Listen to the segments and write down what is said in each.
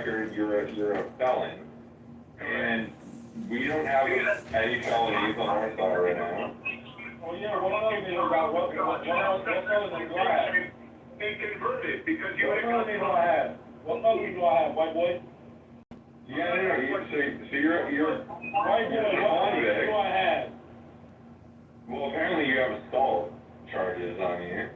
record, you're a felon, and we don't have any felonies on our side right now. Oh yeah, what felony about what felony do I have? And converted because you What felony do I have? What felony do I have, white boy? Yeah, no, so you're White boy, what felony do I have? Well, apparently you have assault charges on you.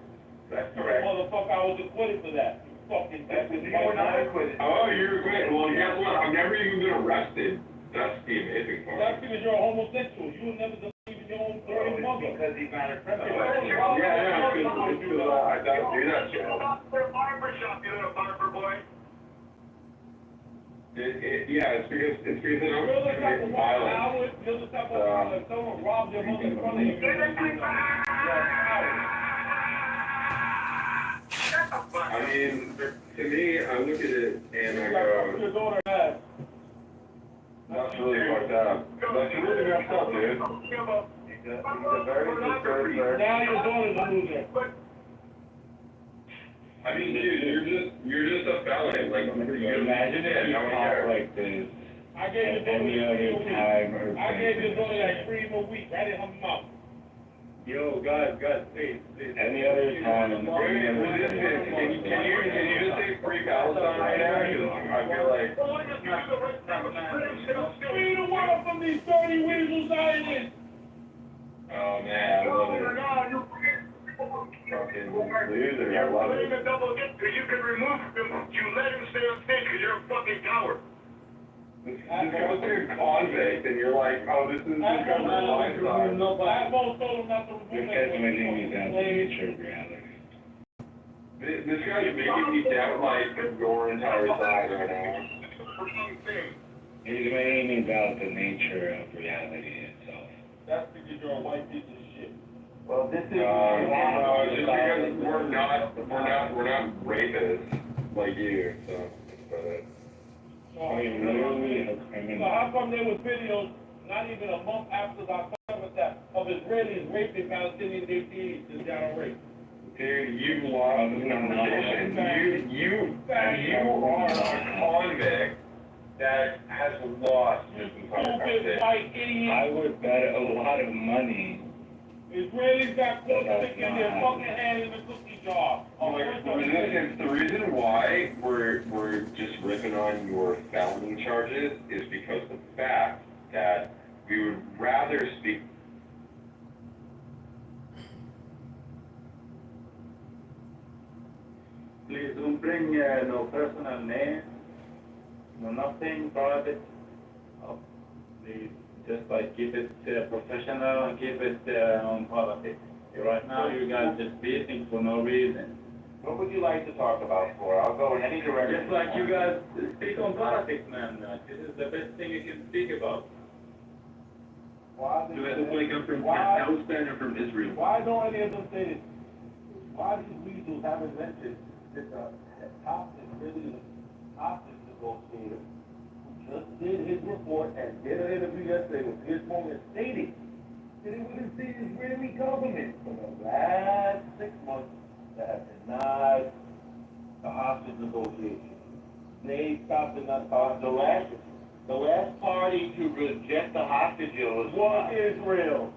That's correct. Motherfucker, I was acquitted for that. Fucking You were not acquitted. Oh, you're acquitted. Well, guess what? I've never even been arrested. That's the amazing part. That's because you're a homosexual. You would never believe in your own dirty mother. Because he's not a criminal. Yeah, because I don't do that shit. Barbershop, you little barber boy. Yeah, it's because I You're don't the type of commit one violence. Howard, you're the type of if someone robbed your mother in front of you. I mean, to me, I look at it and I go, Your daughter has. that's really fucked up. That's really messed up, dude. He's a very good person. Now your daughter's a loser. I mean, dude, you're just a felon. Like, Imagine if you talk like this I gave at your any daughter other time or I gave your daughter like 3 more weeks, right in her mouth. Yo, guys, please. any other time in the Can you just say free Palestine right now? Because I feel like, Free the world from these dirty weasel Zionists. oh man, I love it. Fucking loser, I love it. You can remove him, you let him stay on stage because you're a fucking coward. This goes through convict, and you're like, oh, this is just going to my side. I most told him not to remove This guy's making me doubt the nature of reality. This guy's making me doubt, like, your entire side right now. He's making me doubt the nature of reality itself. That's because you're a white piece of shit. Well, this is. No, it's just because we're not rapists like you, so that's about it. I mean, literally a So criminal. how come there was videos, not even a month after the that of Israelis raping Palestinian detainees in Down rape? Dude, you lost the conversation. You are a convict that has lost this entire Stupid conversation. white idiot. I would bet a lot of money. Israelis got caught sticking their fucking hand in the cookie jar. The reason why we're just ripping on your felony charges is because of the fact that we would rather speak. Please don't bring no personal name, no nothing private. Please just like keep it professional and keep it on politics. Right now you guys just beating for no reason. What would you like to talk about for? I'll go in any direction. Just like you guys speak on politics, man. This is the best thing you can speak about. Why Do they come from Palestine or from Israel? Why don't any of them say this? Why these weasels haven't mentioned that the top is really the hostage negotiator who just did his report and did an interview yesterday with Piers Morgan stating that it was the Israeli government for the last 6 months that have denied the hostage negotiation. They stopped The last party to reject the hostages was Israel.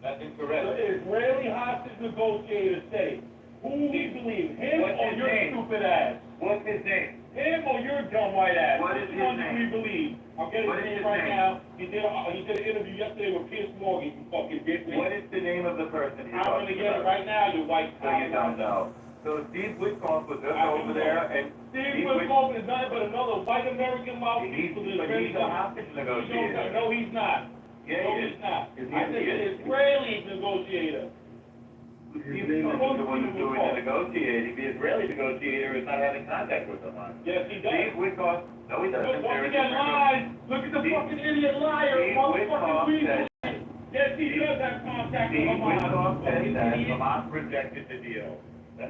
That's The incorrect. Israeli hostage negotiator say, who we believe, him What's or his your name? stupid ass? What's his name? Him or your dumb white ass? What is Which his one do name? we believe? I'll get What his is name his right name? now. He did an interview yesterday with Piers Morgan, you fucking bitch. What is the name of the person you're I'm gonna talking get it about? right now, you white So you don't know. So Steve Witkoff was just over there and Steve Witkoff is nothing but another white American mouthpiece for the but Israeli he's a government. hostage negotiator. No, he's not. Yeah, No, he he's is. not. Is he I think is? an Israeli negotiator. Steve Witkoff is the one who's doing the negotiating. The Israeli negotiator is not having contact with someone. Yes, he does. Steve Witkoff, no he doesn't. Look, once There is again, a- lies. Look at the Steve- fucking idiot liar, Steve motherfucking Witkoff weasel. said- Yes, he does have contact with Steve Hamas. Witkoff But said he's that an idiot. Hamas rejected the deal.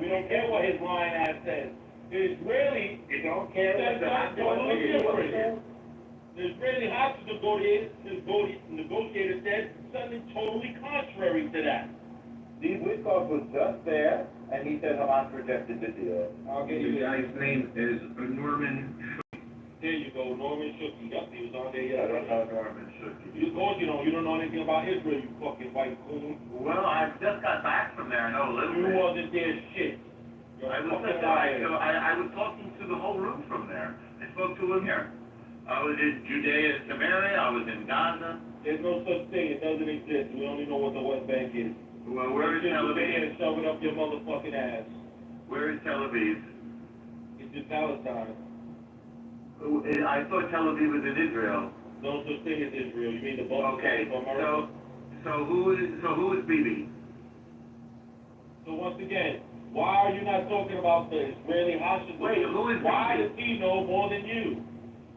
We don't care what his lying ass says. The Israeli You don't care what says the something totally different. The Israeli hostage negotiator said something totally contrary to that. Steve Witkoff was just there, and he said Hamas rejected the deal. I'll get The you. guy's name is Norman ago, Norman Shooky, yup, he was on there I don't yesterday. know Norman Shooky. Of course you don't know anything about Israel, you fucking white coon. Well, I just got back from there, I know a little You bit. wasn't there shit. You're I a was fucking there, liar. I was talking to the whole room from there. I spoke to him here. I was in Judea and Samaria, I was in Gaza. There's no such thing, it doesn't exist, we only know what the West Bank is. Well, where is Tel Just sit there Aviv? and shove it up your motherfucking ass. Where is Tel Aviv? It's in Palestine. I thought Tel Aviv was in Israel. No such thing as Israel, you mean the Balkan Okay, from America? so who is Bibi? So once again, why are you not talking about the Israeli hostages? Wait, who is Why Bibi? does he know more than you?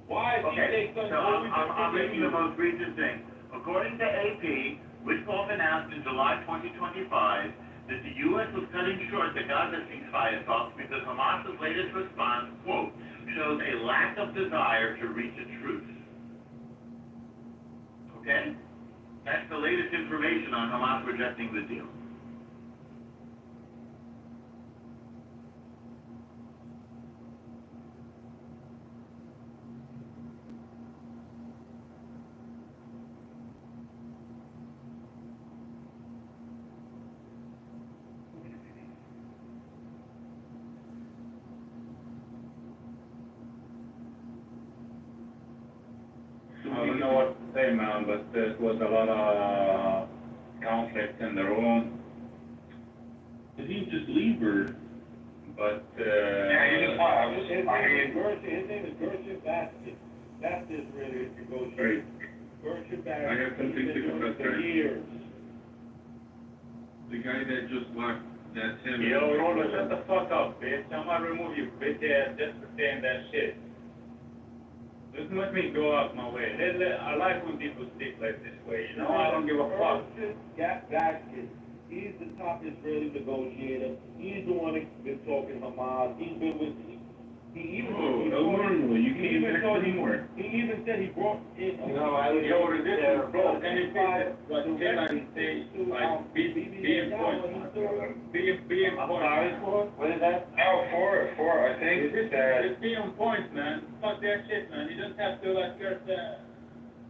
Why is he Okay, take such so I'm reading the you? most recent thing. According to AP, Witkoff announced in July 2025 that the U.S. was cutting short the Gaza ceasefire talks because Hamas's latest response, quote, shows a lack of desire to reach a truce. Okay? That's the latest information on Hamas rejecting the deal. I don't know what to say, man, but there was a lot of conflict in the room. Did he just leave her? But, Yeah, you just, I was, His I name is mean, Gershon, his name is Gershon Basket. That's the Israeli negotiator. Right. Gershon Basket. I have something He's to been doing it confess, for right? years. The guy that just left, that's him. yo, Rolo, shut the fuck up, bitch. I'm gonna remove you, bitch ass, just for saying that shit. Just let me go out my way. I like when people speak like this way, you know? I don't give a fuck. Gershon Basket. He's the top Israeli negotiator. He's the one that's been talking to Hamas. He's been with. He even. Oh, normally, you He can't even act told anymore. He even said he brought in. Yo, resistance, bro. Can you please, what you can say, like, be in point. Be in point. What is that? no, I think that, Just be on point, man. Fuck that shit, man. You don't have to, like, just,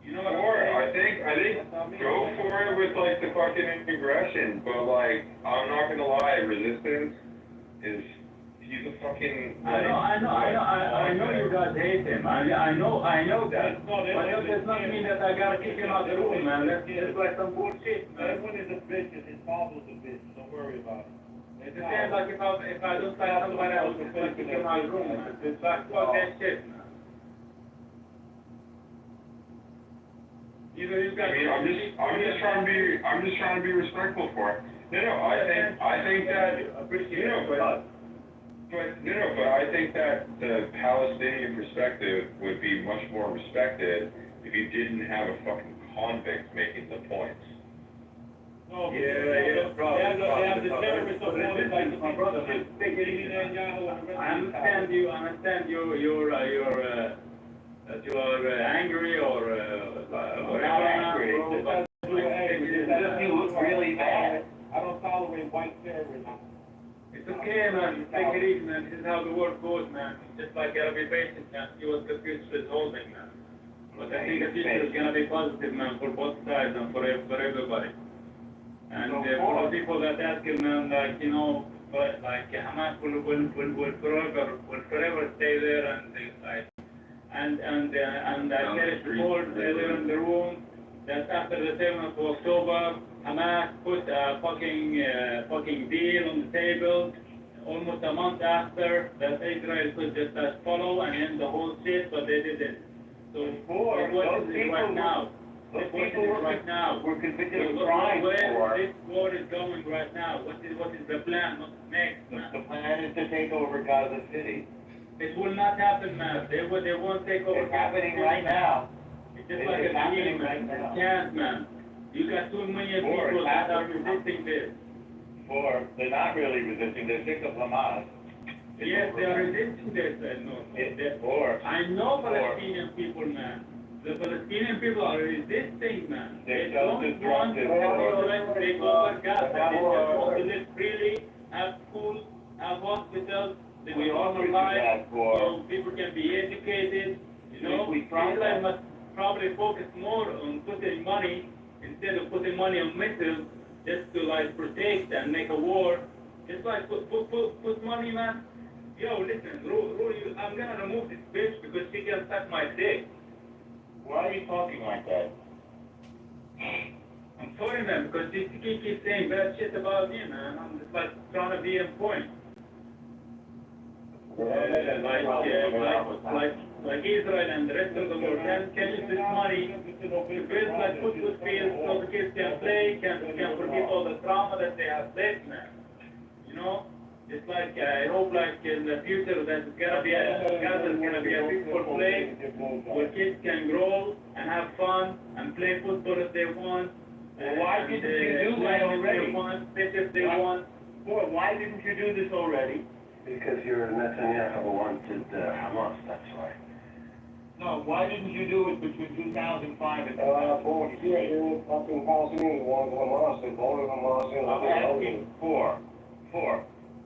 you know what I'm saying? I think, go for it with like the fucking aggression, but like, I'm not gonna lie, resistance is, he's a fucking, like. I know you guys hate him. I know that. But that does not mean that I gotta kick him out the room, man. That's like some bullshit, man. Everyone is a bitch and his father's a bitch. Don't worry about it. It's the same like if I don't like somebody else, I'm gonna kick him out the room, man. It's like, fuck that shit, man. Either you guys. I mean, I'm just trying to be respectful for it. No, I think that, Appreciate you know, it, but I think that the Palestinian perspective would be much more respected if you didn't have a fucking convict making the points. No, Yeah, probably. They have the terrorists on board, like the My brother, people, Bibi Netanyahu and the rest I of the understand that you are angry or not angry, bro, but You look really bad. I don't tolerate white terrorism. it's okay, man. Take it easy, man. This is how the world goes, man. Just like gotta be patient, man. See what the future is holding, man. But I think the future is gonna be positive, man, for both sides and for everybody. And for the people that asking, man, like, you know, but like Hamas will forever stay there and like, and I said it before there in the room that after the 7th of October, Hamas put a fucking deal on the table. Almost a month after that, Israel could just follow and end the whole shit, but they didn't. So what is it right now? Those What is people it right now? were convicted of Where crimes this war is going right now? What is the plan? What's next, man? The plan is to take over Gaza City. It will not happen, man. They won't take over. It's happening right now. It's just It like is a happening dream, right man. now. You can't, man. You got too many War is people that are happening. resisting this. Or they're not really resisting, they're sick of Hamas. Yes, they are resisting this. Or I know Palestinian people, man. The Palestinian people are resisting, man. They're They don't want to self-destructive. take over Gaza. They just want to live freely, have schools, have hospitals, they We will all agree survive, with that, for- so people can be educated, You know, Israel must probably focus more on putting money, instead of putting money on missiles, just to like protect and make a war. Just like put money, man. Yo, listen, I'm gonna remove this bitch because she can suck my dick. Why are you talking like that? I'm sorry, man, because she keeps saying bad shit about me, man. I'm just like trying to be on point. Like Israel and the rest of the world can use this money to build like football fields so the kids can play, can forget all the trauma that they have faced, man. You know? It's like, I hope like in the future that Gaza's gonna be a peaceful place where kids can grow and have fun and play football if they want. Well, why didn't you do that already? Fish if they want. Boy, why didn't you do this already? Because your Netanyahu wanted Hamas, that's why. No, why didn't you do it between 2005 and Bullshit, you fucking Palestinians wanted Hamas, they voted Hamas in. I'm asking for,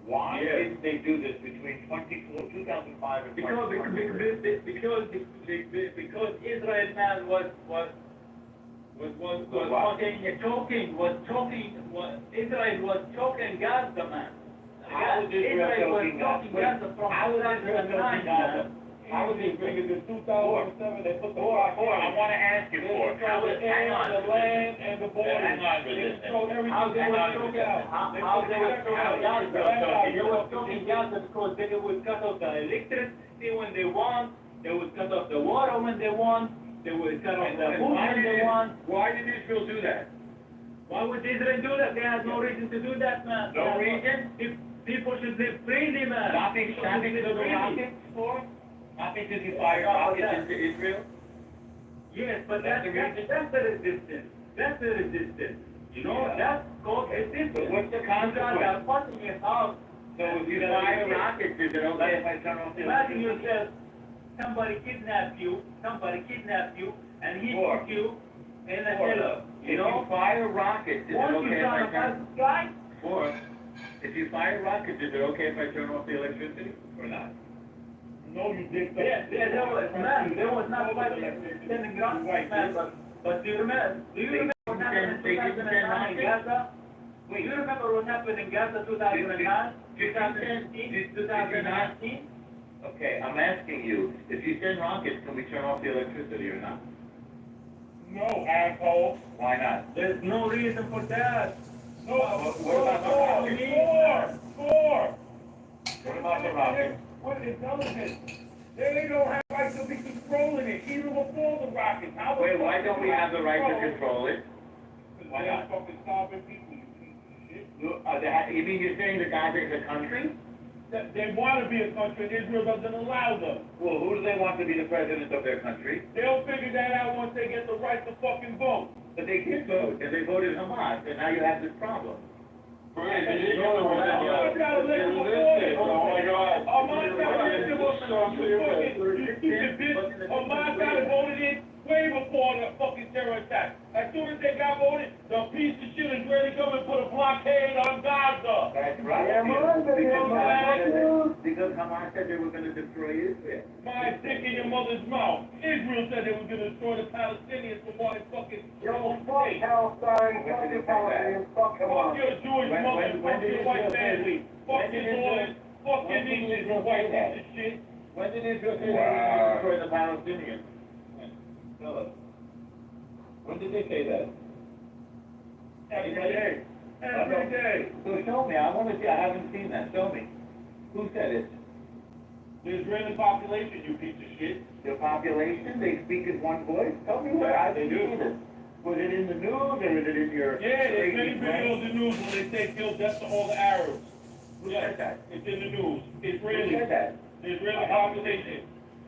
why didn't they do this between 2005 and 2020? Because Israel man was Israel was choking Gaza, man. How is Israel choking Gaza? How is Israel choking Gaza? How was it bringing in 2007, they put the rock I want to ask you for, how is, hang on. the land and the border. Hang on with this. How they were choking Gaza because they would cut off the electricity when they want, they would cut off the water when they want, they would cut off the food when they want. Why did Israel do that? Why would Israel do that? They had no reason to do that, man. No reason? If people should live freely, man. Nothing to the rockets for? Nothing to fire rockets into Israel? Yes, but that's the resistance. That's the resistance. You know, that's called resistance. But what's the consequence? They're fucking it out. So if you fire rockets, is it okay if I turn off the Imagine electricity? yourself, somebody kidnapped you, and he Sure. put you in a Sure. cellar. If you fire rockets, is it Once you okay if try I to pass turn? the sky, Or, if you fire rockets, is it okay if I turn off the electricity or not? No, you did. yes, there was not quite sending ground, man, but do you remember what happened in 2009 in Gaza? Do you remember what happened in Gaza 2009, 2015, 2019? Okay, I'm asking you, if you send rockets, can we turn off the electricity or not? No, asshole. Why not? There's no reason for that. No, What about the rockets? four. What about the rockets? What intelligence? They don't have right to be controlling it, even before the rockets. Wait, why don't we have the right to control it? Why not? Fucking starving people, you piece of shit. You mean you're saying the Gaza is a country? They want to be a country, and Israel doesn't allow them. Well, who do they want to be the president of their country? They'll figure that out once they get the right to fucking vote. But they did vote, and they voted Hamas, and now you have this problem. Oh my God. Hamas got voted in, you stupid bitch. Hamas got voted in way before the fucking terror attack. As soon as they got voted, the piece of shit Israeli government put a blockade on Gaza. That's right. Because Hamas said they were going to destroy Israel. My dick in your mother's mouth. Israel said they were going to destroy the Palestinians for wanting fucking your own state. Palestine, fuck the Palestinians, fuck Fuck your Jewish mother, fuck your white family, fuck your lawyers, fuck your nieces, you white piece of shit. When did Israel say they were going to destroy the Palestinians? Tell us. When did they say that? Every day. Every day. So show me, I want to see, I haven't seen that, show me. Who said it? The Israeli population, you piece of shit. The population, they speak in one voice? Tell me where, I didn't see this. Was it in the news, or is it in your? Yeah, there's many crazy brain? videos in the news when they say kill death to all the Arabs. Who said that? It's in the news. Who Israeli. said that? The Israeli population.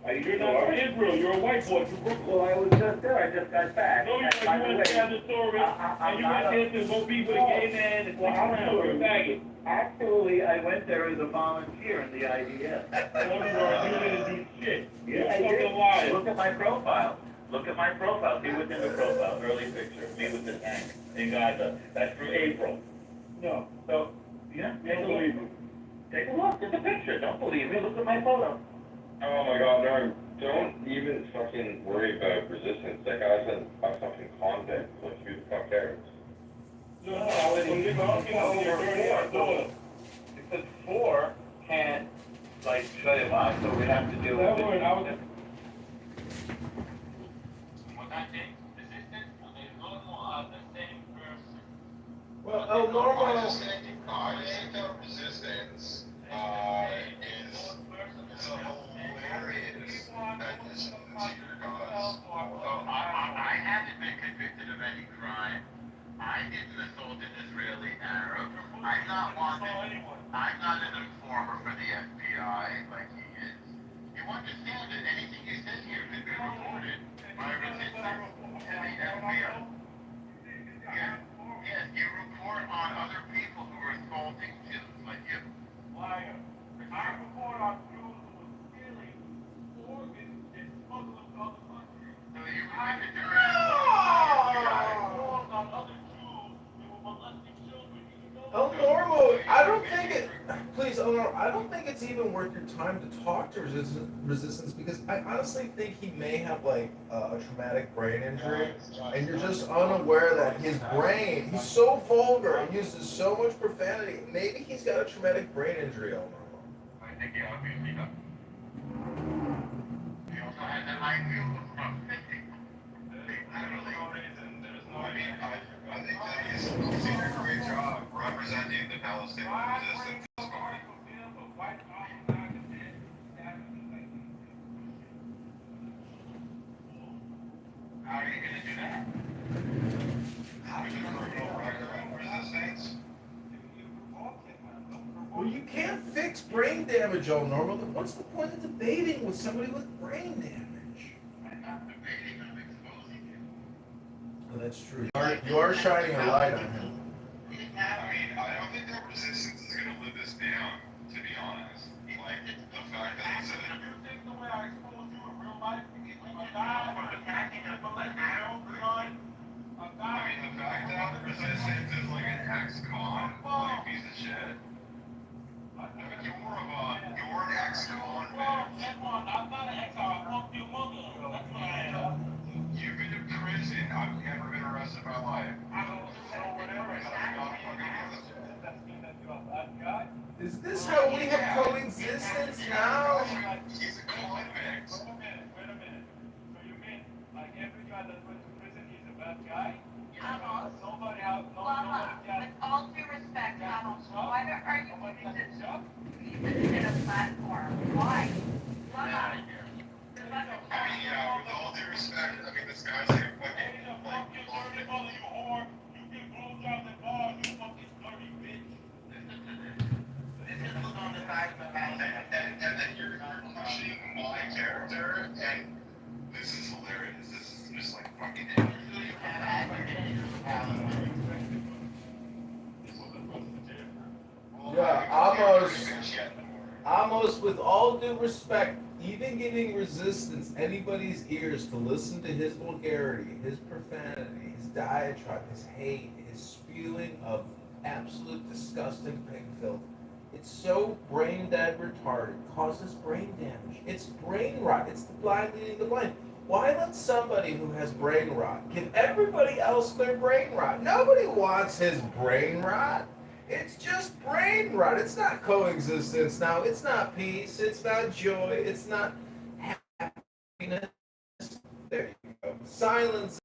Are you You're not from sure? Israel, you're a white boy from Brooklyn. Well, I was just there, I just got back. No, you By the went way, to the story, and you went there to go be with a gay man and sleep around, you're a faggot. Actually, I went there as a volunteer in the IDF. No, you weren't, you didn't do shit. You're Yeah, a I did. fucking liar. Look at my profile. Look at my profile. See what's in the profile. Early picture. Me with the tank in Gaza. That's from April. No, So, yeah, take a don't look. believe him. Take a look. It's a picture. Don't believe me. Look at my photo. Oh my God, there are don't even fucking worry about resistance. That guy's a fucking convict. Like, who the fuck cares? No, you're knocking on your door. Because 4 can't, like, shut him off, so we have to deal with That it. word, I was. Well, El Normo. I just think that resistance is a hilarious addition to your cause. I haven't been convicted of any crime. I didn't assault an Israeli Arab. I'm not wanted. I'm not an informer for the FBI like he is. You understand that anything you say here could be reported by resistance to the FBI. Yeah. Yes, you report on other people who are assaulting Jews like you. Liar. I report on Jews who were stealing organs and smuggling to other countries. So you I committed your report on other Jews who were molesting children. El Normo, I don't think it. Please, El Normo, I don't think it's even worth your time to talk to resistance because I honestly think he may have like a traumatic brain injury, and you're just unaware that his brain. He's so vulgar and uses so much profanity. Maybe he's got a traumatic brain injury, El Normo. I think he obviously does. He also has an IQ of about 50. I think that he's doing a great job representing the Palestinian resistance. How are you going to do that? Having a criminal record on resistance. Well, you can't fix brain damage, El Normo. What's the point of debating with somebody with brain damage? I'm not debating, I'm exposing you. Well, that's true. You are shining a light on him. I mean, I don't think that resistance is going to live this down, to be honest. Like, the fact that he said it. You think the way I exposed you in real life, a guy was attacking a millennial son, a guy. I mean, the fact that resistance is like an ex-con, like a piece of shit. I mean, you're an ex-con, man. I'm not an ex-con, I fucked your mother. That's what I am. You've been to prison. I've never been arrested in my life. I don't know whatever. Is this how we have coexistence now? He's a convict. Wait a minute. So you mean, like every guy that went to prison, he's a bad guy? Amos, Nobody has, Lama, nobody with all due respect, Amos, why are you using this job? in a platform? Why? Lama, I mean, yeah, with all due respect, I mean, this guy's like a fucking, like, You dirty mother, you whore. You get blowjobs at bars, you fucking dirty bitch. this is who's on the side of the house. and then you're pushing my character, and this is hilarious. This is just like fucking Who you have advocated for Palestine. Yeah, Amos, with all due respect, even giving resistance anybody's ears to listen to his vulgarity, his profanity, his diatribe, his hate, his spewing of absolute disgusting pig filth, it's so brain dead retarded, causes brain damage. It's brain rot. It's the blind leading the blind. Why let somebody who has brain rot give everybody else their brain rot? Nobody wants his brain rot. It's just brain rot. It's not coexistence now. It's not peace. It's not joy. It's not happiness. There you go. Silence.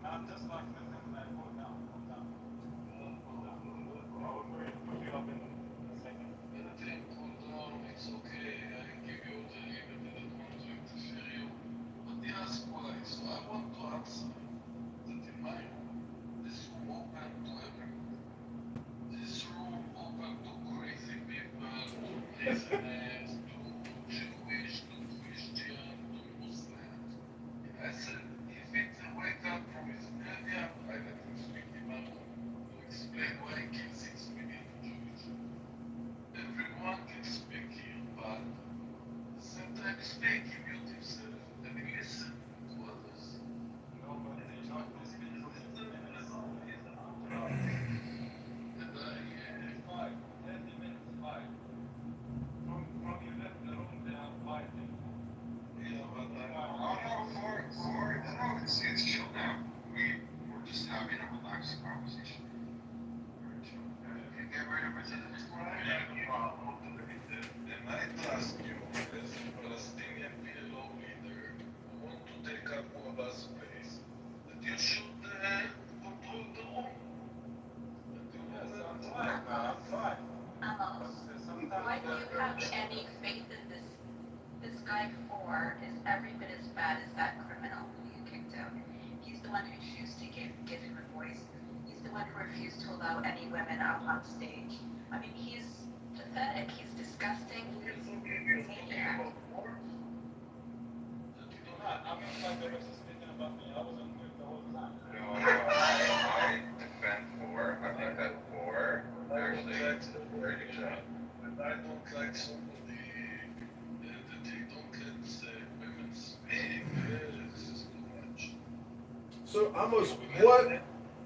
I'm just like listening that quote now. I was ready to put you up in a second. It's okay. I can give you the limited contract to share you. But the ask why. So I want to answer that in my room, this room open to everyone. This room open to crazy people, to listeners, to Jewish, to Christian, to Muslims. I said, if it's a wake up from his media, I let him speak in my room to explain why he kills 6 million Jews. Everyone can speak here, but at the same time speak, if you is every bit as bad as that criminal who you kicked out. He's the one who refused to give him a voice. He's the one who refused to allow any women up on stage. I mean, he's pathetic. He's disgusting. He's a maniac. No, I defend four. I think that four actually is a very good job. And I don't like somebody that they don't let women speak. This is too much. So Amos,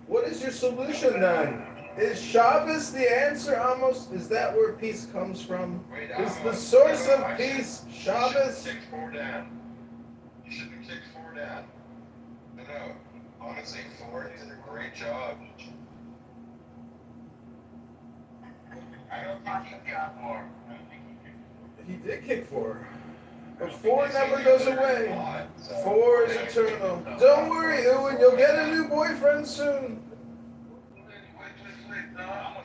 what is your solution then? Is Shabbos the answer, Amos? Is that where peace comes from? Wait, Is the Amos, source no, of I peace You Shabbos? shouldn't kick four down. You shouldn't kick four down. No, honestly, four did a great job. I don't think he kicked four. He did kick four. But four never goes away. Four is eternal. Don't worry, Ewan, you'll get a new boyfriend soon. Wait. Now,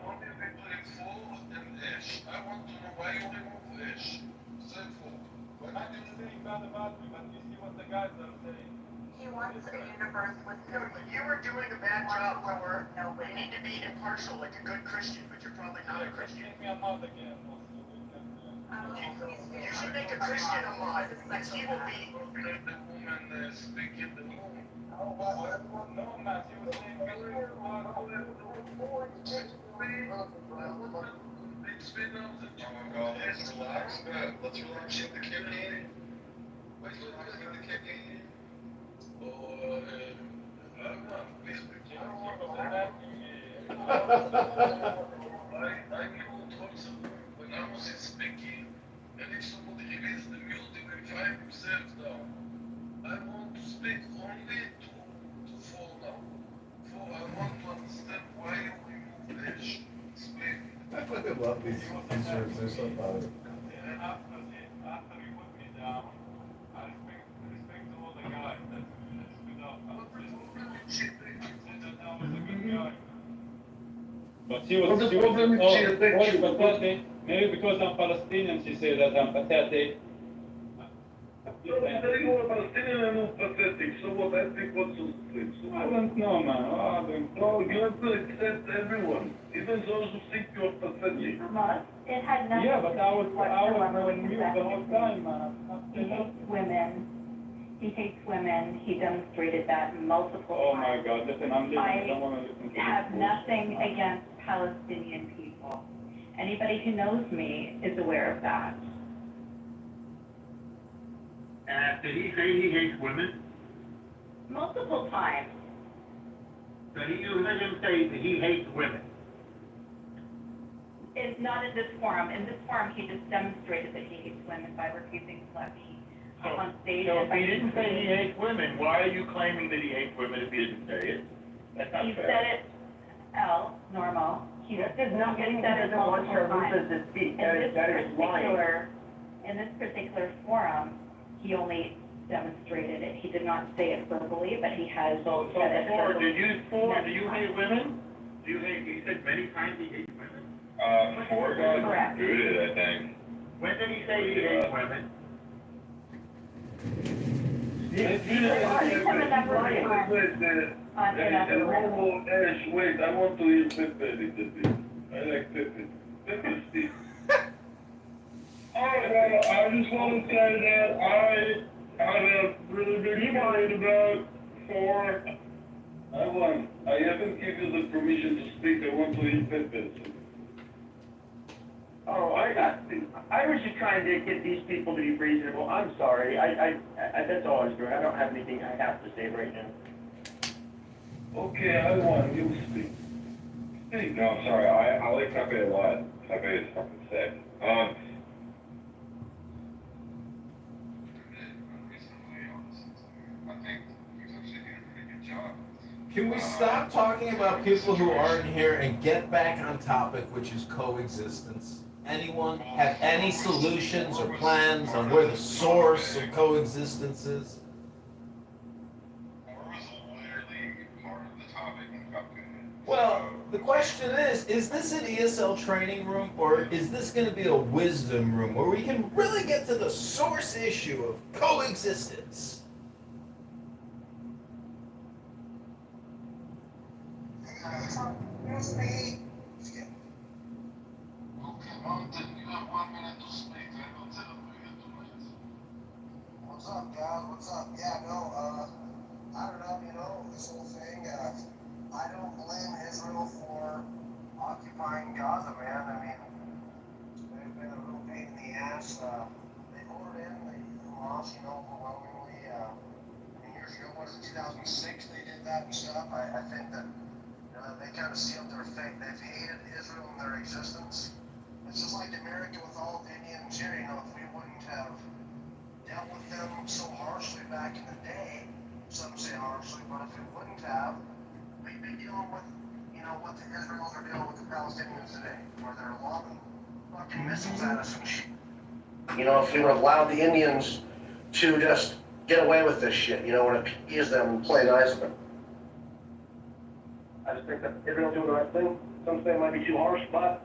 only they play full and ish. I want to know why you remove ish. Say full. Why not you saying bad about me, but you see what the guys are saying. He wants a universe with You were doing a bad job, Lower. no You women. need to be impartial like a good Christian, but you're probably not a Christian. Take me out again. You should make a Christian a mod, because he will be. Let the woman speak in the room. No, Matt, you were saying it's been on the Let's relax. Let's relax in the kidney. Let's relax in the kidney. I knew also when I was speaking, and if somebody released the music and find himself down, I want to speak only to fall now. For I want to understand why you remove Ish. Speak. I fucking love these shirts, they're so funny. And after you put me down, I respect all the guys that stood up. Sit down as a good guy. But she was, maybe because I'm Palestinian, she said that I'm pathetic. No, but you are Palestinian and not pathetic. So what? I think what's so sleep. So I don't know, man. I don't no, you have to accept everyone, even those who think you're pathetic. It had nothing Yeah, but I was whatsoever on with mute his the whole time, man. He hates women. He hates women. He demonstrated that multiple Oh my times. God, listen, I'm leaving. I don't want to listen to this. Have nothing against Palestinian people. Anybody who knows me is aware of that. Did he say he hates women? Multiple times. So you heard him say that he hates women. It's not in this forum. In this forum, he just demonstrated that he hates women by refusing to let me up on stage. So and if by he didn't say he hates women, why are you claiming that he hates women if he didn't say it? That's not He fair. said it, normal. He That is not he getting said it to want multiple Sharmutas times. to speak. In this particular forum, he only demonstrated it. He did not say it verbally, but he has So said it verbally. do you hate women? Do you hate, he said many times he hates women? Four got Correct. booted, I think. When did he say he hates women? Wait, I want to hear Pepe a little bit. I like Pepe. Pepe speak. I just want to say that I have a really big fight about four. I haven't given you the permission to speak. I want to hear Pepe. Oh, I was just trying to get these people to be reasonable. I'm sorry. That's all I was doing. I don't have anything I have to say right now. Okay, I want you to speak. Speak. No, sorry, I like Pepe a lot. Pepe is fucking sick. I think he's actually doing a pretty good job. Can we stop talking about people who aren't here and get back on topic, which is coexistence? Anyone have any solutions or plans on where the source of coexistence is? War was literally part of the topic in Cup. Well, The question is this an ESL training room or is this going to be a wisdom room where we can really get to the source issue of coexistence? What's up, guys? What's up? Yeah, no, I don't know, this whole thing, I don't blame Israel for occupying Gaza, man. I mean, they've been a real pain in the ass. They voted in the Hamas, overwhelmingly. Years ago, was it 2006 they did that and stuff? I think that they kind of sealed their fate. They've hated Israel in their existence. It's just like America with all the Indians here, if we wouldn't have dealt with them so harshly back in the day, some say harshly, but if we wouldn't have, we'd be dealing with, what the Israelis are dealing with the Palestinians today, where they're lobbing fucking missiles at us and shit. If we would have allowed the Indians to just get away with this shit, and appease them and play nice with them. I just think that Israel's doing the right thing. Some say it might be too harsh, but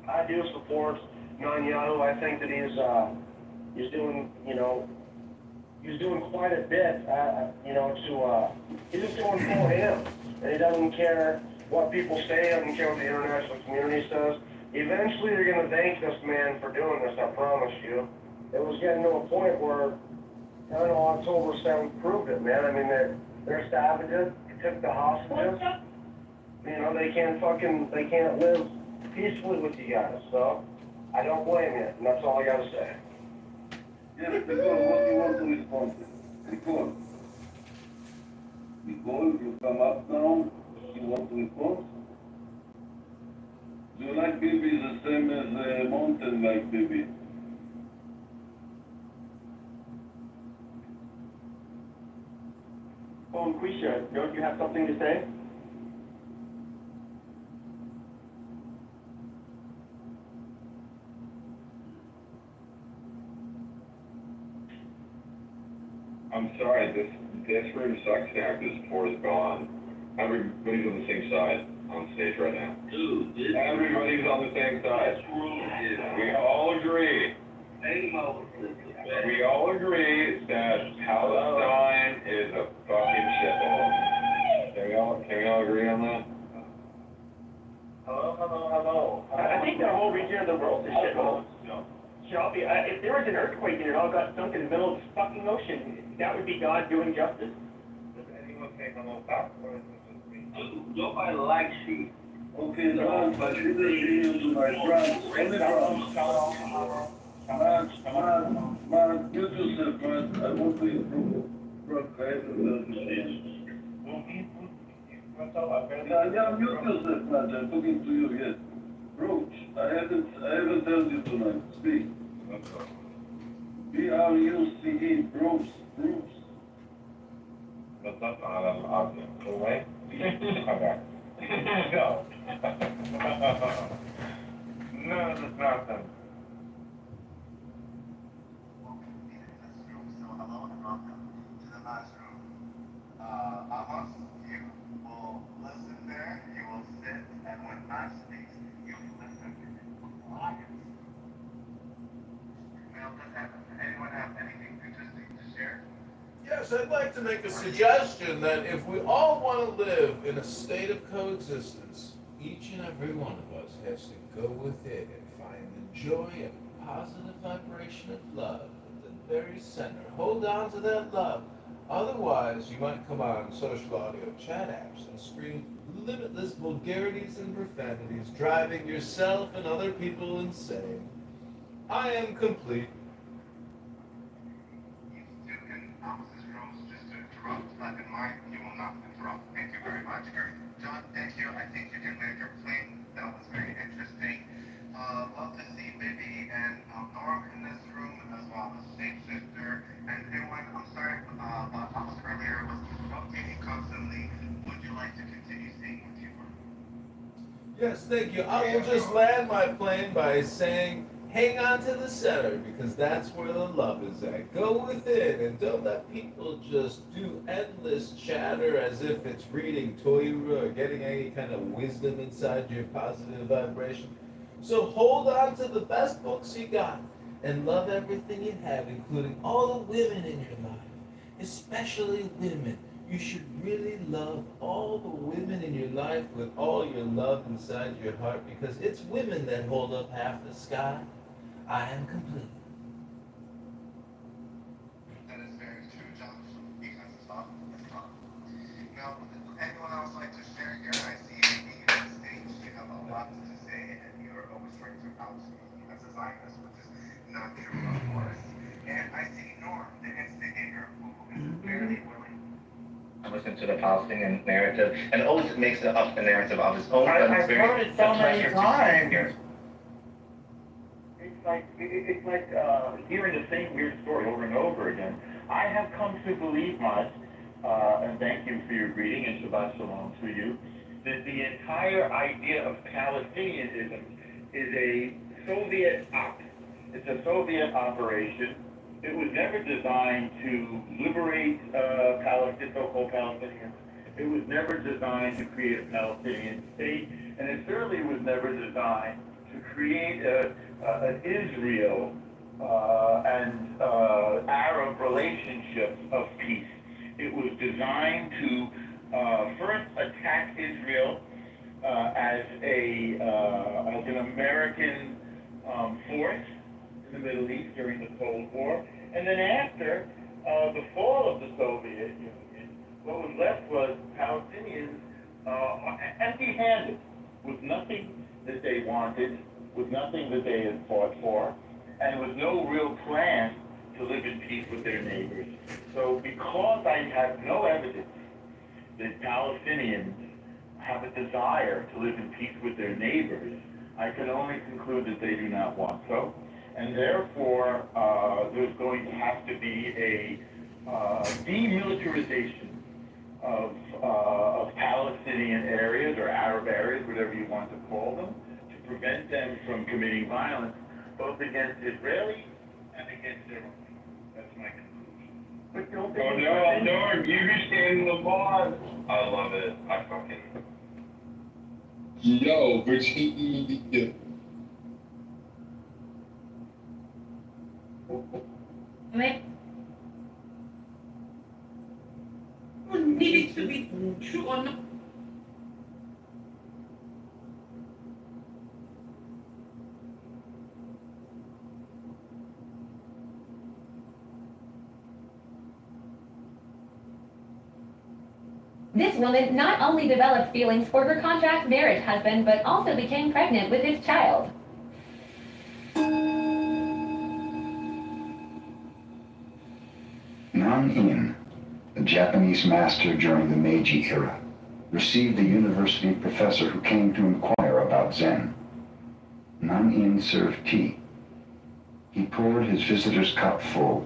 I do support Netanyahu. I think that he's doing, he's doing quite a bit, he's just going full him. And he doesn't care what people say, doesn't care what the international community says. Eventually they're going to thank this man for doing this, I promise you. It was getting to a point where, October 7th proved it, man. I mean, they're savages. They took the hostages. They can't live peacefully with you guys, so I don't blame you, and that's all I gotta say. Yeah, because what do you want to respond to? Because you come up now, you want to respond? Do you like Bibi the same as Mountain like Bibi? Oh, Quisha, don't you have something to say? I'm sorry, this room sucks now because 4 is gone. Everybody's on the same side on stage right now. Dude, Everybody's on the same side. this room is... We all agree. We all agree that Palestine is a fucking shithole. Can we all agree on that? Hello. I think the whole region of the world is shithole. Shelby, if there was an earthquake and it all got sunk in the middle of this fucking ocean, that would be God doing justice. Does anyone take a little back, or is it just me? Nobody likes you. Okay, no, but you to my friends. Only friends. Man, mute yourself, man. I want to improve broadcast and yeah, mute yourself, man. I'm talking to you again. Roach, I haven't told you tonight. Speak. B-R-U-C-E, Bruce. What's up, Austin? Go away? Okay. Go. No, that's nothing. Hello and welcome to the classroom. Amos, you will listen there, you will sit, and when Matt speaks, you will listen quiet. Anyone have anything interesting to share? Yes, I'd like to make a suggestion that if we all want to live in a state of coexistence, each and every one of us has to go within and find the joy and positive vibration of love at the very center. Hold on to that love. Otherwise, you might come on social audio chat apps and scream limitless vulgarities and profanities, driving yourself and other people insane. I am complete. You two can opposite rooms just to interrupt. Keep in mind, you will not interrupt. Thank you very much. John, thank you. I think you did make your point. That was very interesting. Love to see Bibi and Norm in this room, as well as Shapeshifter. And everyone, I'm sorry, but I was earlier was interrupting you constantly. Would you like to continue seeing what you were? Yes, thank you. I will just land my plane by saying hang on to the center because that's where the love is at. Go within and don't let people just do endless chatter as if it's reading Torah or getting any kind of wisdom inside your positive vibration. So hold on to the best books you got and love everything you have, including all the women in your life, especially women. You should really love all the women in your life with all your love inside your heart because it's women that hold up half the sky. I am complete. That is very true, Josh, because it's not. Now, would anyone else like to share here? I see you on stage, you have a lot to say, and you're always trying to out as a Zionist, which is not true, of course. And I see Norm, the instigator, who is barely willing. Listen to the Palestinian narrative and always makes up a narrative of his own. I've heard it so many times. Here. It's like hearing the same weird story over and over again. I have come to believe much, and thank you for your greeting and Shabbat Shalom to you, that the entire idea of Palestinianism is a Soviet op. It's a Soviet operation. It was never designed to liberate so-called Palestinians. It was never designed to create a Palestinian state, and it certainly was never designed to create an Israel and Arab relationships of peace. It was designed to first attack Israel as an American force in the Middle East during the Cold War, and then after the fall of the Soviet Union, what was left was Palestinians empty-handed, with nothing that they wanted, with nothing that they had fought for, and with no real plan to live in peace with their neighbors. So because I have no evidence that Palestinians have a desire to live in peace with their neighbors, I can only conclude that they do not want so. And therefore, there's going to have to be a demilitarization of Palestinian areas or Arab areas, whatever you want to call them, to prevent them from committing violence, both against Israelis and against their own people. That's my conclusion. But don't they? Oh, no, you be standing the bar. I love it. I fucking. Yo, Virginia. Wait. Need it to be true or not? This woman not only developed feelings for her contract marriage husband, but also became pregnant with his child. Nan-in, a Japanese master during the Meiji era, received a university professor who came to inquire about Zen. Nan-in served tea. He poured his visitor's cup full,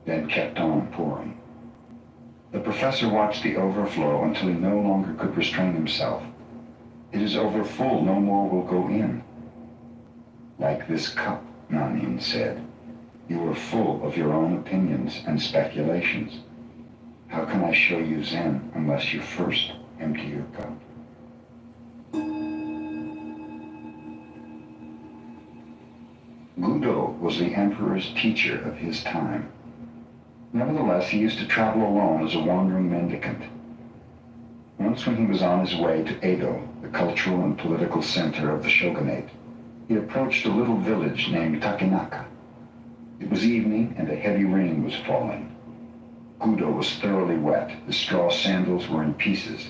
then kept on pouring. The professor watched the overflow until he no longer could restrain himself. It is over full, no more will go in. Like this cup, Nan-in said. You are full of your own opinions and speculations. How can I show you Zen unless you first empty your cup? Gudo was the emperor's teacher of his time. Nevertheless, he used to travel alone as a wandering mendicant. Once when he was on his way to Edo, the cultural and political center of the shogunate, he approached a little village named Takenaka. It was evening and a heavy rain was falling. Gudo was thoroughly wet. His straw sandals were in pieces.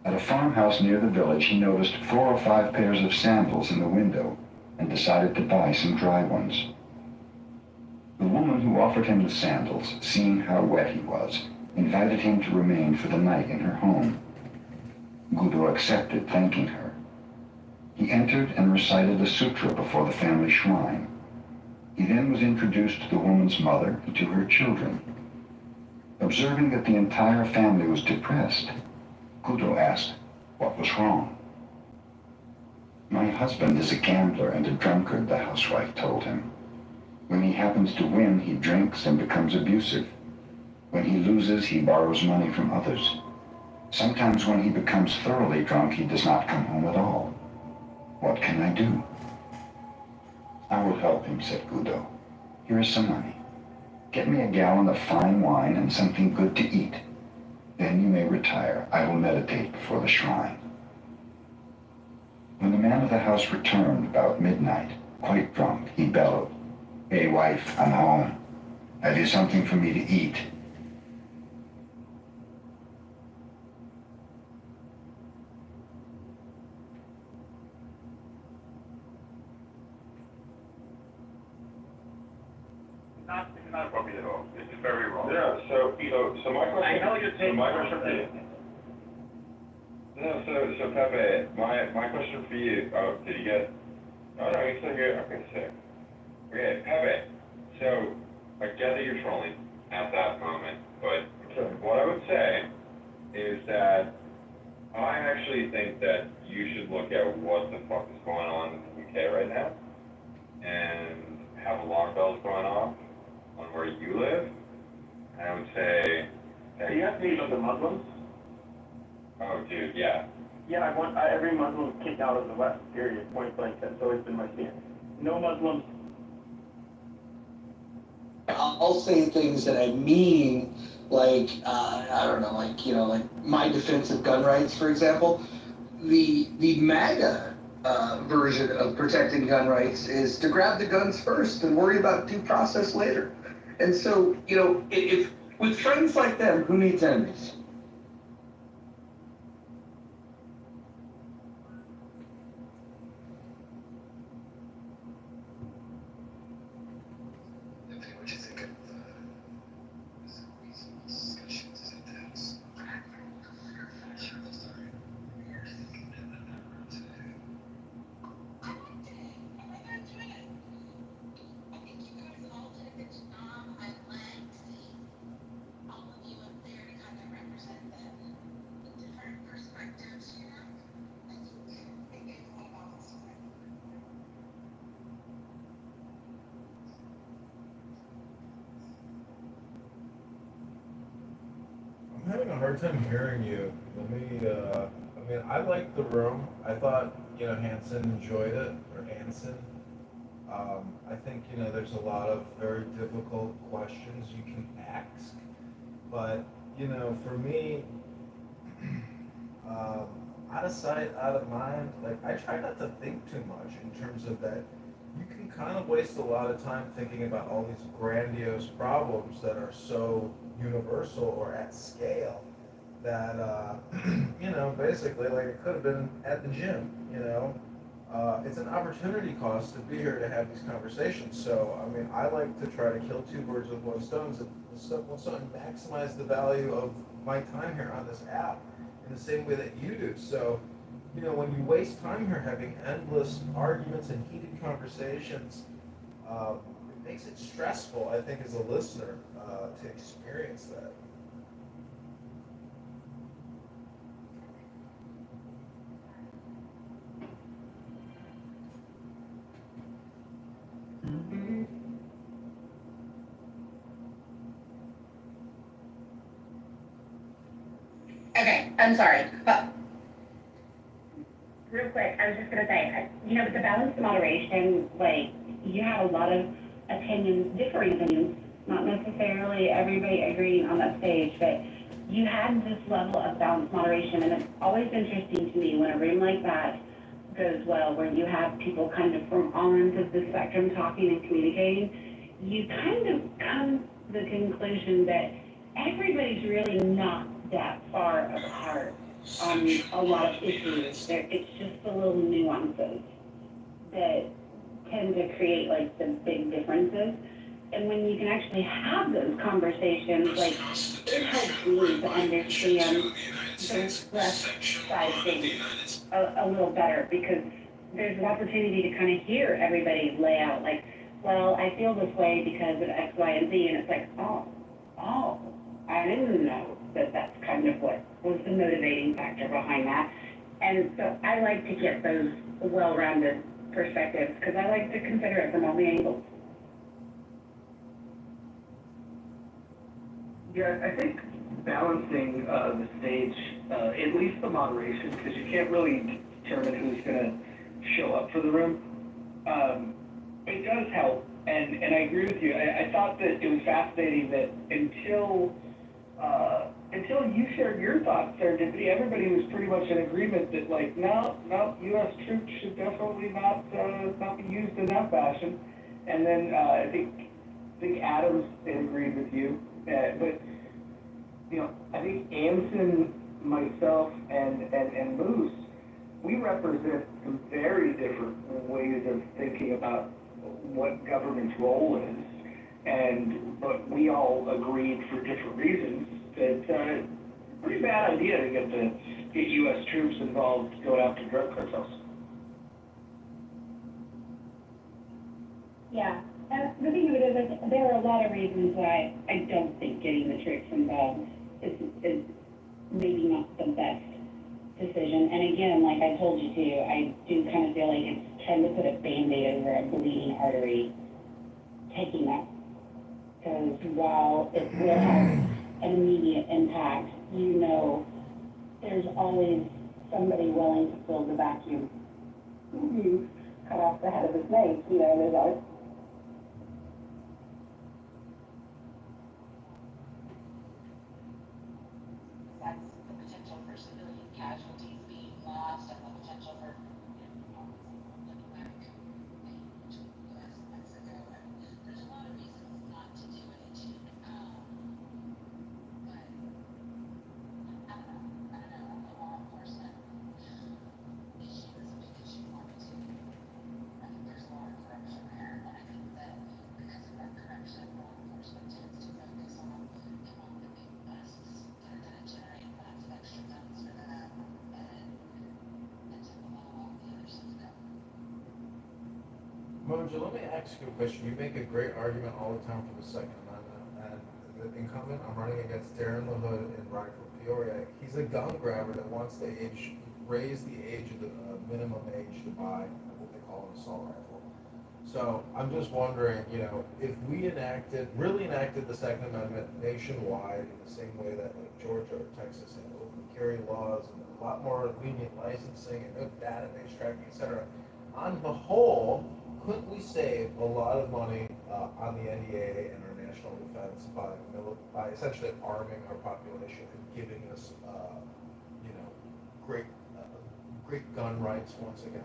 At a farmhouse near the village, he noticed 4 or 5 pairs of sandals in the window and decided to buy some dry ones. The woman who offered him the sandals, seeing how wet he was, invited him to remain for the night in her home. Gudo accepted, thanking her. He entered and recited the sutra before the family shrine. He then was introduced to the woman's mother and to her children. Observing that the entire family was depressed, Gudo asked what was wrong. My husband is a gambler and a drunkard, the housewife told him. When he happens to win, he drinks and becomes abusive. When he loses, he borrows money from others. Sometimes when he becomes thoroughly drunk, he does not come home at all. What can I do? I will help him, said Guido. Here is some money. Get me a gallon of fine wine and something good to eat. Then you may retire. I will meditate before the shrine. When the man of the house returned about midnight, quite drunk, he bellowed, Hey, wife, I'm home. Have you something for me to eat? It's not appropriate at all. This is very wrong. Yeah, so my question. I know you're taking. So my question for you. No, so Pepe, my question for you, did you get, oh no, you're still here, okay, sick. Okay, Pepe, so I get that you're trolling at that moment, but what I would say is that I actually think that you should look at what the fuck is going on in the UK right now, and have alarm bells going off on where you live, and I would say. Do you ask me about the Muslims? Oh, dude, yeah. Yeah, I want every Muslim kicked out of the West, period, point blank. That's always been my stance. No Muslims. I'll say things that I mean, like, I don't know, like, you know, like my defense of gun rights, for example. The MAGA version of protecting gun rights is to grab the guns first and worry about due process later. And so, you know, if with friends like them, who needs enemies? What do you think of reasonable discussions at the house? I'm having a hard time hearing you. Let me, I mean, I liked the room. I thought, you know, Hanson enjoyed it, or Hanson. I think, you know, there's a lot of very difficult questions you can ask. But, you know, for me, out of sight, out of mind, like, I try not to think too much in terms of that. You can kind of waste a lot of time thinking about all these grandiose problems that are so universal or at scale that, you know, basically, like, it could have been at the gym, you know. It's an opportunity cost to be here to have these conversations. So, I mean, I like to try to kill two birds with one stone and maximize the value of my time here on this app in the same way that you do. So, you know, when you waste time here having endless arguments and heated conversations, it makes it stressful, I think, as a listener, to experience that. Okay, I'm sorry, but real quick, I was just gonna say, you know, with the balanced moderation, like, you have a lot of opinions, differing opinions, not necessarily everybody agreeing on that stage, but you had this level of balanced moderation, and it's always interesting to me when a room like that goes well, where you have people kind of from all ends of the spectrum talking and communicating, you kind of come to the conclusion that everybody's really not that far apart on a lot of issues. It's just the little nuances that tend to create like the big differences. And when you can actually have those conversations, like, it helps me to understand the left side of things a little better, because there's an opportunity to kind of hear everybody lay out, like, well, I feel this way because of X, Y, and Z, and it's like, oh, I didn't know that that's kind of what was the motivating factor behind that. And so I like to get those well-rounded perspectives, because I like to consider it from all the angles. Yeah, I think balancing the stage, at least the moderation, because you can't really determine who's going to show up for the room. It does help, and I agree with you. I thought that it was fascinating that until you shared your thoughts, Serendipity, everybody was pretty much in agreement that, like, no, U.S. troops should definitely not be used in that fashion. And then I think Adams agreed with you, but you know, I think Anson, myself, and Moose, we represent some very different ways of thinking about what government's role is, but we all agreed for different reasons that pretty bad idea to get U.S. troops involved going after drug cartels. Yeah, and the thing of it is, like, there are a lot of reasons why I don't think getting the troops involved is maybe not the best decision. And again, like I told you too, I do kind of feel like it's trying to put a Band-Aid over a bleeding artery, taking that. Because while it will have an immediate impact, you know, there's always somebody willing to fill the vacuum. You cut off the head of the snake, you know, there's always. That's the potential for civilian casualties being lost and the potential for, looking back, U.S. and Mexico, and there's a lot of reasons not to do it. But, I don't know, the law enforcement issue isn't because you want it to. I think there's a lot of corruption there, and I think that because of that corruption, law enforcement tends to focus on, come on, the big busts that are gonna generate lots of extra guns for them, and to allow all the other stuff to go. Mojo, let me ask you a question. You make a great argument all the time for the Second Amendment, and the incumbent I'm running against, Darren LaHood in running for Peoria, he's a gun grabber that wants to raise the age of the minimum age to buy what they call an assault rifle. So I'm just wondering, you know, if we really enacted the Second Amendment nationwide in the same way that like Georgia or Texas had open carry laws and a lot more lenient licensing and no database tracking, et cetera, on the whole, couldn't we save a lot of money on the NDA and our national defense by essentially arming our population and giving us, you know, great gun rights once again?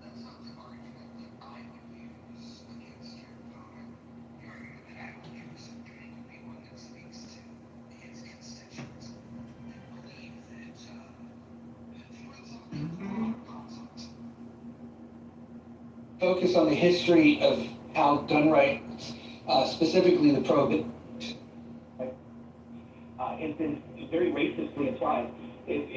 That's not the argument that I would use against your opponent. The argument that I would use would be one that speaks to his constituents that believe that feelings of conflict. Focus on the history of how gun rights, specifically the prohibition, has been very racistly applied. And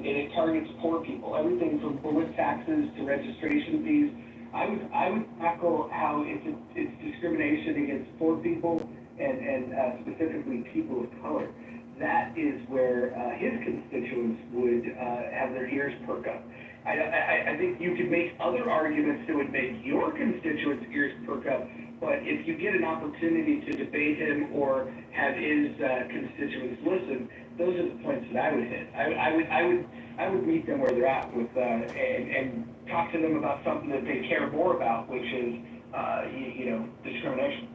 it targets poor people, everything from bullet taxes to registration fees. I would tackle how it's discrimination against poor people and specifically people of color. That is where his constituents would have their ears perk up. I think you could make other arguments that would make your constituents' ears perk up, but if you get an opportunity to debate him or have his constituents listen, those are the points that I would hit. I would meet them where they're at with and talk to them about something that they care more about, which is you know, discrimination.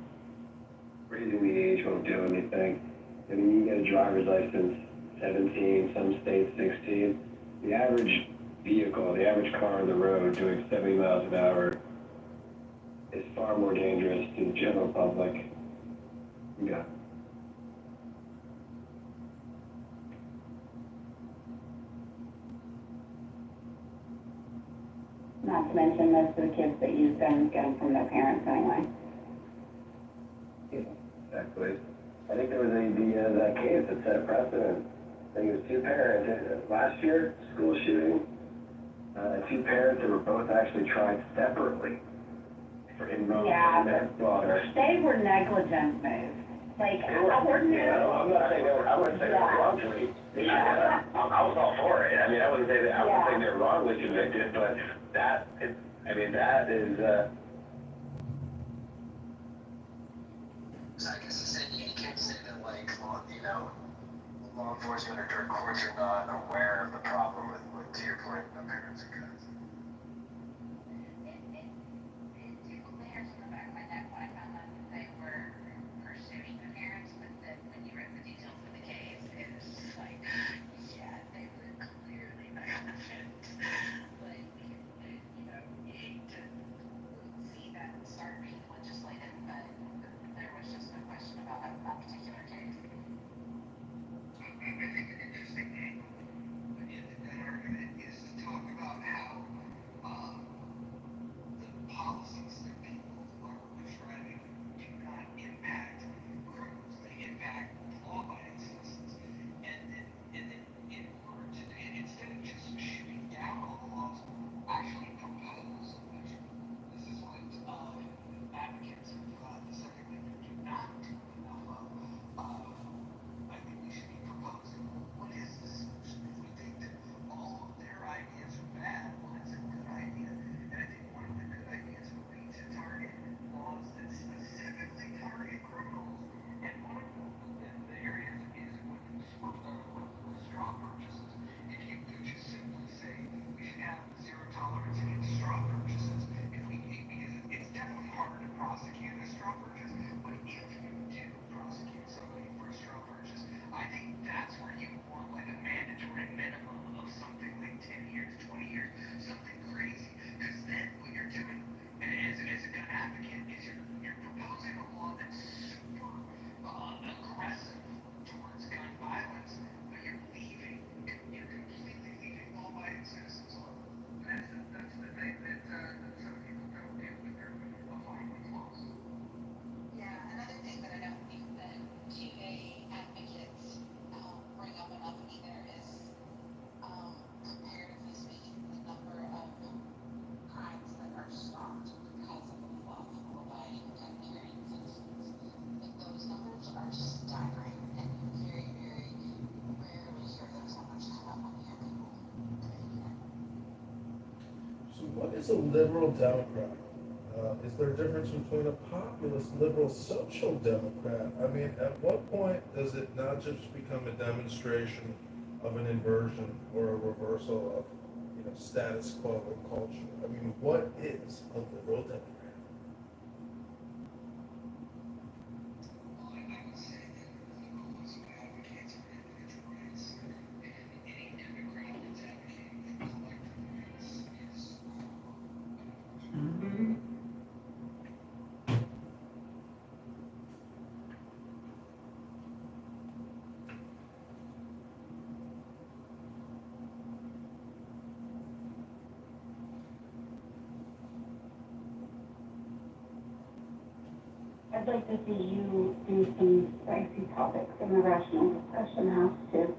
Raising the age won't do anything. I mean, you get a driver's license, 17, some states 16. The average vehicle, the average car on the road doing 70 miles an hour is far more dangerous to the general public. Yeah. Not to mention most of the kids that use guns get them from their parents anyway. Exactly. I think there was that case that set a precedent. I think it was two parents. Last year, school shooting, two parents that were both actually tried separately for enrollment in manslaughter. They were negligent moves. Like, I'm not saying they were, I wouldn't say they were wrongfully. I was all for it. I mean, I wouldn't say that, I wouldn't say they were wrongly convicted, but that is, I mean, that is, So I guess you said you can't say that, like, you know, law enforcement or drug courts are not aware of the problem with to your point, my parents and guys. It tickled the hairs on the back of my neck when I found out that they were pursuing the parents, but then when you read the details of the case, it was just like, yeah, they were clearly not innocent. Like, you know, you hate to see that start being legislated, but there was just no question about that particular case. I think an interesting angle in that argument is to talk about how the policies that people are prescribing do not impact criminals, they impact law-abiding citizens. And then in order to, instead of just shooting down all the laws, actually propose a measure. This is what advocates of the Second Amendment do not do enough of. I think we should be proposing, what is the solution? If we think that all of their ideas are bad, well, it's a good idea. And I think one of the good ideas would be to target laws that specifically target criminals. And one of the areas is with straw purchases. If you could just simply say we should have zero tolerance against straw purchases, because it's definitely harder to prosecute a straw purchase, but if you do prosecute somebody for a straw purchase, I think that's where you want like a mandatory minimum of something like 10 years, 20 years, something crazy. Because then what you're doing, as a gun advocate, is you're proposing a law that's super aggressive towards gun violence, but you're completely leaving law-abiding citizens alone. That's the thing that some people don't do when they're applying these laws. Yeah, another thing that I don't think that GA advocates bring up enough either is, comparatively speaking, the number of crimes that are stopped because of law-abiding gun-carrying citizens. Like, those numbers are staggering, and you very, very rarely hear those numbers come up when you hear people debating it. So what is a liberal Democrat? Is there a difference between a populist liberal social democrat? I mean, at what point does it not just become a demonstration of an inversion or a reversal of, you know, status quo and culture? I mean, what is a liberal Democrat? Well, I would say that liberals who advocates for individual rights, and any Democrat that's advocating for collective rights is I'd like to see you do some spicy topics in the Rational Discussion House too.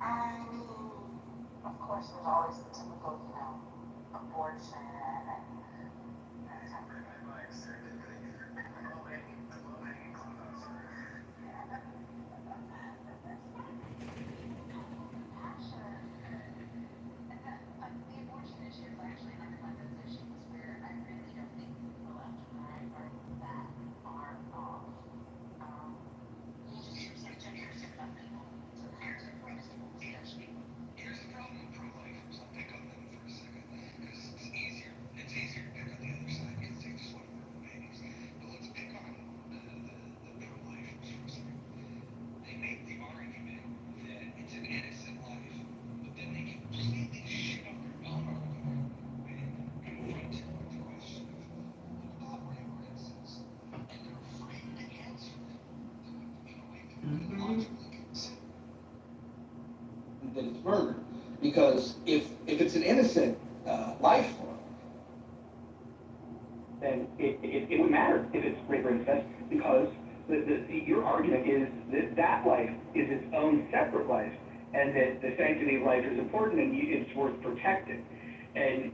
I mean, of course, there's always the typical, you know, abortion and the abortion issue is actually another one of those issues where I really don't think the left and right are that far off. You just hear some gender enough people to have to raise the discussion. Here's the problem with pro-lifers. I'll pick on them for a second, because it's easier to pick on the other side, because they just want to murder babies. But let's pick on the pro-lifers for a second. They make the argument that it's an innocent life, but then they completely shit on their own argument and confront it with the question of what about rape or innocence? And they're afraid to answer it in a way that we logically consider. That it's murder. Because if it's an innocent life form, then it would matter if it's rape or incest, because your argument is that life is its own separate life, and that the sanctity of life is important and it's worth protecting. And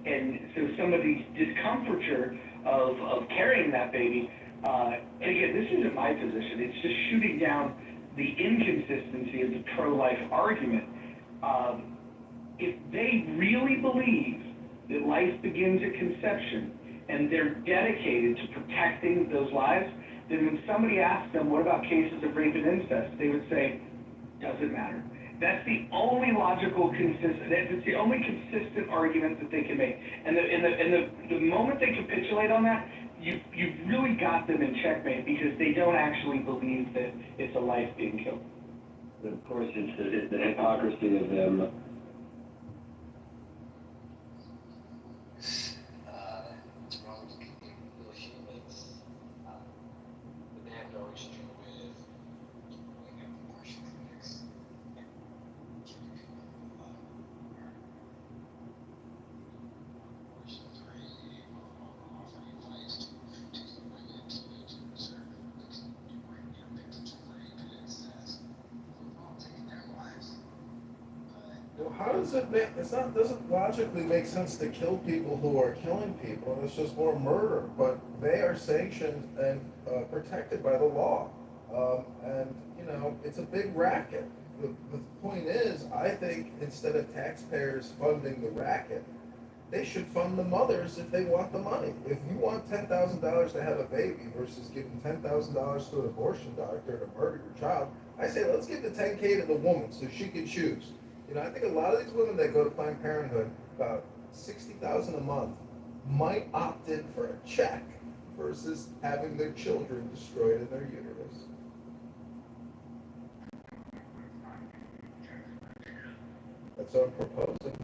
So some of the discomfiture of carrying that baby, and again, this isn't my position, it's just shooting down the inconsistency of the pro-life argument. If they really believe that life begins at conception and they're dedicated to protecting those lives, then when somebody asks them, what about cases of rape and incest, they would say, doesn't matter. That's the only logical that's the only consistent argument that they can make. And the moment they capitulate on that, you've really got them in checkmate because they don't actually believe that it's a life being killed. But of course, it's the hypocrisy of them. It's wrong to keep real humans. But they have no issue with going up abortion clinics and keeping people alive. Abortion free, offering advice to women, teenagers, or victims of rape and incest, while taking their lives. Well, how does it make, doesn't logically make sense to kill people who are killing people, it's just more murder, but they are sanctioned and protected by the law. And, you know, it's a big racket. The point is, I think instead of taxpayers funding the racket, they should fund the mothers if they want the money. If you want $10,000 to have a baby versus giving $10,000 to an abortion doctor to murder your child, I say let's give the $10K to the woman so she can choose. You know, I think a lot of these women that go to Planned Parenthood, about $60,000 a month, might opt in for a check versus having their children destroyed in their uterus. That's what I'm proposing.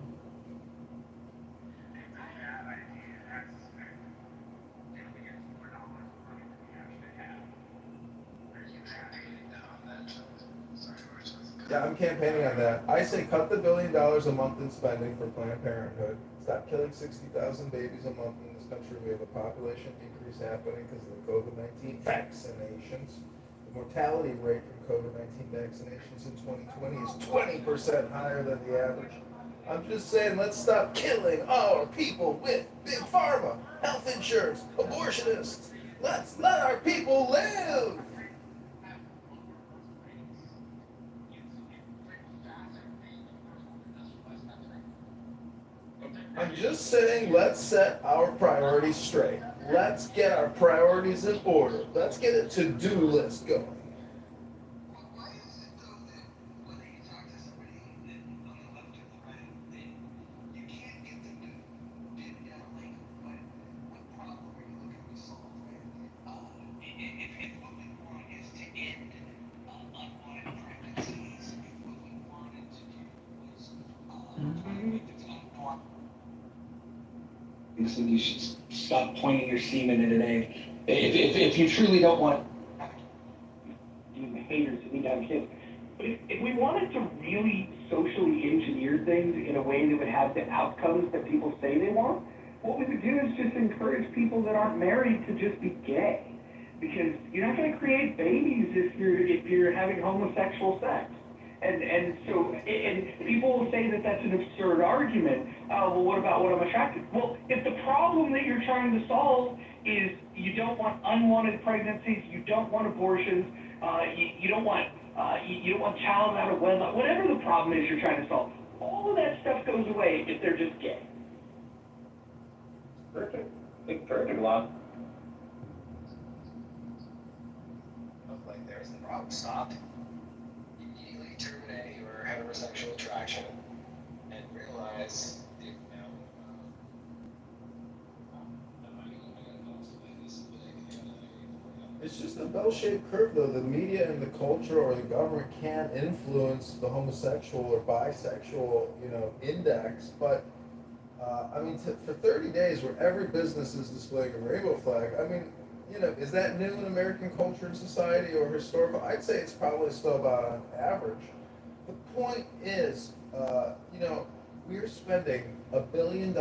Yeah, I'm campaigning on that. I say cut the $1 billion a month in spending for Planned Parenthood. Stop killing 60,000 babies a month in this country. We have a population increase happening because of the COVID-19 vaccinations. The mortality rate from COVID-19 vaccinations in 2020 is 20% higher than the average. I'm just saying, let's stop killing our people with big pharma, health insurance, abortionists. Let's let our people live. I'm just saying, let's set our priorities straight. Let's get our priorities in order. Let's get a to-do list going. Why is it though that whether you talk to somebody on the left or the right, you can't get them to pin down like what problem are you looking to solve, right? If what we want is to end unwanted pregnancies, if what we wanted to do was And you should stop pointing your semen at an egg. If you truly don't want haters who need to have kids. But if we wanted to really socially engineer things in a way that would have the outcomes that people say they want, what we would do is just encourage people that aren't married to just be gay. Because you're not going to create babies if you're having homosexual sex. And so people will say that that's an absurd argument. Well, what about what I'm attracted to? Well, if the problem that you're trying to solve is you don't want unwanted pregnancies, you don't want abortions, you don't want child out of wedlock, whatever the problem is you're trying to solve, all of that stuff goes away if they're just gay. Perfect. Perfect, Lon. Look like there's the problem. Stop. Immediately terminate your heterosexual attraction and realize the amount It's just a bell-shaped curve, though. The media and the culture or the government can influence the homosexual or bisexual, index. But I mean, for 30 days, where every business is displaying a rainbow flag, I mean, is that new in American culture and society or historical? I'd say it's probably still about on average. The point is, we're spending $1 billion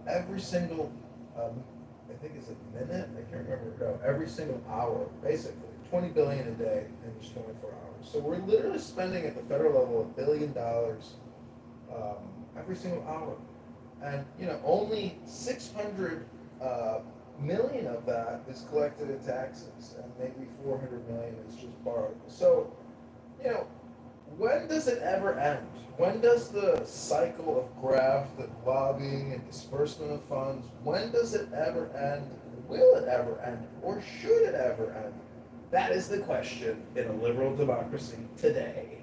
every single. I think it's a minute, I can't remember, no, every single hour, basically, 20 billion a day in just 24 hours. So we're literally spending at the federal level $1 billion every single hour. And, only 600 million of that is collected in taxes, and maybe 400 million is just borrowed. So, when does it ever end? When does the cycle of graft and lobbying and disbursement of funds, when does it ever end? Will it ever end? Or should it ever end? That is the question in a liberal democracy today.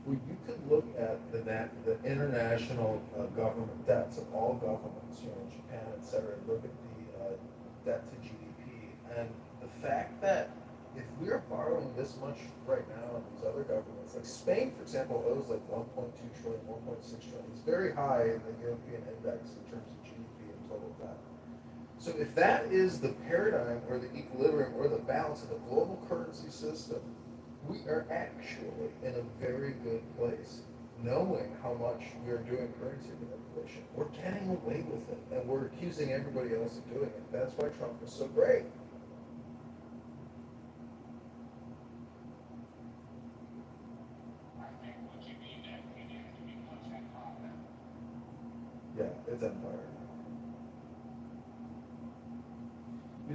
Well, you could look at the international government debts of all governments, Japan, et cetera, look at the debt to GDP. And the fact that if we're borrowing this much right now in these other governments, like Spain, for example, owes like 1.2 trillion, 1.6 trillion. It's very high in the European index in terms of GDP and total debt. So if that is the paradigm or the equilibrium or the balance of the global currency system, we are actually in a very good place, knowing how much we are doing currency manipulation. We're getting away with it, and we're accusing everybody else of doing it. That's why Trump is so great. Yeah, it's empire.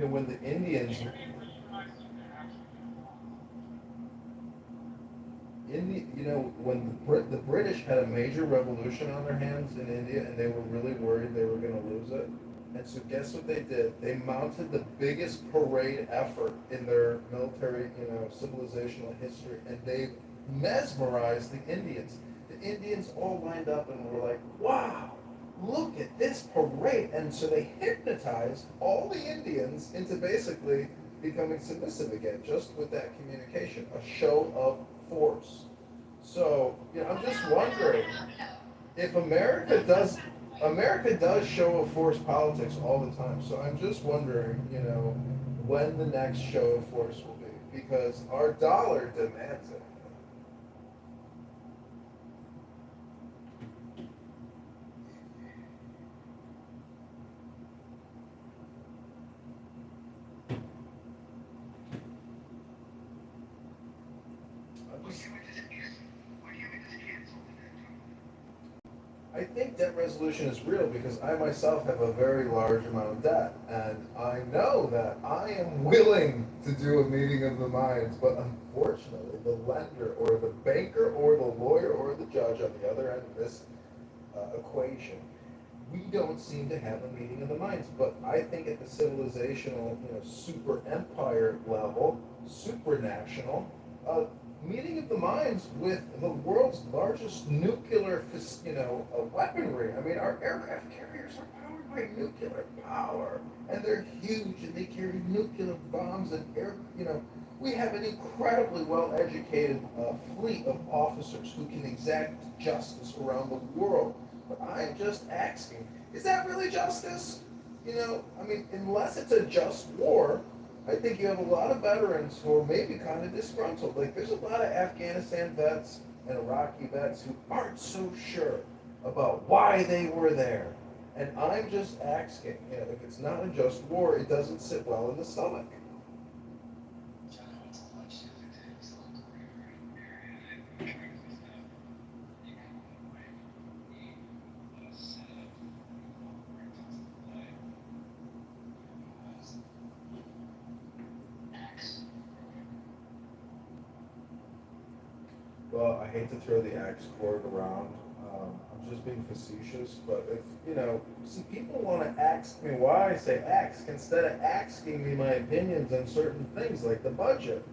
When the Indians... when the British had a major revolution on their hands in India, and they were really worried they were going to lose it. And so guess what they did? They mounted the biggest parade effort in their military, civilizational history, and they mesmerized the Indians. The Indians all lined up and were like, wow, look at this parade. And so they hypnotized all the Indians into basically becoming submissive again, just with that communication, a show of force. So, I'm just wondering if America does show of force politics all the time. So I'm just wondering, when the next show of force will be, because our dollar demands it. I think debt resolution is real because I myself have a very large amount of debt, and I know that I am willing to do a meeting of the minds, but unfortunately the lender or the banker or the lawyer or the judge on the other end of this equation, we don't seem to have a meeting of the minds. But I think at the civilizational, super empire level, supranational, meeting of the minds with the world's largest nuclear, weaponry. I mean, our aircraft carriers are powered by nuclear power, and they're huge, and they carry nuclear bombs and we have an incredibly well-educated fleet of officers who can exact justice around the world. But I'm just asking, is that really justice? Unless it's a just war, I think you have a lot of veterans who are maybe kind of disgruntled. Like, there's a lot of Afghanistan vets and Iraqi vets who aren't so sure about why they were there. And I'm just asking, if it's not a just war, it doesn't sit well in the stomach. Well, I hate to throw the axe cord around. I'm just being facetious, but if, see, people want to ask me why I say ask instead of asking me my opinions on certain things like the budget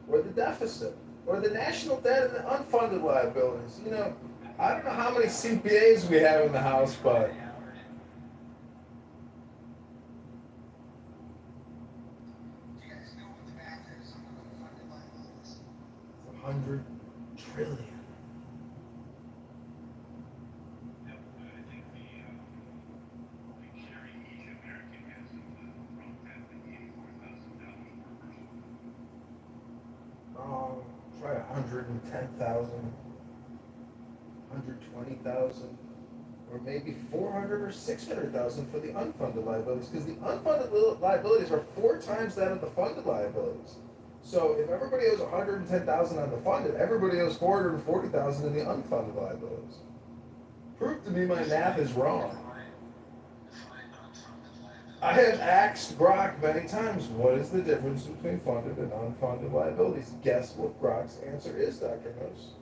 or the deficit or the national debt and the unfunded liabilities. I don't know how many CPAs we have in the house, but it's 100 trillion. Try 110,000, 120,000, or maybe 400 or 600,000 for the unfunded liabilities, because the unfunded liabilities are 4 times that of the funded liabilities. So if everybody owes 110,000 on the funded, everybody owes 440,000 in the unfunded liabilities. Prove to me my math is wrong. I have asked Brock many times, what is the difference between funded and unfunded liabilities? Guess what Brock's answer is, Dr. Moose?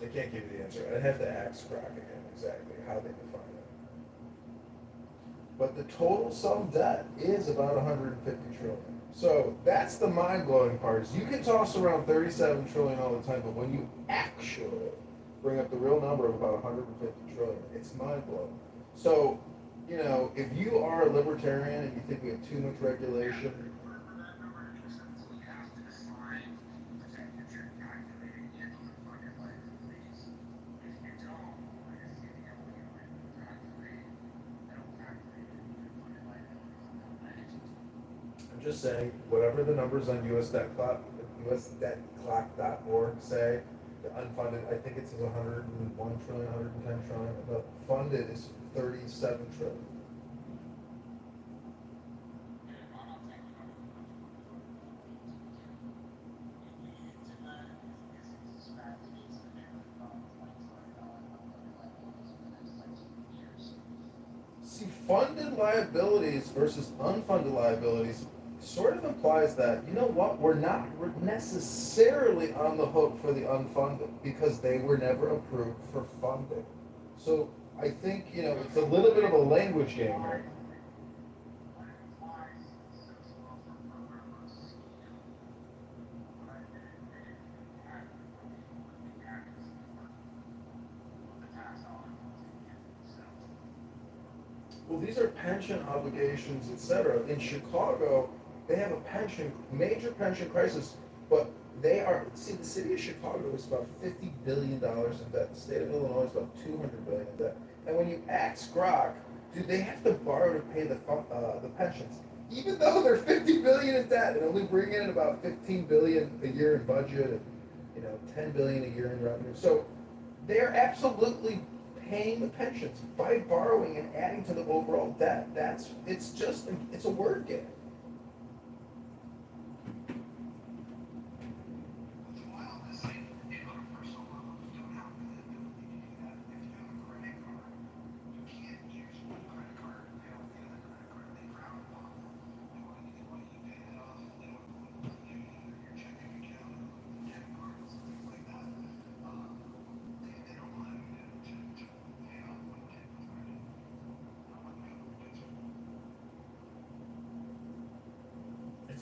I can't give you the answer. I'd have to ask Brock again exactly how they define it. But the total sum debt is about 150 trillion. So that's the mind-blowing part. Is you can toss around 37 trillion all the time, but when you actually bring up the real number of about 150 trillion, it's mind-blowing. So, if you are a libertarian and you think we have too much regulation, I'm just saying, whatever the numbers on USDebtClock.org say, the unfunded, I think it says 101 trillion, 110 trillion, the funded is 37 trillion. See, funded liabilities versus unfunded liabilities sort of implies that, we're not necessarily on the hook for the unfunded because they were never approved for funding. So I think, it's a little bit of a language game here. Well, these are pension obligations, etc. In Chicago, they have a major pension crisis, but the city of Chicago is about $50 billion in debt. The state of Illinois is about $200 billion in debt. And when you ask Grok, do they have to borrow to pay the pensions? Even though they're $50 billion in debt and only bring in about $15 billion a year in budget and, $10 billion a year in revenue. So they're absolutely paying the pensions by borrowing and adding to the overall debt. It's a word game.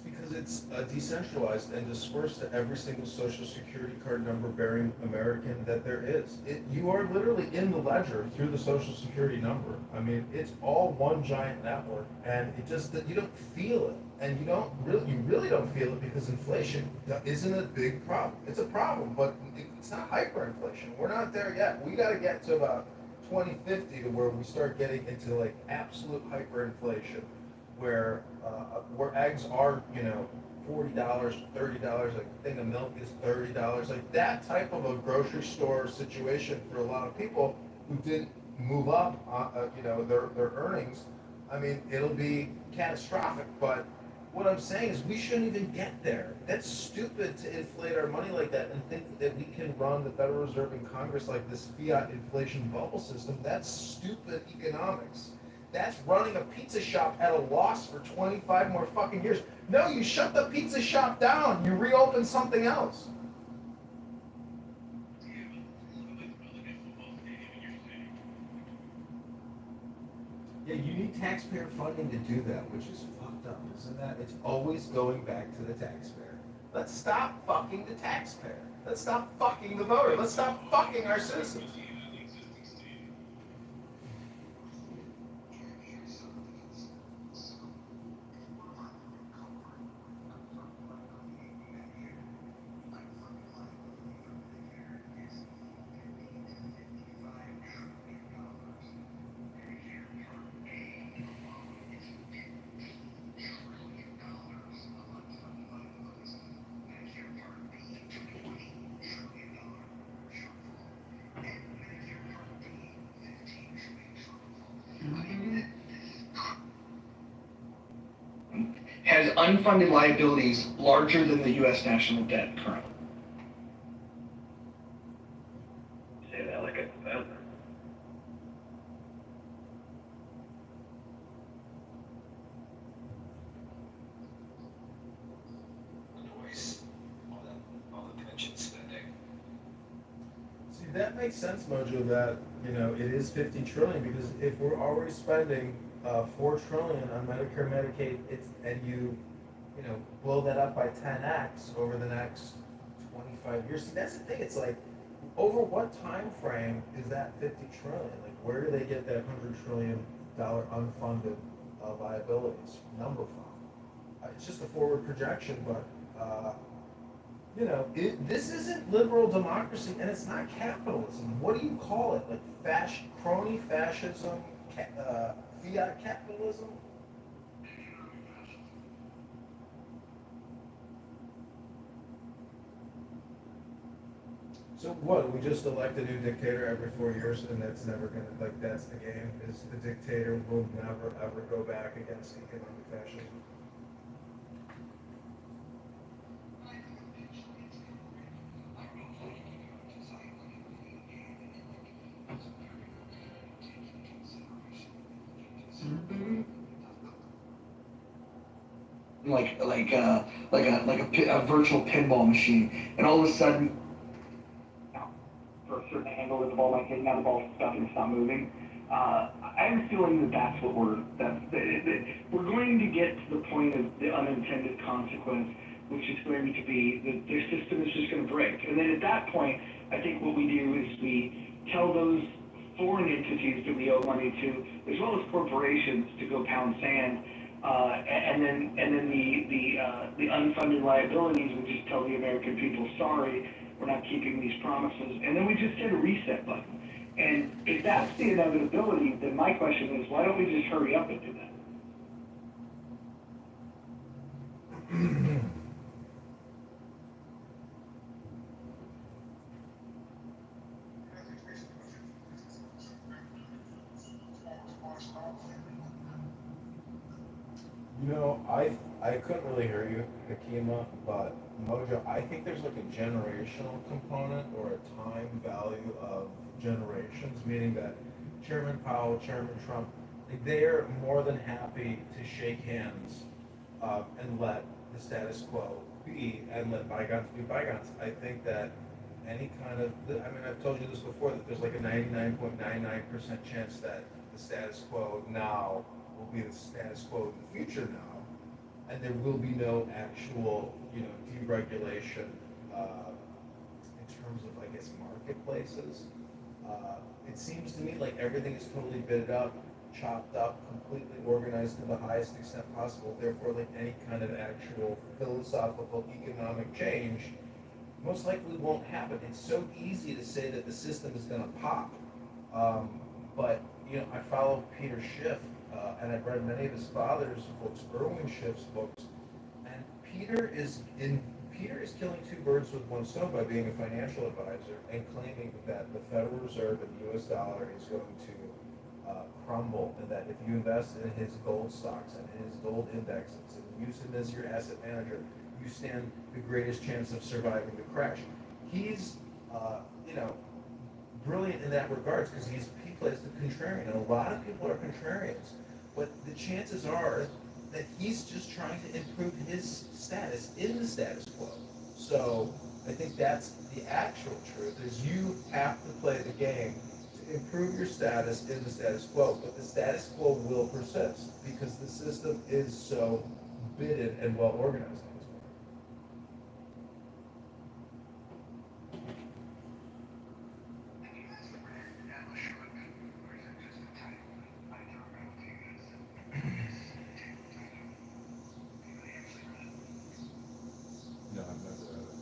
Because it's decentralized and dispersed to every single social security card number bearing American that there is. You are literally in the ledger through the social security number. I mean, it's all one giant network, and you don't feel it, and you really don't feel it because inflation isn't a big problem. It's a problem, but it's not hyperinflation. We're not there yet. We got to get to about 2050 to where we start getting into like absolute hyperinflation. where eggs are, $40, $30, a thing of milk is $30, like that type of a grocery store situation for a lot of people who didn't move up, their earnings. I mean, it'll be catastrophic, but what I'm saying is we shouldn't even get there. That's stupid to inflate our money like that and think that we can run the Federal Reserve and Congress like this fiat inflation bubble system. That's stupid economics. That's running a pizza shop at a loss for 25 more fucking years. No, you shut the pizza shop down. You reopen something else. Yeah, you need taxpayer funding to do that, which is fucked up, isn't that? It's always going back to the taxpayer. Let's stop fucking the taxpayer. Let's stop fucking the voter. Let's stop fucking our citizens. Has unfunded liabilities larger than the U.S. national debt currently. Say that like it's better. All the pension spending. See, that makes sense, Mojo, that, it is 50 trillion, because if we're already spending 4 trillion on Medicare, Medicaid, and you blow that up by 10x over the next 25 years. See, that's the thing. It's like, over what time frame is that 50 trillion? Like, where do they get that $100 trillion unfunded liabilities number from? It's just a forward projection, but this isn't liberal democracy, and it's not capitalism. What do you call it? Like crony fascism, fiat capitalism? So what, we just elect a new dictator every 4 years, and that's never gonna, that's the game, is the dictator will never ever go back against economic fascism? Like a virtual pinball machine, and all of a sudden, for a certain angle that the ball might hit, now the ball's stuck and it's not moving. I have a feeling that's what we're going to get to the point of the unintended consequence, which is going to be that their system is just going to break. And then at that point, I think what we do is we tell those foreign entities that we owe money to, as well as corporations, to go pound sand. And then the unfunded liabilities, we just tell the American people, sorry, we're not keeping these promises. And then we just hit a reset button. And if that's the inevitability, then my question is, why don't we just hurry up and do that? I couldn't really hear you, Hakima, but Mojo, I think there's like a generational component or a time value of generations, meaning that Chairman Powell, Chairman Trump, they're more than happy to shake hands and let the status quo be and let bygones be bygones. I think that any kind of, I've told you this before, that there's like a 99.99% chance that the status quo now will be the status quo in the future now. And there will be no actual, deregulation in terms of, I guess, marketplaces. It seems to me like everything is totally bitted up, chopped up, completely organized to the highest extent possible. Therefore, like any kind of actual philosophical economic change most likely won't happen. It's so easy to say that the system is going to pop, but I follow Peter Schiff and I've read many of his father's books, Erwin Schiff's books, and Peter is killing two birds with one stone by being a financial advisor and claiming that the Federal Reserve and the U.S. dollar is going to crumble, and that if you invest in his gold stocks and in his gold indexes and use him as your asset manager, you stand the greatest chance of surviving the crash. He's, brilliant in that regards because he plays the contrarian, and a lot of people are contrarians. But the chances are that he's just trying to improve his status in the status quo. So I think that's the actual truth, is you have to play the game to improve your status in the status quo. But the status quo will persist because the system is so bidded and well organized. No, I've never read it.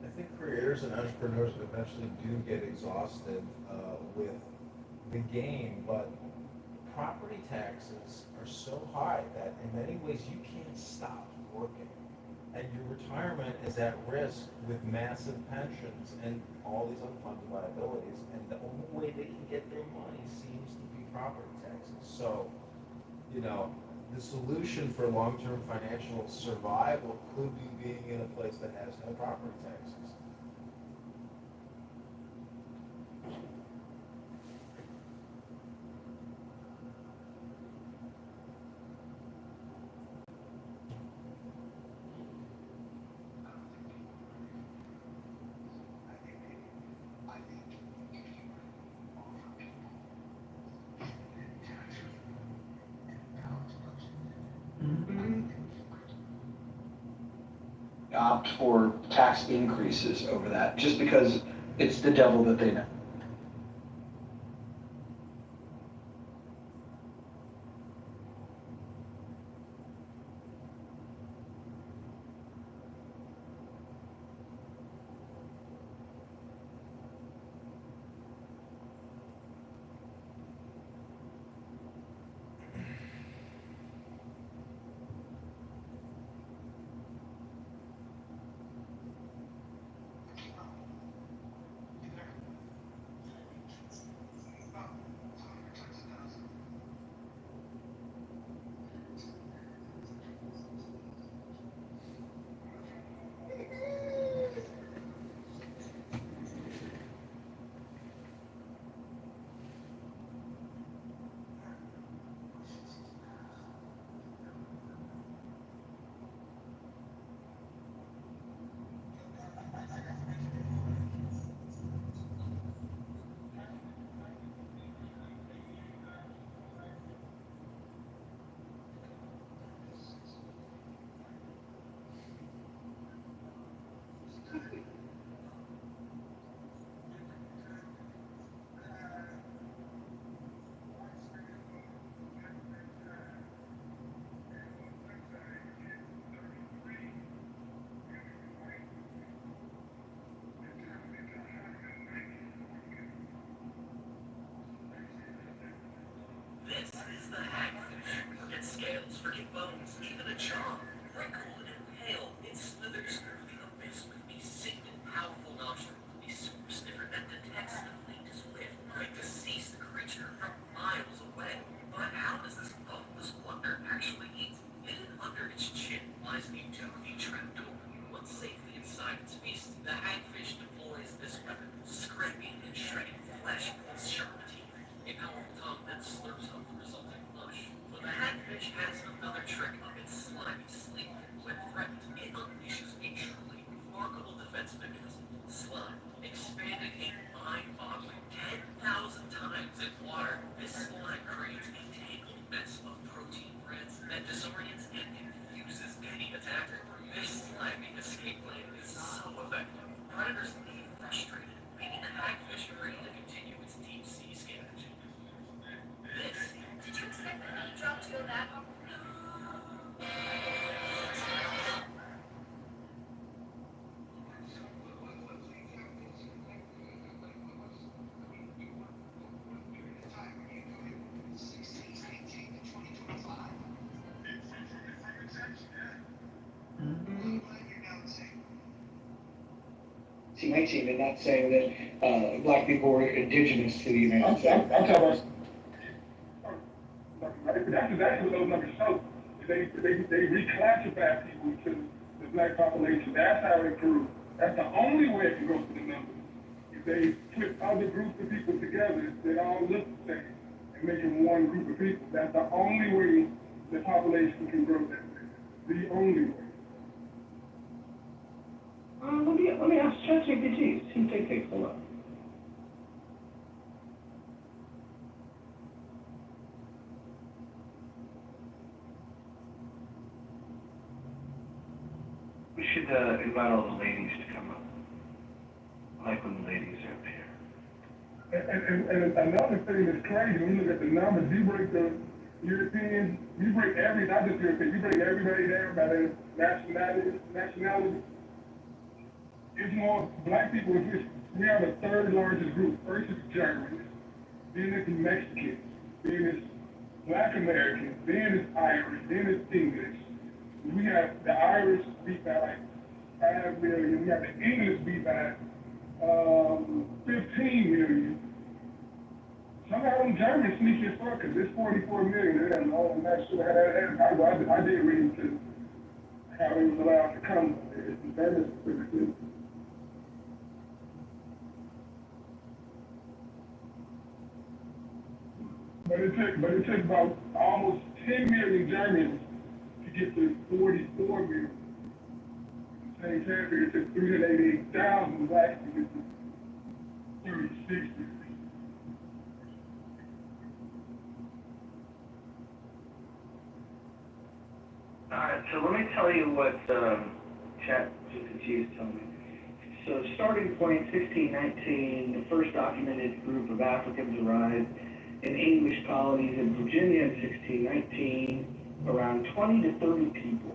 I think creators and entrepreneurs eventually do get exhausted with the game, but property taxes are so high that in many ways you can't stop working. And your retirement is at risk with massive pensions and all these unfunded liabilities. And the only way they can get their money seems to be property taxes. So, the solution for long-term financial survival could be being in a place that has no property taxes. Opt for tax increases over that, just because it's the devil that they know. This is the hagfish. Forget scales, forget bones, even a jaw. Wrinkled and pale, it slithers through the abyss with a single powerful nostril, a super sniffer that detects the faintest whiff, quick to seize the creature from miles away. But how does this thoughtless wonder actually eat? Hidden under its chin lies a toothy trapdoor. Once safely inside its feast, the hagfish deploys this weapon, scraping and shredding flesh with its sharp teeth, a powerful tongue that slurps up the resulting mush. But the hagfish has another trick up its slimy sleeve. When threatened, it unleashes a truly remarkable defense mechanism. Slime, expanded a mind-boggling 10,000 times in water. This slime creates a tangled mess of protein threads that disorients and confuses any attacker. This slimy escape plan is so effective. Predators leave frustrated, making the hagfish ready to continue its deep-sea scavenging. This. Did you expect the name drop to go that hard? And not saying that black people were indigenous to the United States. I'm talking Right? That's exactly what those numbers show. They reclassify people to the black population. That's how it grew. That's the only way it can go to the numbers. If they put other groups of people together that all look the same and make it one group of people, that's the only way the population can grow that way. The only way. Let me ask ChatGPT. See if they take a look. We should invite all the ladies to come up. I like when the ladies are up here. And another thing that's crazy, when you look at the numbers, you break the Europeans, you break not just Europeans, you break everybody down by their nationality. It's more black people, we are the third largest group. First is Germans, then it's Mexicans, then it's Black Americans, then it's Irish, then it's English. We have the Irish beat by like 5 million, we have the English beat by 15 million. Somehow them Germans sneak this far, because it's 44 million, and I'm not sure how that happened. I did read into how they was allowed to come. That is pretty good. But it took about almost 10 million Germans to get to 44 million. At the same time, it took 388,000 blacks to get to 36 million. Alright, so let me tell you what ChatGPT is telling me. So starting point 1619, the first documented group of Africans arrived in English colonies in Virginia in 1619, around 20 to 30 people.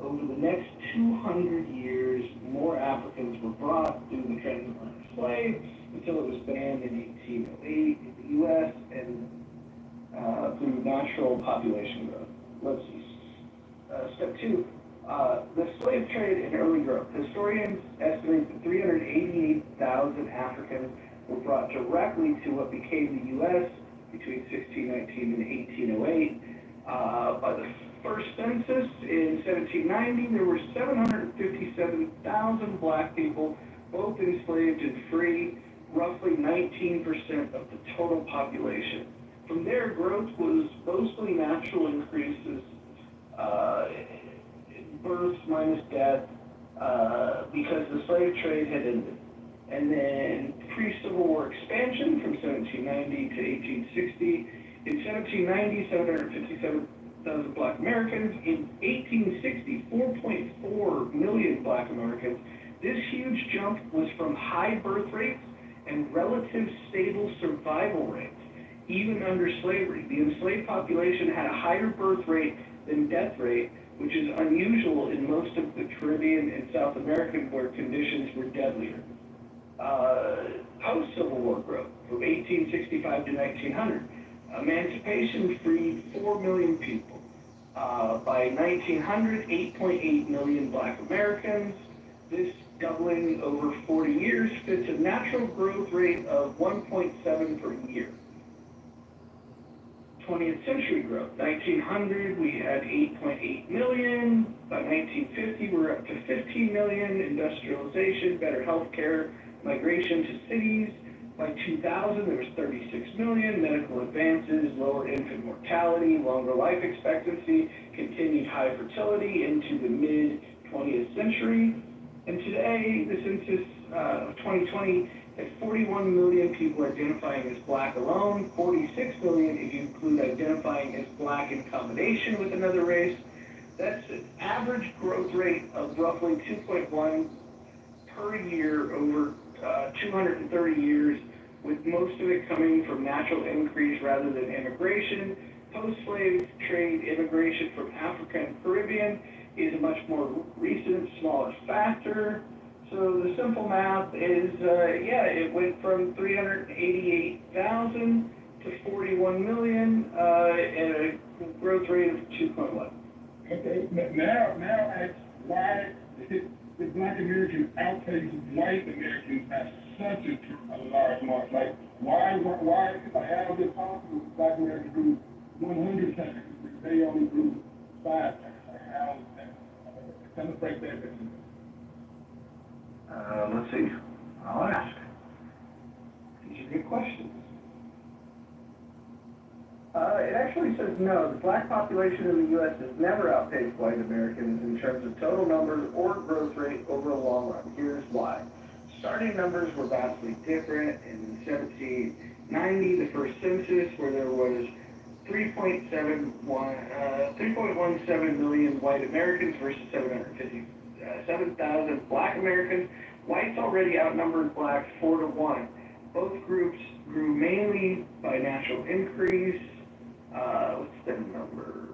Over the next 200 years, more Africans were brought through the transatlantic slave until it was banned in 1808 in the U.S. and through natural population growth. Let's see. Step 2, the slave trade and early growth. Historians estimate that 388,000 Africans were brought directly to what became the U.S. between 1619 and 1808. By the first census in 1790, there were 757,000 black people, both enslaved and free, roughly 19% of the total population. From there, growth was mostly natural increases, births minus death, because the slave trade had ended. And then pre-Civil War expansion from 1790 to 1860. In 1790, 757,000 black Americans. In 1860, 4.4 million black Americans. This huge jump was from high birth rates and relative stable survival rates, even under slavery. The enslaved population had a higher birth rate than death rate, which is unusual in most of the Caribbean and South America where conditions were deadlier. Post-Civil War growth from 1865 to 1900. Emancipation freed 4 million people. By 1900, 8.8 million Black Americans. This doubling over 40 years fits a natural growth rate of 1.7 per year. 20th century growth. 1900, we had 8.8 million. By 1950, we're up to 15 million. Industrialization, better healthcare, migration to cities. By 2000, there was 36 million. Medical advances, lower infant mortality, longer life expectancy, continued high fertility into the mid-20th century. And today, the census of 2020 has 41 million people identifying as Black alone, 46 million if you include identifying as Black in combination with another race. That's an average growth rate of roughly 2.1 per year over 230 years, with most of it coming from natural increase rather than immigration. Post-slave trade immigration from Africa and Caribbean is a much more recent, smaller factor. So the simple math is, it went from 388,000 to 41 million at a growth rate of 2.1. Okay, now ask why the Black Americans outpace white Americans by such a large margin. Like, why, how is it possible that Black Americans grew 100 times, but they only grew 5 times? Like, how is that? Kind of break that down. Let's see. I'll ask. These are good questions. It actually says no. The Black population in the U.S. has never outpaced white Americans in terms of total numbers or growth rate over a long run. Here's why. Starting numbers were vastly different. In 1790, the first census, where there was 3.17 million white Americans versus 757,000 Black Americans. Whites already outnumbered Blacks 4-1. Both groups grew mainly by natural increase. What's the number?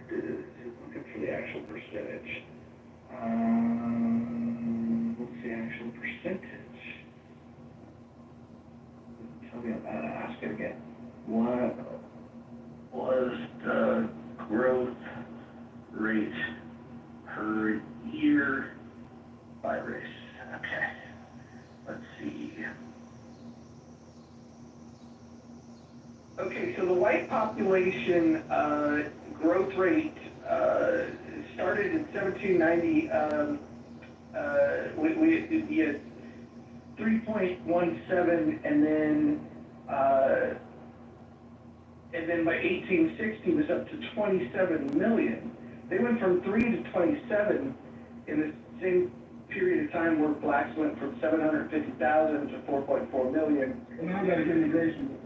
Looking for the actual percentage. What's the actual percentage? Tell me about it. Ask it again. What was the growth rate per year by race? Okay. Let's see. Okay, so the white population growth rate started in 1790. We had 3.17, and then by 1860 was up to 27 million. They went from 3 to 27 in the same period of time, where Blacks went from 750,000 to 4.4 million. And now got to get immigration.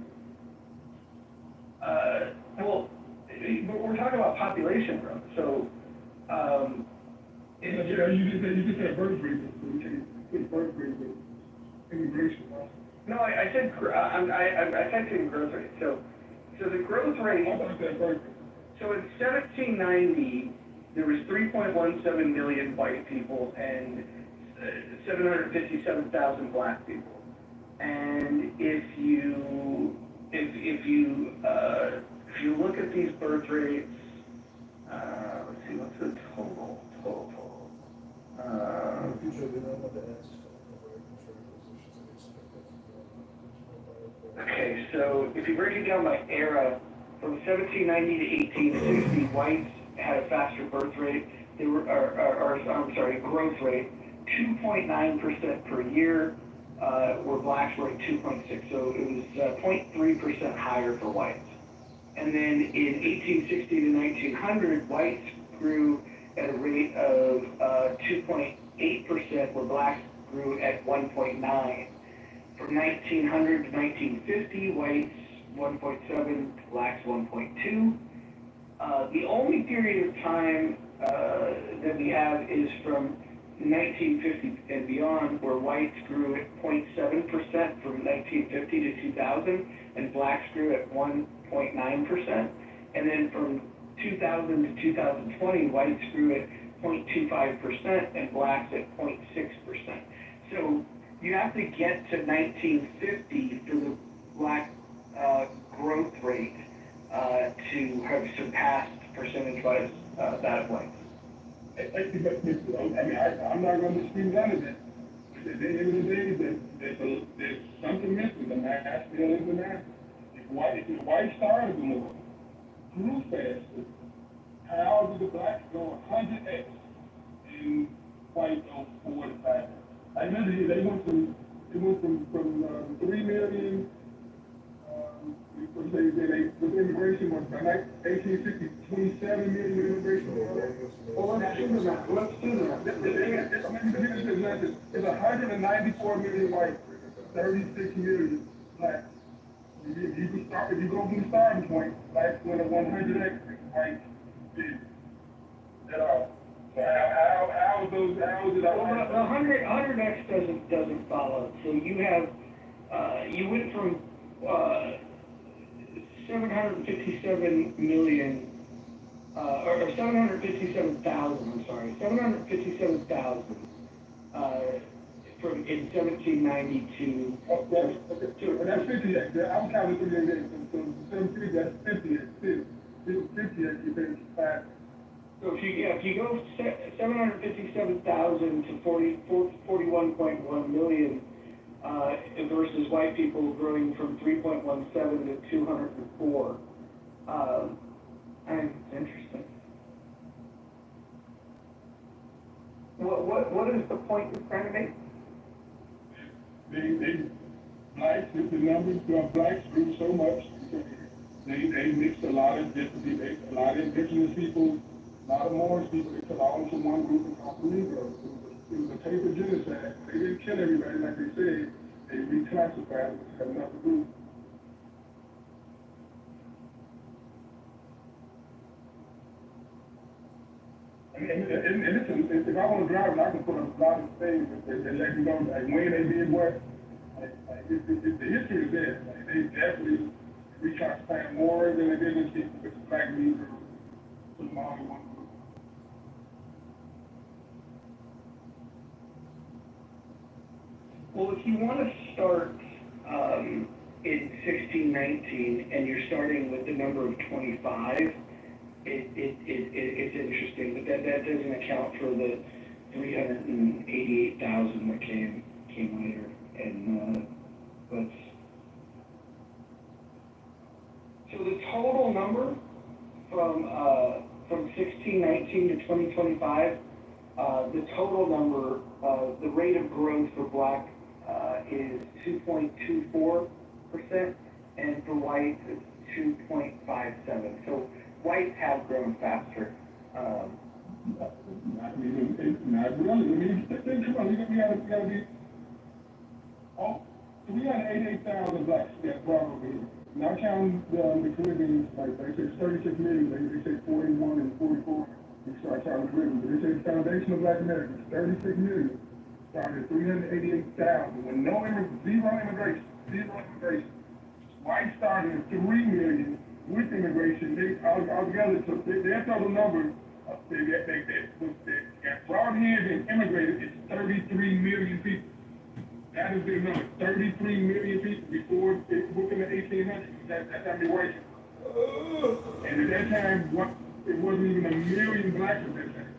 Well, we're talking about population growth, so. You just said birth rate, so we can't put birth rate with immigration. No, I said I typed in growth rate. So the growth rate. So in 1790, there was 3.17 million white people and 757,000 Black people. And if you look at these birth rates, let's see, what's the total? Okay, so if you break it down by era, from 1790 to 1860, whites had a faster birth rate. They were, growth rate, 2.9% per year, where Blacks were at 2.6. So it was 0.3% higher for whites. And then in 1860 to 1900, whites grew at a rate of 2.8%, where Blacks grew at 1.9. From 1900 to 1950, whites 1.7, Blacks 1.2. The only period of time that we have is from 1950 and beyond, where whites grew at 0.7% from 1950 to 2000, and Blacks grew at 1.9%. And then from 2000 to 2020, whites grew at 0.25% and Blacks at 0.6%. So you have to get to 1950 for the Black growth rate to have surpassed percentage-wise that of whites. I'm not going to dispute none of that. But at the end of the day, there's something missing. The math still is the math. If the white started more, grew faster, how did the blacks go 100x and white go 4 to 5? I remember they went from 3 million. With immigration was by 1860, 27 million immigration. Well, let's do that. It's 194 million white, 36 million black. You can start, if you go from the starting point, blacks went a 100x, white did at all. So how is it? Well, the 100x doesn't follow. So you have, you went from, 757 million, or 757,000, I'm sorry, 757,000, from, in 1792. Oh, that's 50, I'm counting 3 days, so 750, that's 50, still 50, you think, so if you go 757,000 to 41.1 million, versus white people growing from 3.17 to 204. I think it's interesting. What is the point you're trying to make? Blacks, the numbers of blacks grew so much. They mixed a lot of different people, a lot of indigenous people, a lot of Moorish people. They took all into one group and called the Negroes. It was a paper genocide. They didn't kill everybody like they said. They reclassified it as another group. And listen, if I want to drive it, I can put a lot of things and let you know like when they did what. The history is there. Like, they definitely reclassified more than they did in people with the black Negroes. Put them all in one group. Well, if you want to start in 1619 and you're starting with the number of 25, it's interesting, but that doesn't account for the 388,000 that came later, and but so the total number from 1619 to 2025, the total number, the rate of growth for black is 2.24%, and for white it's 2.57. So whites have grown faster. Not really. Come on, we gotta be. Oh, 388,000 blacks that brought over here. Not counting the Caribbean, like they say 36 million, they say 41 and 44. We start counting the Caribbean, but they say the foundation of Black America is 36 million. Started at 388,000 with zero immigration. White started at 3 million with immigration. They altogether took their total number. They got brought here and immigrated. It's 33 million people. That is their number. 33 million people before within the 1800s. That's how many whites. And at that time, it wasn't even a million blacks at that time.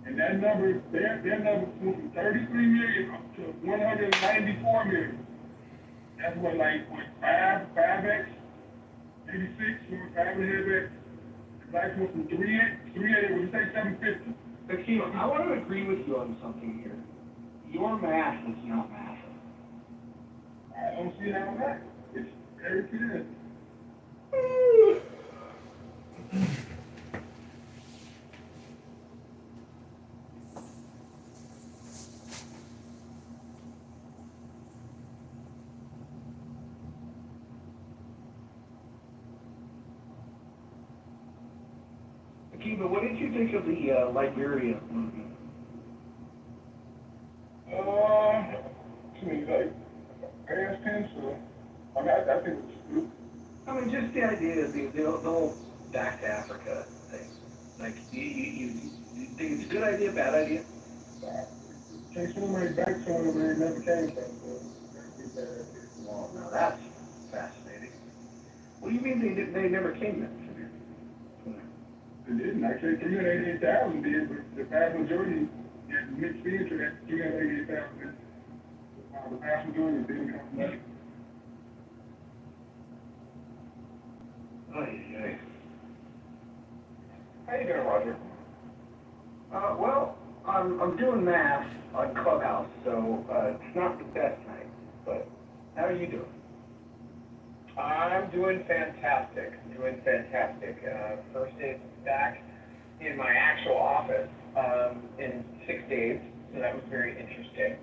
And that number, their number went from 33 million up to 194 million. That's what, 5x, maybe 6, 5.5x. The blacks went from 3.8, would you say 750? Akeem, I want to agree with you on something here. Your math is not math. I don't see how that. It's very clear. Akiva, what did you think of the Liberia movement? Past tense, I think it's good. I mean, just the idea of the whole back to Africa thing. Like, you think it's a good idea, bad idea? Take somebody back somewhere where they never came from. Well, now that's fascinating. What do you mean they never came then? They didn't. Actually, 388,000 did, but the vast majority is mixed into that 388,000. The vast majority didn't come from that. Ay. How you doing, Roger? Well, I'm doing math on Clubhouse, so it's not the best night. But how are you doing? I'm doing fantastic. First day back in my actual office in 6 days, so that was very interesting.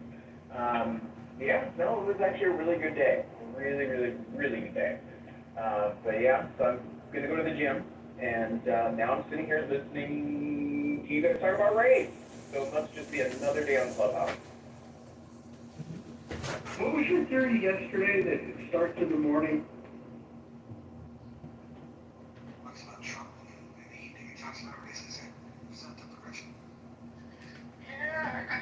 Yeah, no, it was actually a really good day. Really good day. But yeah, so I'm gonna go to the gym, and now I'm sitting here listening to you guys talk about race. So it must just be another day on Clubhouse. What was your theory yesterday that it starts in the morning? Talks about Trump. Maybe he talks about racism. Is that the progression? Yeah,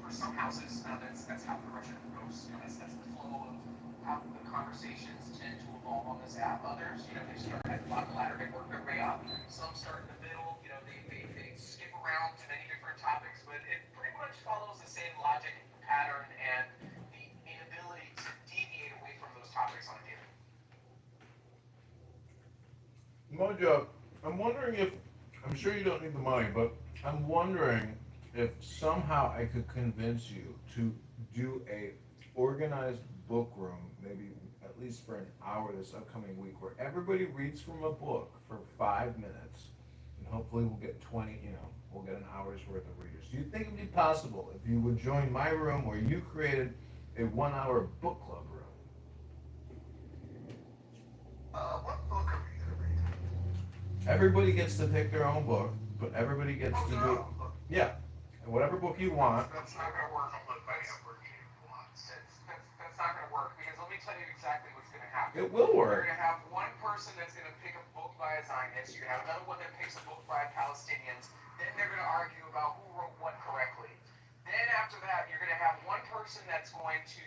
for some houses, that's how progression goes. That's the flow of how the conversations tend to evolve on this app. Others, they start at the bottom ladder and work their way up. Some start in the middle. They skip around to many different topics, but it pretty much follows the same logic pattern and the inability to deviate away from those topics on a daily. Mojo, I'm wondering if, I'm sure you don't need the money, but I'm wondering if somehow I could convince you to do a organized book room, maybe at least for an hour this upcoming week, where everybody reads from a book for 5 minutes, and hopefully we'll get 20, we'll get an hour's worth of readers. Do you think it would be possible if you would join my room where you created a 1 hour book club room? What book are we gonna read? Everybody gets to pick their own book, but everybody gets to do, yeah, and whatever book you want. That's not gonna work. That's not gonna work, because let me tell you exactly what's gonna happen. It will work. You're gonna have one person that's gonna pick a book by a Zionist, you're gonna have another one that picks a book by Palestinians, then they're gonna argue about who wrote what correctly. Then after that, you're gonna have one person that's going to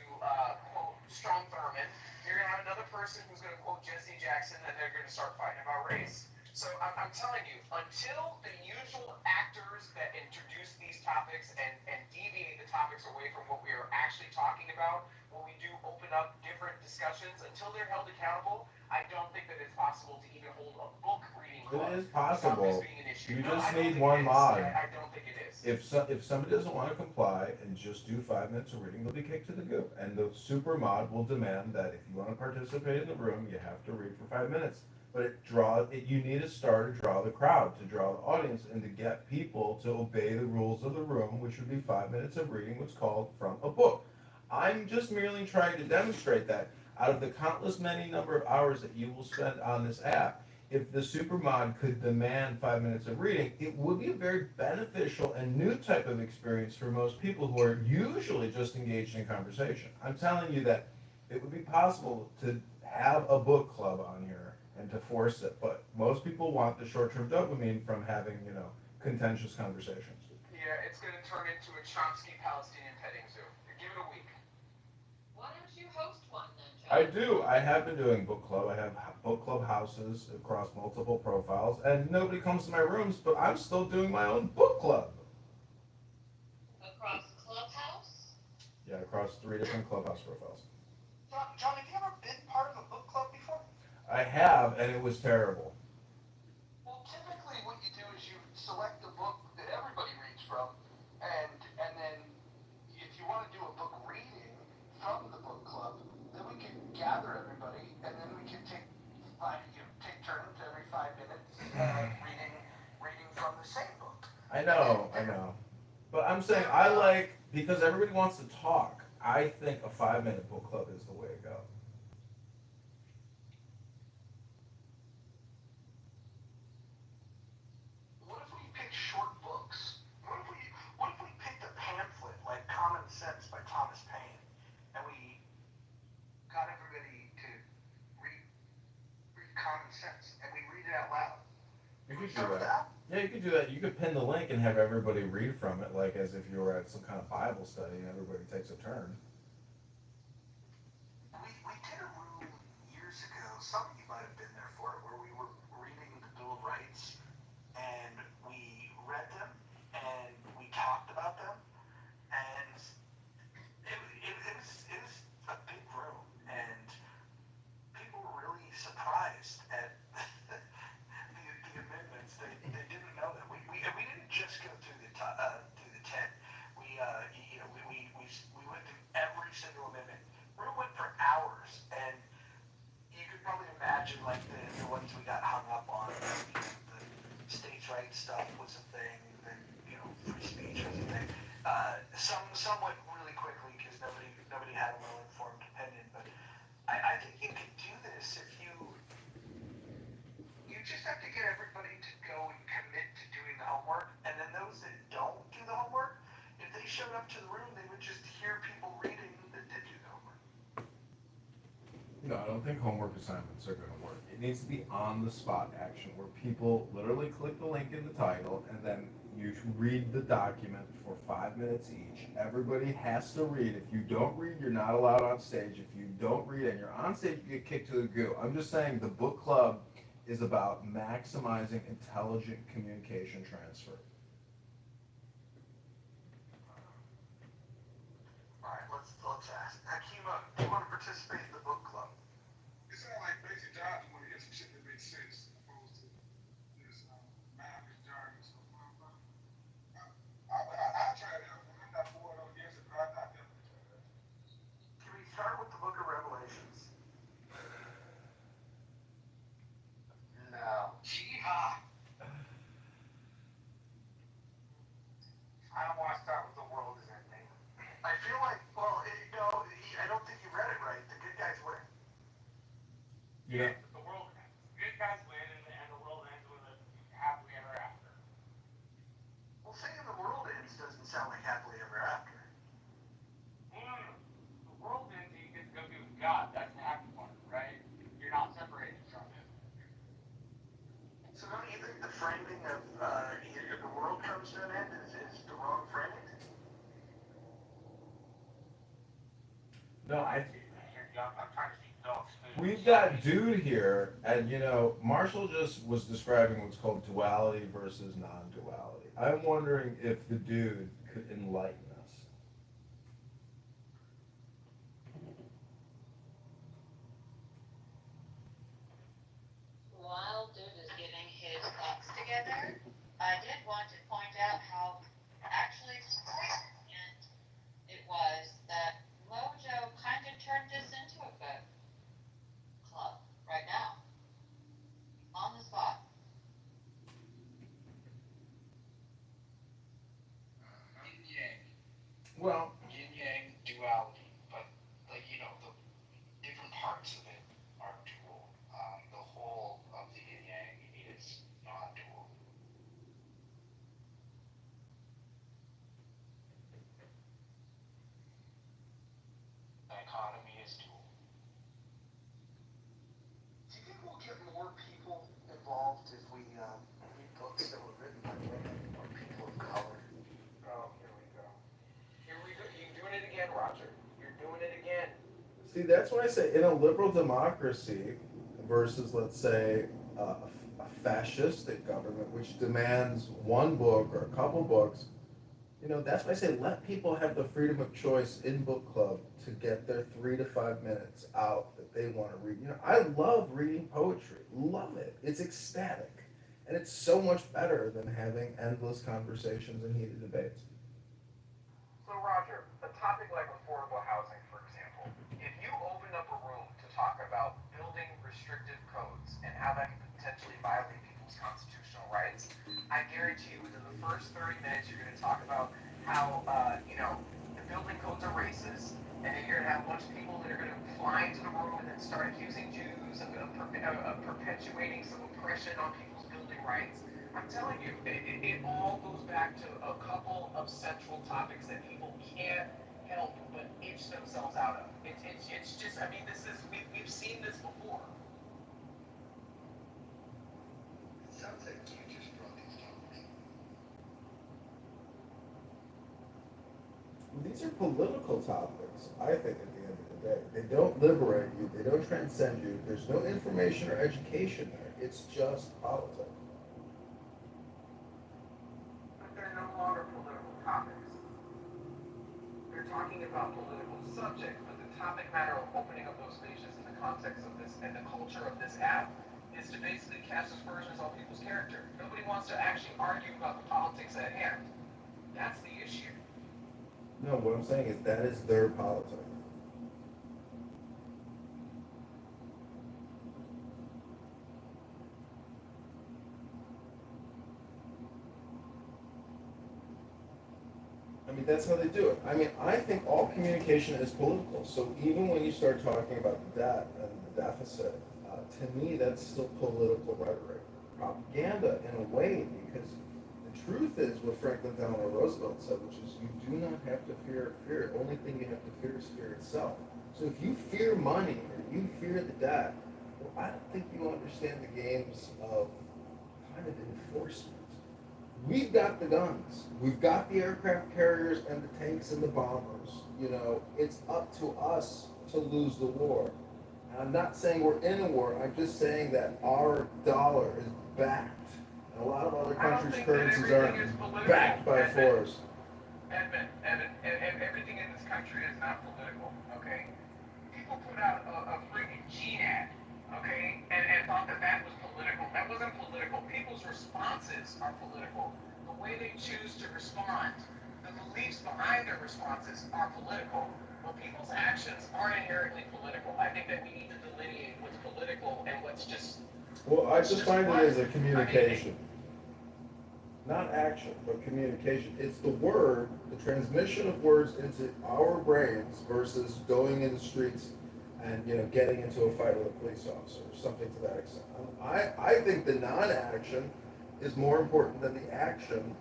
quote Strom Thurmond, you're gonna have another person who's gonna quote Jesse Jackson, and they're gonna start fighting about race. So I'm telling you, until the usual actors that introduce these topics and deviate the topics away from what we are actually talking about, when we do open up different discussions, until they're held accountable, I don't think that it's possible to even hold a book reading club. It is possible. You just need one mod. mod. I don't think it is. If somebody doesn't want to comply and just do 5 minutes of reading, they'll be kicked to the goop. And the super mod will demand that if you want to participate in the room, you have to read for 5 minutes. But you need to start to draw the crowd, to draw the audience, and to get people to obey the rules of the room, which would be 5 minutes of reading what's called from a book. I'm just merely trying to demonstrate that out of the countless many number of hours that you will spend on this app, if the supermod could demand 5 minutes of reading, it would be a very beneficial and new type of experience for most people who are usually just engaged in conversation. I'm telling you that it would be possible to have a book club on here and to force it, but most people want the short-term dopamine from having, contentious conversations. Yeah, it's going to turn into a Chomsky Palestinian petting zoo. Give it a week. Why don't you host one then, Joe? I do. I have been doing book club. I have book club houses across multiple profiles, and nobody comes to my rooms, but I'm still doing my own book club. Across Clubhouse? Yeah, across 3 different clubhouse profiles. John, have you ever been part of a book club before? I have, and it was terrible. Well, typically what you do is you select a book that everybody reads from, and then if you want to do a book reading from the book club, then we can gather everybody, and then we can take turns every 5 minutes reading from the same book. I know. But I'm saying because everybody wants to talk, I think a 5-minute book club is the way to go. What if we picked short books? What if we picked a pamphlet like Common Sense by Thomas Paine, and we got everybody to read Common Sense, and we read it out loud? You could do that. Yeah, you could do that. You could pin the link and have everybody read from it, like as if you were at some kind of Bible study and everybody takes a turn. read them and we talked about them, and it was a big room, and people were really surprised at the amendments. They didn't know that we didn't just go through the 10. We went through every single amendment. Room went for hours, and you could probably imagine like the ones we got hung up on. The states' rights stuff was a thing. The free speech was a thing. Some went really quickly because nobody had a well-informed opinion. But I think you could do this if you just have to get everybody to go and commit to doing the homework, and then those that don't do the homework, if they showed up to the room, they would just hear people reading that did do the homework. No, I don't think homework assignments are going to work. It needs to be on the spot action where people literally click the link in the title and then you read the document for 5 minutes each. Everybody has to read. If you don't read, you're not allowed on stage. If you don't read and you're on stage, you get kicked to the goo. I'm just saying the book club is about maximizing intelligent communication transfer. All right, let's ask. Hakima, do you want to participate in the book club? It sounds like basic jobs when you get some shit that makes sense opposed to this math jargon. So I try it out. I'm not for it or against it, but I definitely try it out. Can we start with the book of Revelations? No. Jihad. I don't want to start with the world is ending. I feel like, well, I don't think you read it right. The good guys win. Yeah. The world ends. Good guys win, and the world ends with a happily ever after. Well, saying the world ends doesn't sound like happily ever after. The world ends, and you get to go be with God. That's the happy part, right? You're not separated from Him. So don't you think the framing of the world comes to an end is the wrong framing? No, You're young. I'm trying to see dogs. we've got dude here, and Marshall just was describing what's called duality versus non-duality. I'm wondering if the dude could enlighten us. While Dude is getting his thoughts together, I did want to point out how actually significant it was that Mojo kind of turned this into a book club right now, on the spot. Yin yang. Well, Yin yang duality, but the different parts of it are dual. The whole of the yin yang is non-dual. The economy is dual. Do you think we'll get more people involved if we read books that were written by women or people of color? Oh, here we go. You're doing it again, Roger. You're doing it again. See, that's why I say in a liberal democracy versus, let's say, a fascistic government which demands one book or a couple books, that's why I say let people have the freedom of choice in book club to get their 3 to 5 minutes out that they want to read. I love reading poetry. Love it. It's ecstatic. And it's so much better than having endless conversations and heated debates. So, Roger, a topic like affordable housing, for example, if you open up a room to talk about building restrictive codes and how that can potentially violate people's constitutional rights, I guarantee you within the first 30 minutes you're going to talk about how, the building codes are racist, and then you're going to have a bunch of people that are going to fly into the room and then start accusing Jews of perpetuating some oppression on people's building rights. I'm telling you, it all goes back to a couple of central topics that people can't help but itch themselves out of. It's just, we've seen this before. It sounds like you just brought these topics. These are political topics, I think, at the end of the day. They don't liberate you. They don't transcend you. There's no information or education there. It's just politics. longer political topics. They're talking about political subjects, but the topic matter of opening up those spaces in the context of this and the culture of this app is to basically cast aspersions on people's character. Nobody wants to actually argue about the politics at hand. That's the issue. No, what I'm saying is that is their politics. I mean, that's how they do it. I mean, I think all communication is political. So even when you start talking about the debt and the deficit, to me, that's still political rhetoric, propaganda in a way, because the truth is what Franklin Delano Roosevelt said, which is you do not have to fear fear. The only thing you have to fear is fear itself. So if you fear money or you fear the debt, well, I don't think you understand the games of kind of enforcement. We've got the guns. We've got the aircraft carriers and the tanks and the bombers. You know, it's up to us to lose the war. And I'm not saying we're in a war. I'm just saying that our dollar is backed. And a lot of other countries' currencies aren't backed by force. Edmund, everything in this country is not political, okay? People put out a freaking Gene ad, okay, and thought that that was political. That wasn't political. People's responses are political. The way they choose to respond, the beliefs behind their responses are political. But people's actions aren't inherently political. I think that we need to delineate what's political and what's just... Well, I define it as a communication. Not action, but communication. It's the word, the transmission of words into our brains versus going in the streets and, you know, getting into a fight with a police officer or something to that extent. I think the non-action is more important than the action,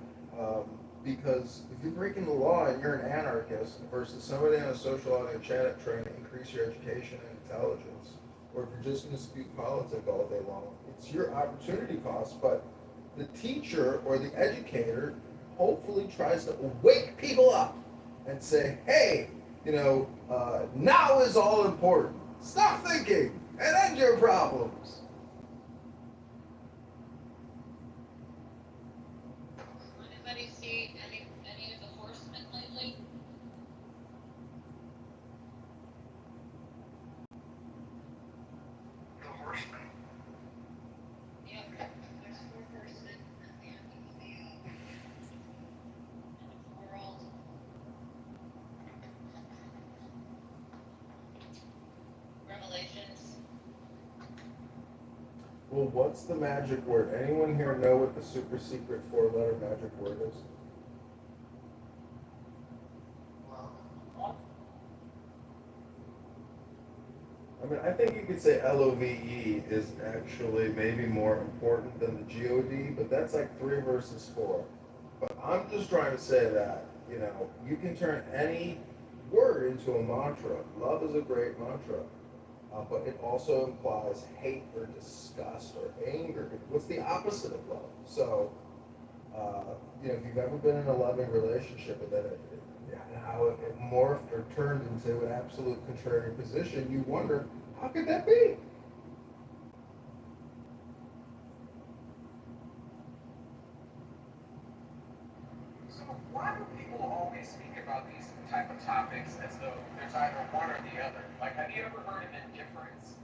because if you're breaking the law and you're an anarchist versus somebody on a social audio chat trying to increase your education and intelligence, or if you're just going to speak politics all day long, it's your opportunity cost. But the teacher or the educator hopefully tries to wake people up and say, hey, you know, now is all important. Stop thinking and end your problems. Anybody see any of the horsemen lately? The horsemen? Yep, there's 4 horsemen at the end of the world. Revelations. Well, what's the magic word? Anyone here know what the super secret 4-letter magic word is? I mean, I think you could say LOVE is actually maybe more important than the GOD, but that's like 3 versus 4. But I'm just trying to say that, you know, you can turn any word into a mantra. Love is a great mantra. But it also implies hate or disgust or anger. What's the opposite of love? So, you know, if you've ever been in a loving relationship and then how it morphed or turned into an absolute contrary position, you wonder, how could that be? So why do people always speak about these type of topics as though there's either one or the other? Like, have you ever heard of indifference?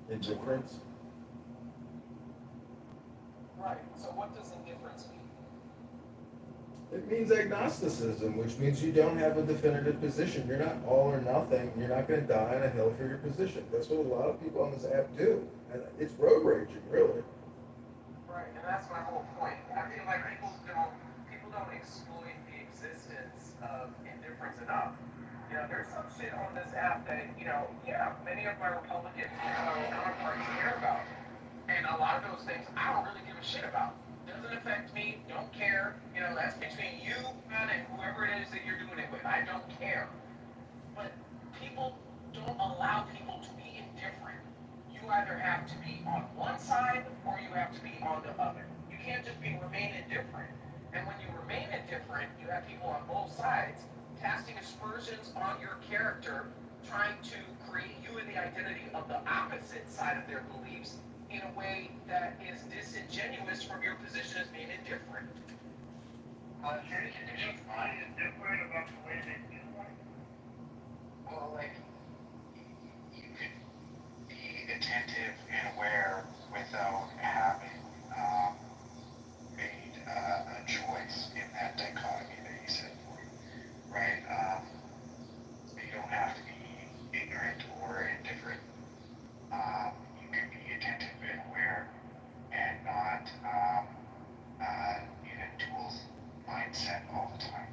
Indifference? Right. So what does indifference mean? It means agnosticism, which means you don't have a definitive position. You're not all or nothing. You're not going to die on a hill for your position. That's what a lot of people on this app do. And it's road raging, really. Right, and that's my whole point. I feel like people don't exploit the existence of indifference enough. You know, there's some shit on this app that, you know, yeah, many of my Republican counterparts care about. And a lot of those things I don't really give a shit about. Doesn't affect me, don't care. You know, that's between you and whoever it is that you're doing it with. I don't care. But people don't allow people to be indifferent. You either have to be on one side or you have to be on the other. You can't just remain indifferent. And when you remain indifferent, you have people on both sides casting aspersions on your character, trying to create you in the identity of the opposite side of their beliefs, in a way that is disingenuous from your position as being indifferent. Define indifferent about the way they do life. Well, like, you could be attentive and aware without having made a choice in that dichotomy that you set forth, right? You don't have to be ignorant or indifferent. You can be attentive and aware and not in a dual mindset all the time.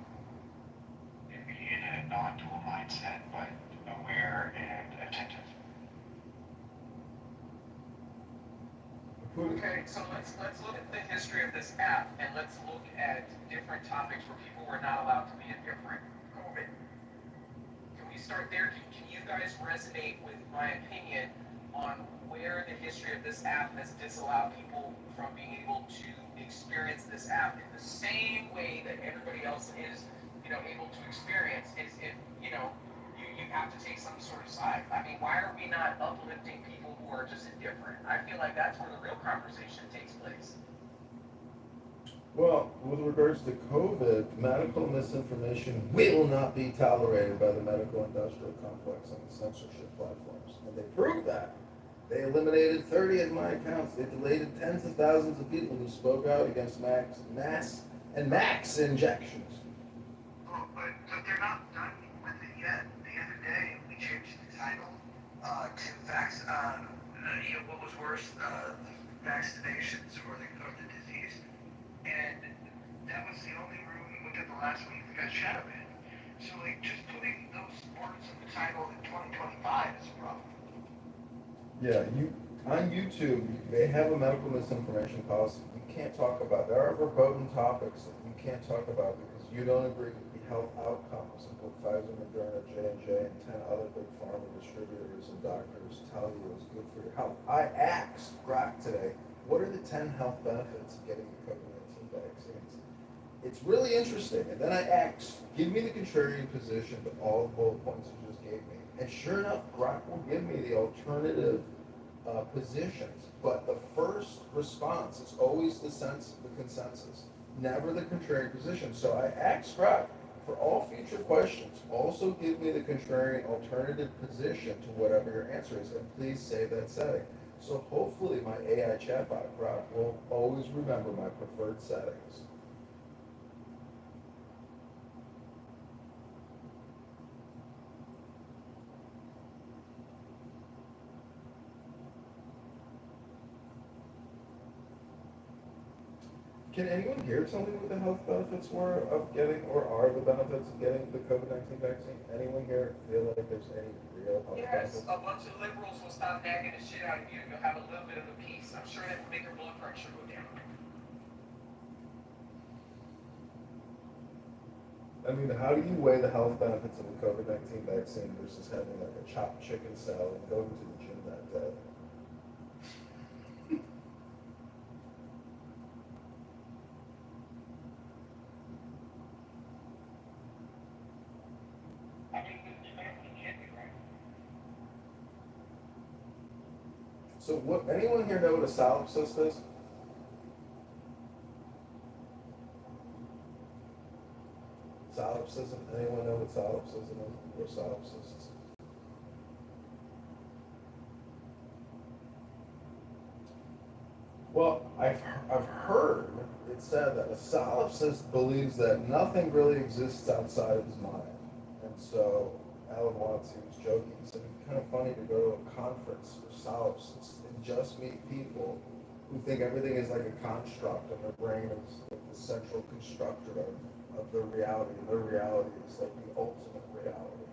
You can be in a non-dual mindset, but aware and attentive. Okay, so let's look at the history of this app, and let's look at different topics where people were not allowed to be indifferent. COVID. Can we start there? Can you guys resonate with my opinion on where the history of this app has disallowed people from being able to experience this app in the same way that everybody else is, able to experience? Is if, you have to take some sort of side. I mean, why are we not uplifting people who are just indifferent? I feel like that's where the real conversation takes place. Well, with regards to COVID, medical misinformation will not be tolerated by the medical industrial complex and the censorship platforms. And they proved that. They eliminated 30 of my accounts. They deleted tens of thousands of people who spoke out against max injections. Oh, but they're not done with it yet. The other day, we changed the title to what was worse, vaccinations or the disease. And that was the only room within the last week that got shadow banned. So, just putting those words in the title in 2025 is a problem. Yeah, on YouTube, they have a medical misinformation policy. You can't talk about. There are verboten topics that you can't talk about because you don't agree with the health outcomes of what Pfizer, Moderna, J&J, and 10 other big pharma distributors and doctors tell you is good for your health. I asked Grok today, what are the 10 health benefits of getting the COVID-19 vaccines? It's really interesting. And then I asked, give me the contrarian position to all the bullet points you just gave me. And sure enough, Grok will give me the alternative positions. But the first response is always the consensus, never the contrarian position. So I asked Grok, for all future questions, also give me the contrarian alternative position to whatever your answer is, and please save that setting. So hopefully my AI chatbot, Grok, will always remember my preferred settings. Can anyone here tell me what the health benefits were of getting, or are the benefits of getting the COVID-19 vaccine? Anyone here feel like there's any real health benefits? Yes, a bunch of liberals will stop nagging the shit out of you. You'll have a little bit of a peace. I'm sure that will make your blood pressure go down. I mean, how do you weigh the health benefits of the COVID-19 vaccine versus having like a chopped chicken salad and going to the gym that day? So what, anyone here know what a solipsist is? Solipsism? Anyone know what solipsism is? Or solipsists? Well, I've heard it said that a solipsist believes that nothing really exists outside of his mind. And so Alan Watts, he was joking, he said it'd be kind of funny to go to a conference for solipsists and just meet people who think everything is like a construct and their brain is like the central constructor of their reality, and their reality is like the ultimate reality.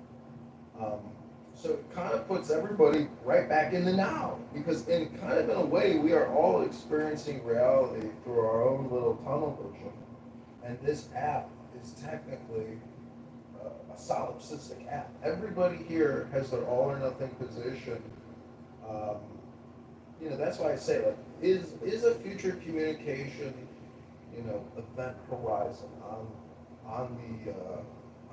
So it kind of puts everybody right back in the now, because in a way, we are all experiencing reality through our own little tunnel vision. And this app is technically a solipsistic app. Everybody here has their all or nothing position. That's why I say, like, is a future communication, event horizon on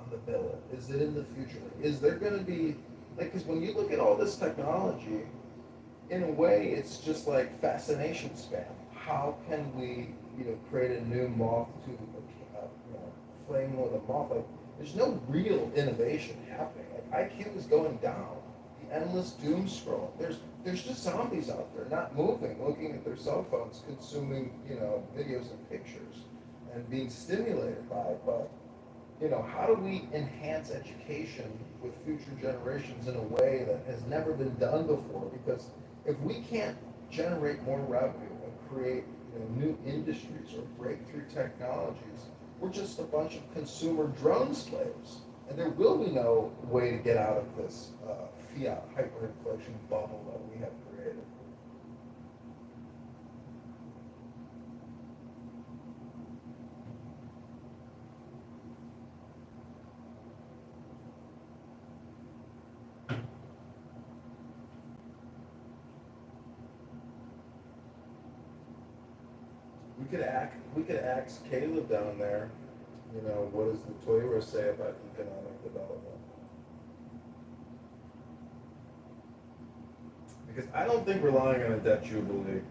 the bill? Is it in the future? Is there going to be, like, because when you look at all this technology, in a way, it's just like fascination spam. How can we, create a new moth to, flame with a moth? Like, there's no real innovation happening. Like, IQ is going down. The endless doom scroll. There's just zombies out there, not moving, looking at their cell phones, consuming, videos and pictures, and being stimulated by it. But, how do we enhance education with future generations in a way that has never been done before? Because if we can't generate more revenue and create, new industries or breakthrough technologies, we're just a bunch of consumer drone slaves. And there will be no way to get out of this fiat hyperinflation bubble that we have created. We could ask Caleb down there, what does the Toyota say about economic development? Because I don't think relying on a debt jubilee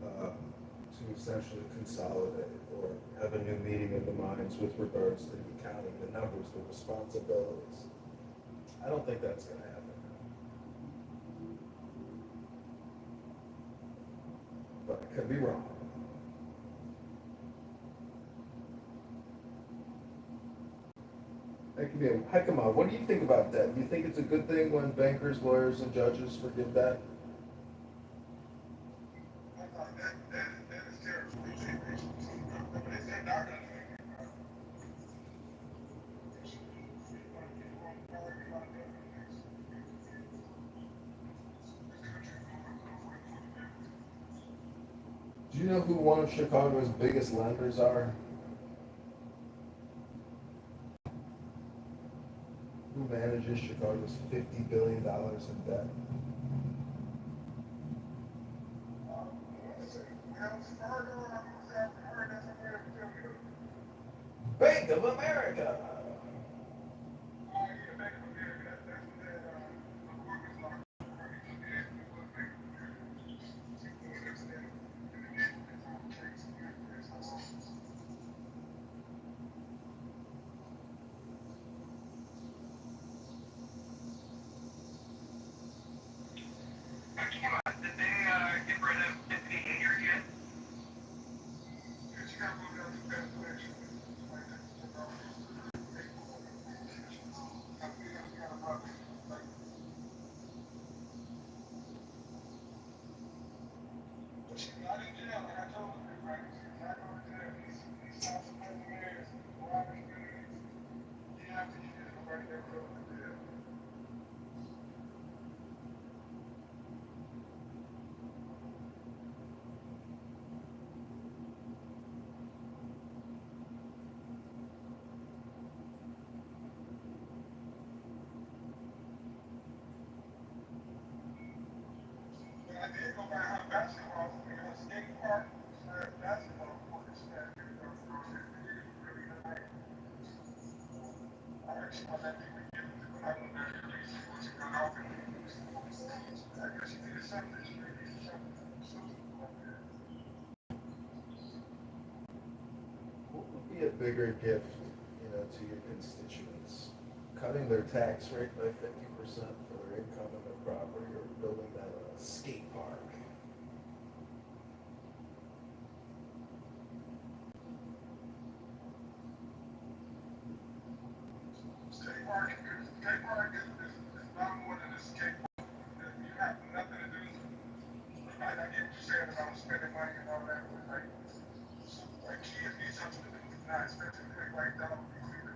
to essentially consolidate or have a new meeting of the minds with regards to the accounting, the numbers, the responsibilities. I don't think that's going to happen. But I could be wrong. That could be a heck of a. What do you think about that? Do you think it's a good thing when bankers, lawyers, and judges forgive that? Do you know who one of Chicago's biggest lenders are? Who manages Chicago's $50 billion in debt? Bank of America. Did they get rid of Tiffany Hayter yet? I did go by her basketball, her skate park, her basketball court, really nice. I actually was at the beginning when I went there to research what you got off and I guess she did something, she did something. What would be a bigger gift, to your constituents? Cutting their tax rate by 50% for their income and their property, or building that skate park? Skate park is not more than a skate park. You have nothing to do. I get what you're saying about spending money and all that, but like kids need something to do. It's not expensive. Like that would be clear.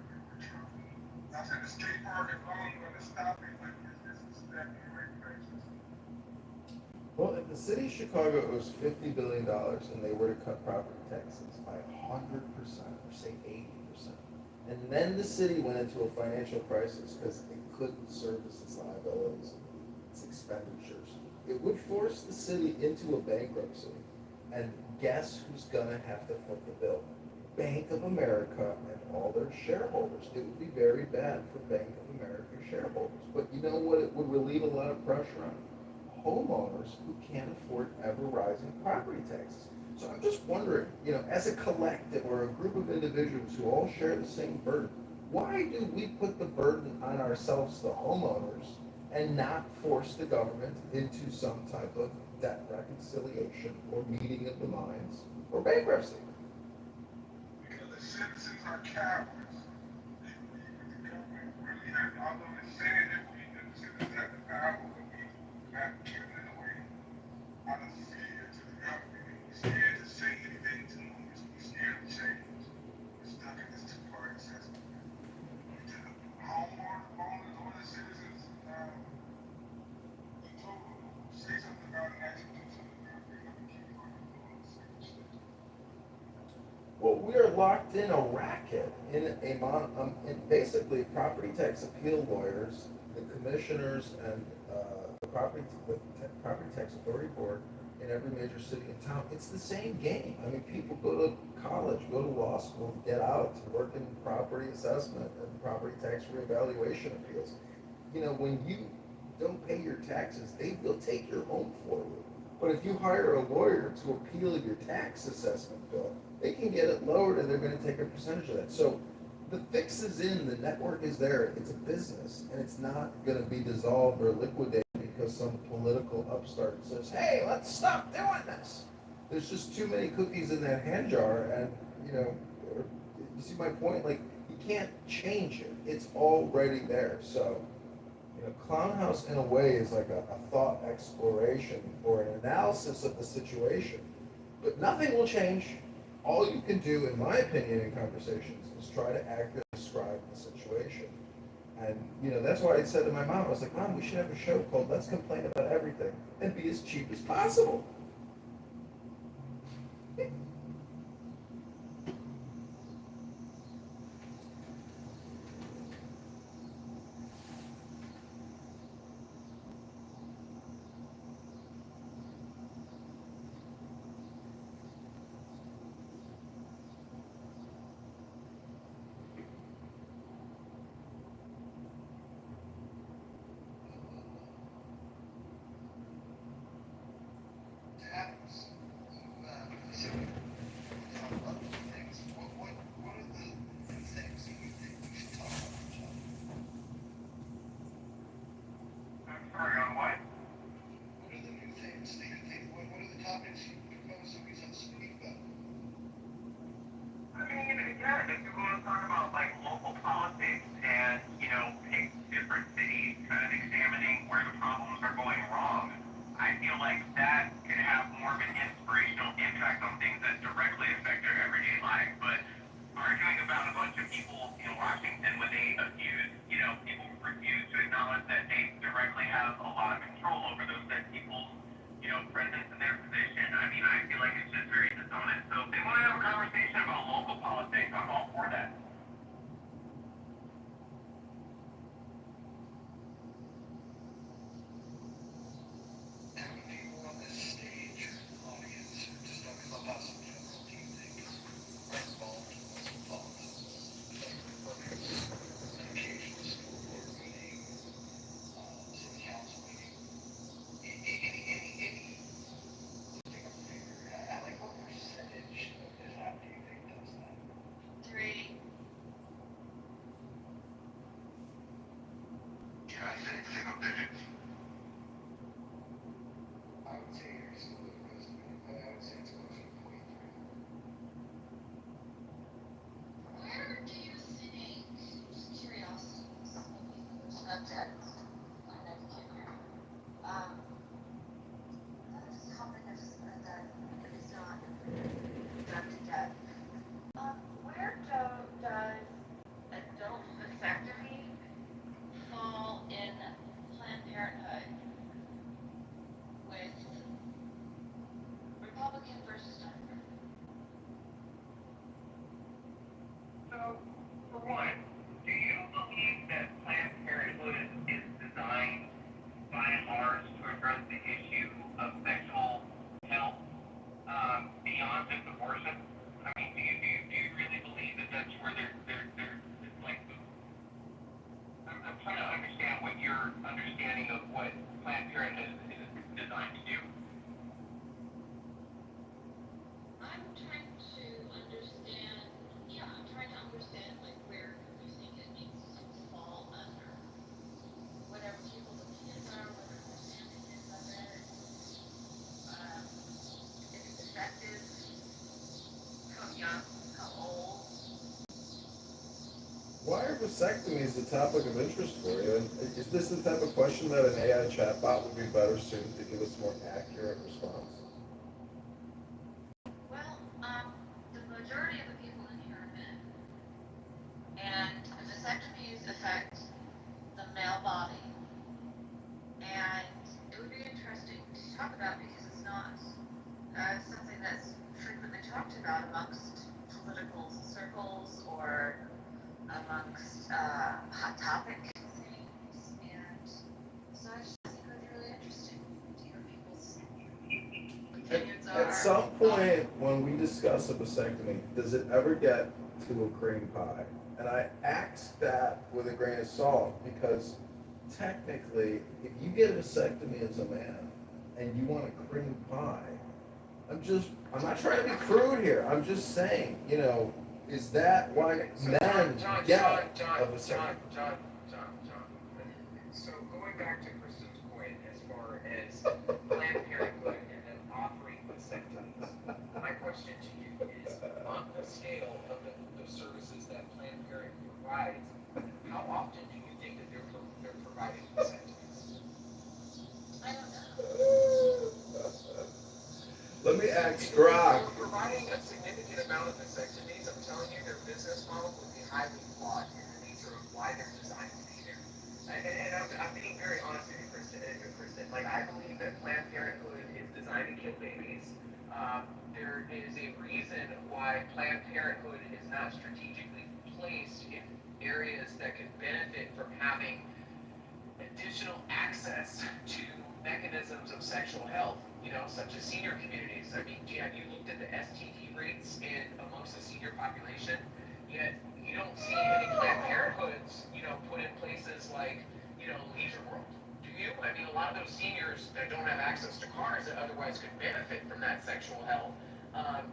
I said the skate park is long going to stop it, but it's definitely regulations. Well, if the city of Chicago owes $50 billion and they were to cut property taxes by 100%, or say 80%, and then the city went into a financial crisis because it couldn't service its liabilities, its expenditures, it would force the city into a bankruptcy. And guess who's gonna have to foot the bill? Bank of America and all their shareholders. It would be very bad for Bank of America shareholders. But you know what it would relieve a lot of pressure on? homeowners who can't afford ever-rising property taxes. So I'm just wondering, as a collective or a group of individuals who all share the same burden, why do we put the burden on ourselves, the homeowners, and not force the government into some type of debt reconciliation or meeting of the minds or bankruptcy? Because the citizens are cowards. The government really has, although they say that the citizens have the power, but we have given it away out of fear to the government. We're scared to say anything to them. We're scared of change. We're stuck in this two-party system. Homeowners or the citizens, Kitover, say something about it, actually do something about it. They're going to keep on doing the same shit. Well, we are locked in a racket and basically property tax appeal lawyers, the commissioners, and property tax authority board in every major city and town. It's the same game. I mean, people go to college, go to law school, get out to work in property assessment and property tax reevaluation appeals. When you don't pay your taxes, they will take your home for you. But if you hire a lawyer to appeal your tax assessment bill, they can get it lowered and they're going to take a percentage of that. So the fix is in, the network is there, it's a business, and it's not going to be dissolved or liquidated because some political upstart says, hey, let's stop doing this. There's just too many cookies in that hand jar, and you see my point? Like, you can't change it. It's already there. So Clown House in a way is like a thought exploration or an analysis of the situation. But nothing will change. All you can do, in my opinion, in conversations is try to accurately describe the situation. And that's why I said to my mom, I was like, Mom, we should have a show called Let's Complain About Everything and be as cheap as possible. designed to do. I'm trying to understand, I'm trying to understand like where you think it needs to fall under, whatever people's opinions are, what their understanding is of it, if it's effective, how young, how old. Why are vasectomies a topic of interest for you? And is this the type of question that an AI chatbot would be better suited to give us a more accurate response? Well, the majority of the people in here are men, and vasectomies affect the male body, and it would be interesting to talk about because it's not something that's frequently talked about amongst political circles or amongst hot topic things, and so I just think it would be really interesting to hear people's opinions At some point, when we discuss a vasectomy, does it ever get to a cream pie? And I ask that with a grain of salt because technically, if you get a vasectomy as a man and you want a cream pie, I'm not trying to be crude here. I'm just saying, is that why men get a vasectomy? John. So going back to Kristen's point as far as Planned Parenthood and them offering vasectomies, my question to you is, on the scale of the services that Planned Parenthood provides, how often do you think that they're providing vasectomies? I don't know. Let me ask If Grok. they're providing a significant amount of vasectomies, I'm telling you, their business model would be highly flawed in the nature of why they're designed to be there. And I'm being very honest with you, Kristen. Like, I believe that Planned Parenthood is designed to kill babies. There is a reason why Planned Parenthood is not strategically placed in areas that could benefit from having additional access to mechanisms of sexual health, such as senior communities. I mean, have you looked at the STD rates amongst the senior population? Yet you don't see any Planned Parenthoods, put in places like, Leisure World. Do you? I mean, a lot of those seniors that don't have access to cars that otherwise could benefit from that sexual health, again,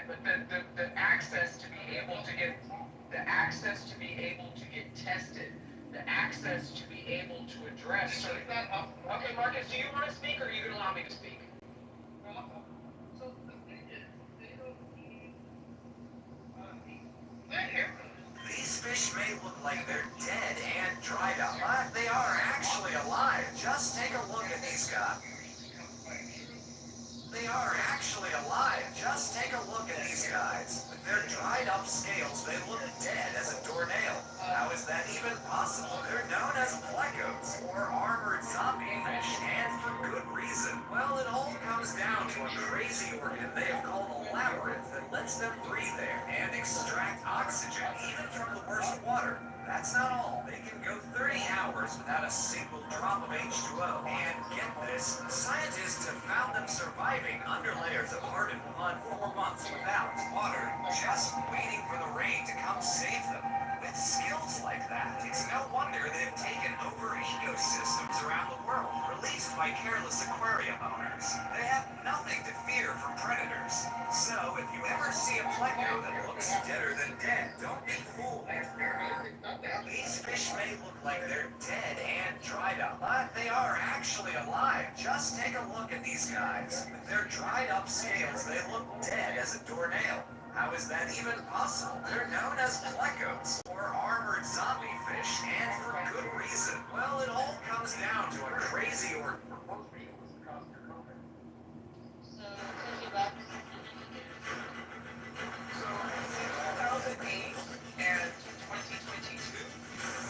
but the access to be able to get tested, the access to be able to address certain. Okay, Marcus, do you want to speak or are you going to allow me to speak? So the thing is, they don't need These fish may look like they're dead and dried up, but they are actually alive. Just take a look at these guys. They are actually alive. Just take a look at these guys. With their dried up scales, they look dead as a doornail. How is that even possible? They're known as plecos, or armored zombie fish, and for good reason. Well, it all comes down to a crazy organ they have called a labyrinth that lets them breathe there and extract oxygen, even from the worst water. That's not all. They can go 30 hours without a single drop of H2O. And get this, scientists have found them surviving under layers of hardened mud for months without water, just waiting for the rain to come save them. With skills like that, it's no wonder they've taken over ecosystems around the world, released by careless aquarium owners. They have nothing to fear from predators. So if you ever see a pleco that looks deader than dead, don't be fooled. These fish may look like they're dead and dried up, but they are actually alive. Just take a look at these guys. With their dried up scales, they look dead as a doornail. How is that even possible? They're known as plecos, or armored zombie fish, and for good reason. Well, it all comes down to a crazy or... So, thinking back. So, in 2008 and 2022,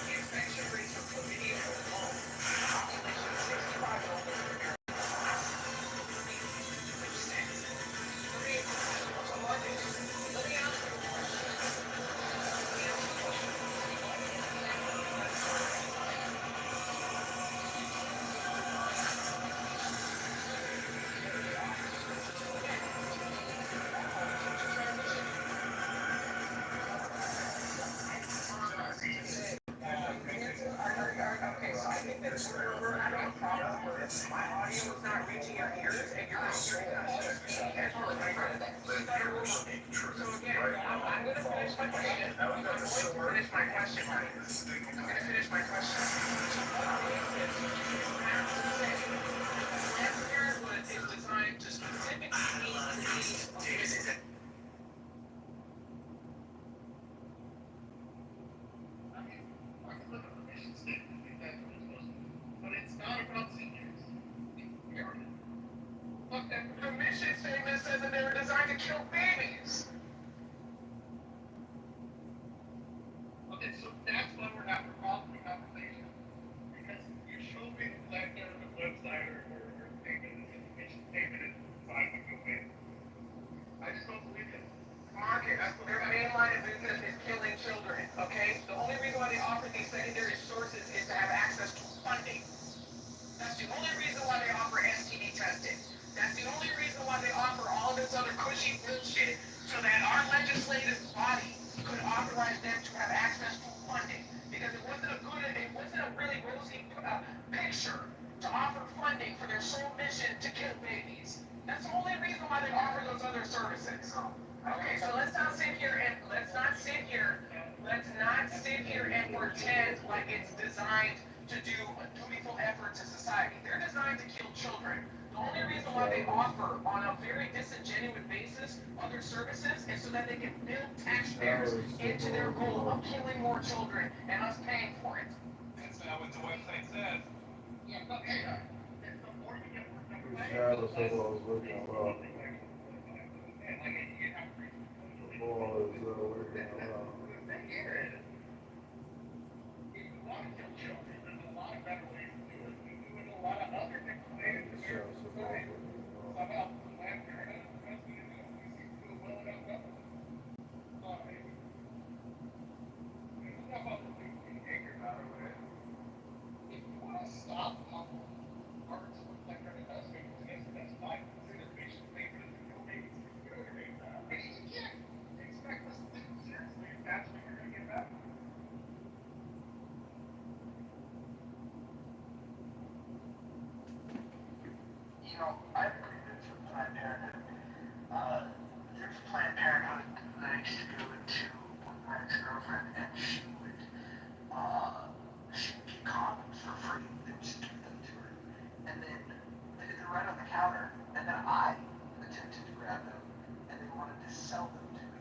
the infection rates of chlamydia alone, population 65 and older in America, 38%. So, Marcus, let me ask you a question. we're having a problem where my audio is not reaching your ears and you're not hearing us. Here's what my friend said. She's got a room. So again, I'm going to finish my question. I'm going to finish my question, Mike. I'm going to finish my question. So what basis do you have to say Planned Parenthood is designed to specifically meet the needs of women? But it's not about seniors. Look, the mission statement says that they were designed to kill babies. Okay, so that's why we're having a problem with conversation. Because you showed me the Planned Parenthood website or statement, this mission statement is designed to kill babies. I just don't believe it. Market, their main line of business is killing children, okay? The only reason why they offer these secondary sources is to have access to funding. That's the only reason why they offer STD testing. That's the only reason why they offer all this other cushy bullshit so that our legislative body could authorize them to have access to funding. Because it wasn't a really rosy picture to offer funding for their sole mission to kill babies. That's the only reason why they offer those other services. Okay, so let's not sit here and pretend like it's designed to do a dutiful effort to society. They're designed to kill children. The only reason why they offer on a very disingenuous basis other services is so that they can build taxpayers into their goal of killing more children and us paying for it. That's not what the website says. Yeah, but the more you get you know, I agree with Planned Parenthood. There's Planned Parenthood that I used to go to with my ex-girlfriend, and she would get condoms for free. They would just give them to her. And then they're right on the counter. And then I attempted to grab them, and they wanted to sell them to me.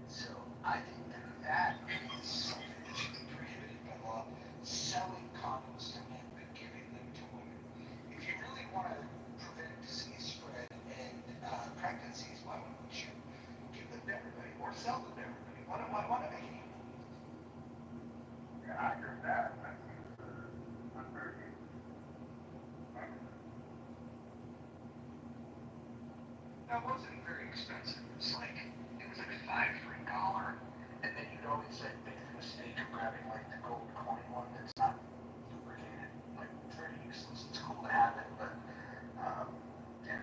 So I think that is something that should be prohibited by law. Selling condoms to men, but giving them to women. If you really want to prevent disease spread and pregnancies, why wouldn't you give them to everybody or sell them to everybody? Why not make it equal? Yeah, I agree with that. That's very good. That wasn't very expensive. It was like $5 for $1, and then you'd always make the mistake of grabbing like the gold coin one that's not lubricated. Like it's very useless. It's cool to have it, but yeah.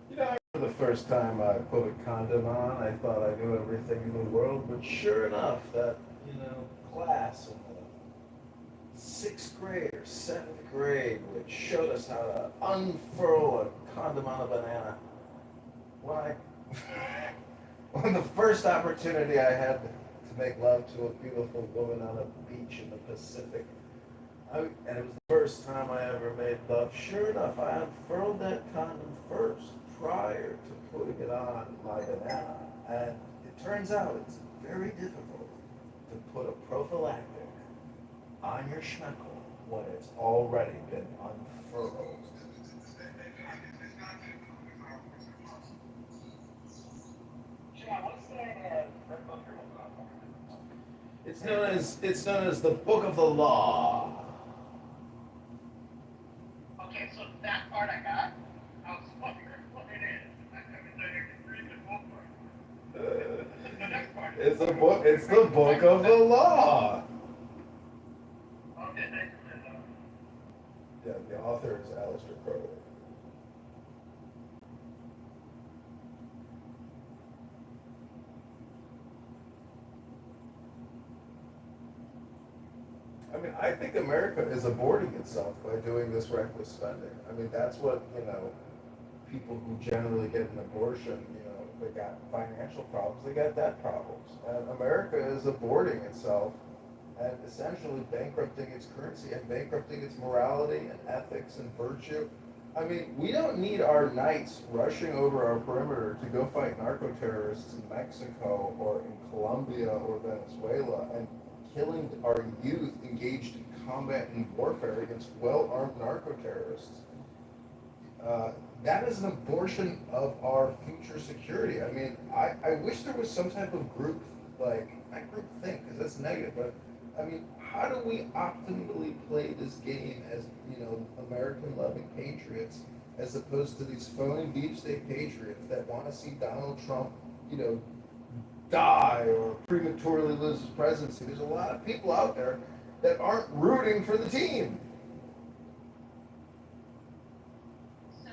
You know, I remember the first time I put a condom on, I thought I knew everything in the world, but sure enough, that, class in the 6th grade or 7th grade, which showed us how to unfurl a condom on a banana. When the first opportunity I had to make love to a beautiful woman on a beach in the Pacific, and it was the first time I ever made love, sure enough, I unfurled that condom first, prior to putting it on my banana. And it turns out it's very difficult to put a prophylactic on your schmeckle when it's already been unfurled. It's known as the Book of the Law. Okay, so that part I got. I was wondering what it is. I can read the book. The next part. It's the Book of the Law. Okay, thank you. Yeah, the author is Alistair Crowley. I mean, I think America is aborting itself by doing this reckless spending. I mean, that's what, people who generally get an abortion, they got financial problems, they got debt problems. And America is aborting itself and essentially bankrupting its currency and bankrupting its morality and ethics and virtue. I mean, we don't need our knights rushing over our perimeter to go fight narco-terrorists in Mexico or in Colombia or Venezuela and killing our youth engaged in combat and warfare against well-armed narco-terrorists. That is an abortion of our future security. I mean, I wish there was some type of group, not group think, because that's negative, but I mean, how do we optimally play this game as, American-loving patriots, as opposed to these phony deep state patriots that want to see Donald Trump, die or prematurely lose his presidency? There's a lot of people out there that aren't rooting for the team. So,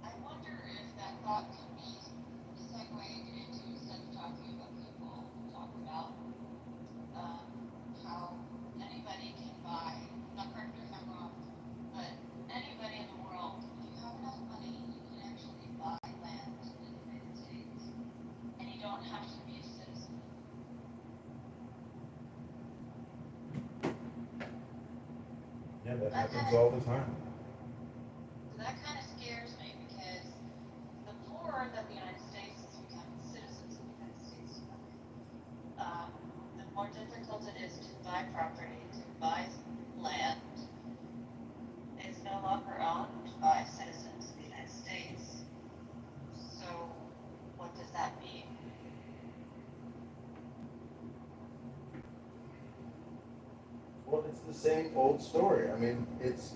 I wonder if that thought can be segued into, instead of talking about people, talk about how anybody can buy, not correct me if I'm wrong, but anybody in the world, if you have enough money, you can actually buy land in the United States, and you don't have to be a citizen. Yeah, that happens all the time. So that kind of scares me, because the poorer that the United States has become, citizens of the United States, the more difficult it is to buy property, to buy land. It's no longer owned by citizens of the United States. So what does that mean? Well, it's the same old story. I mean, it's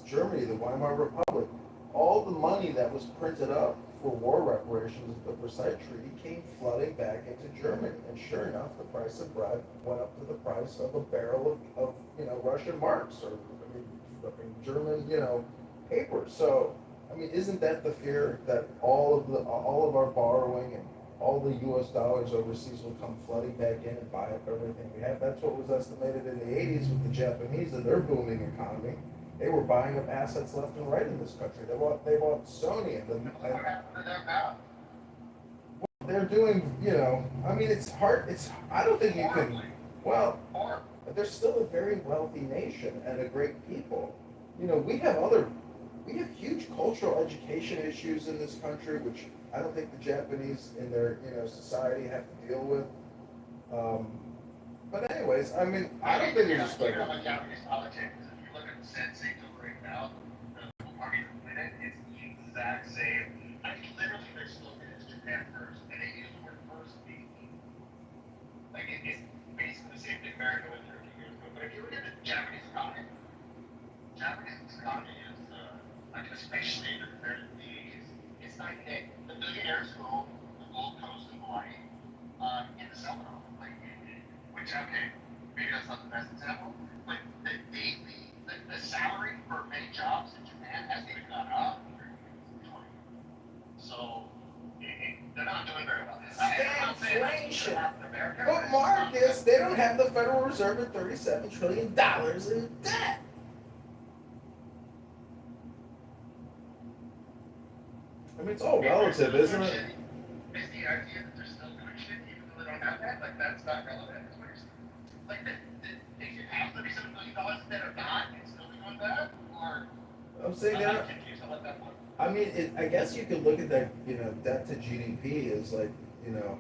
Germany, the Weimar Republic. All the money that was printed up for war reparations at the Versailles Treaty came flooding back into Germany. And sure enough, the price of bread went up to the price of a barrel of Russian marks or German, paper. So, I mean, isn't that the fear that all of our borrowing and all the U.S. dollars overseas will come flooding back in and buy up everything we have? That's what was estimated in the 80s with the Japanese and their booming economy. They were buying up assets left and right in this country. They bought Sony and they're doing, I mean, it's hard. I don't think you can, well, they're still a very wealthy nation and a great people. We have huge cultural education issues in this country, which I don't think the Japanese in their, society have to deal with. But anyways, I mean, I don't think it's You know, like Japanese politics, if you look at the Sensei right now, the party in it, it's the exact same. I mean, literally their slogan is Japan first, and they use the word first being like it's basically the same thing America went through a few years ago. But if you look at the Japanese economy is, like especially compared to the 80s, it's night and day. The billionaires go the Gold Coast in Hawaii, in the summer, like, which, okay, maybe that's not the best example, but the daily, the salary for many jobs in Japan hasn't even gone up. So, they're not doing very well. Stagflation. But Marcus, they don't have the Federal Reserve at $37 trillion in debt. I mean, it's all relative, isn't it? Is the idea that they're still doing shit even though they don't have that? Like, that's not relevant. Is what you're saying. Like, they should have $37 billion in debt or not, and still be doing that? Or, I'm saying that. Confused on what that was. I mean, I guess you could look at that, debt to GDP as like,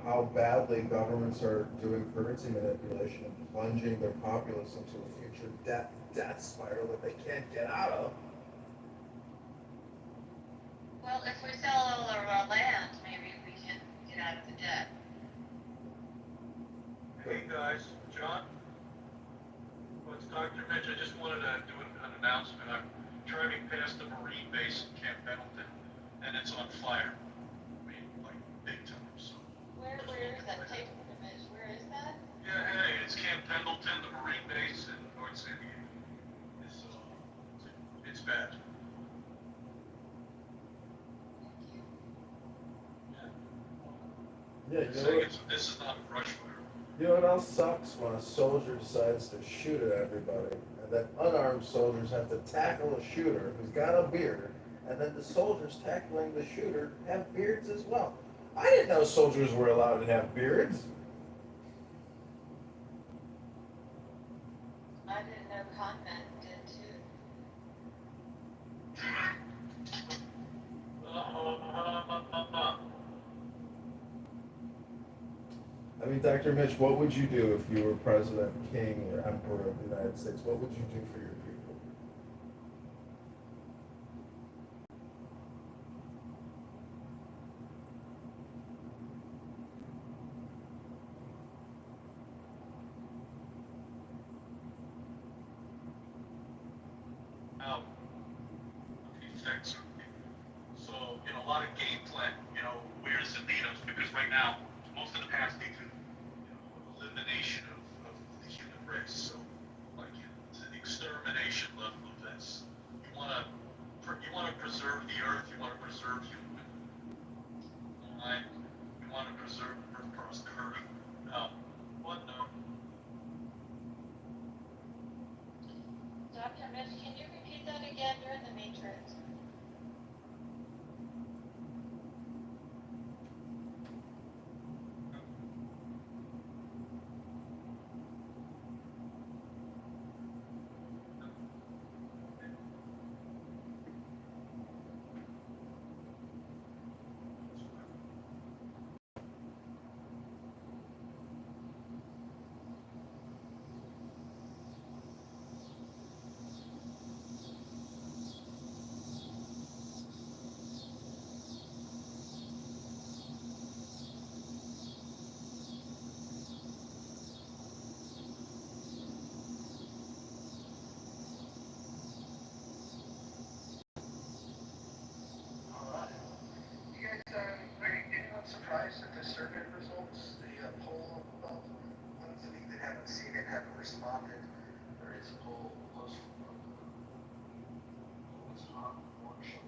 how badly governments are doing currency manipulation and plunging their populace into a future death spiral that they can't get out of. Well, if we sell all of our land, maybe we can get out of the debt. Hey guys, John? Well, it's Dr. Mitch. I just wanted to do an announcement. I'm driving past the Marine base in Camp Pendleton, and it's on fire. I mean, like, big time, so. Where is that? Take an image. Where is that? Yeah, hey, it's Camp Pendleton, the Marine base in North San Diego. It's bad. Yeah, Saying this is not a brush fire. You know what else sucks? When a soldier decides to shoot at everybody, and then unarmed soldiers have to tackle a shooter who's got a beard, and then the soldiers tackling the shooter have beards as well. I didn't know soldiers were allowed to have beards. I didn't know Congressman did too. I mean, Dr. Mitch, what would you do if you were president, king, or emperor of the United States? What would you do for your people? A few things. So, a lot of game plan, where does it lead us? Because right now, most of the paths lead to, elimination of the human race. So, to the extermination level of this. You wanna preserve the earth, you wanna preserve human life, you wanna preserve earth prosperity. What no? Dr. Mitch, can you repeat that again? You're in the matrix. Surprised at the survey results, the poll of ones of you that haven't seen it, haven't responded. There is a poll posted from what's on abortion.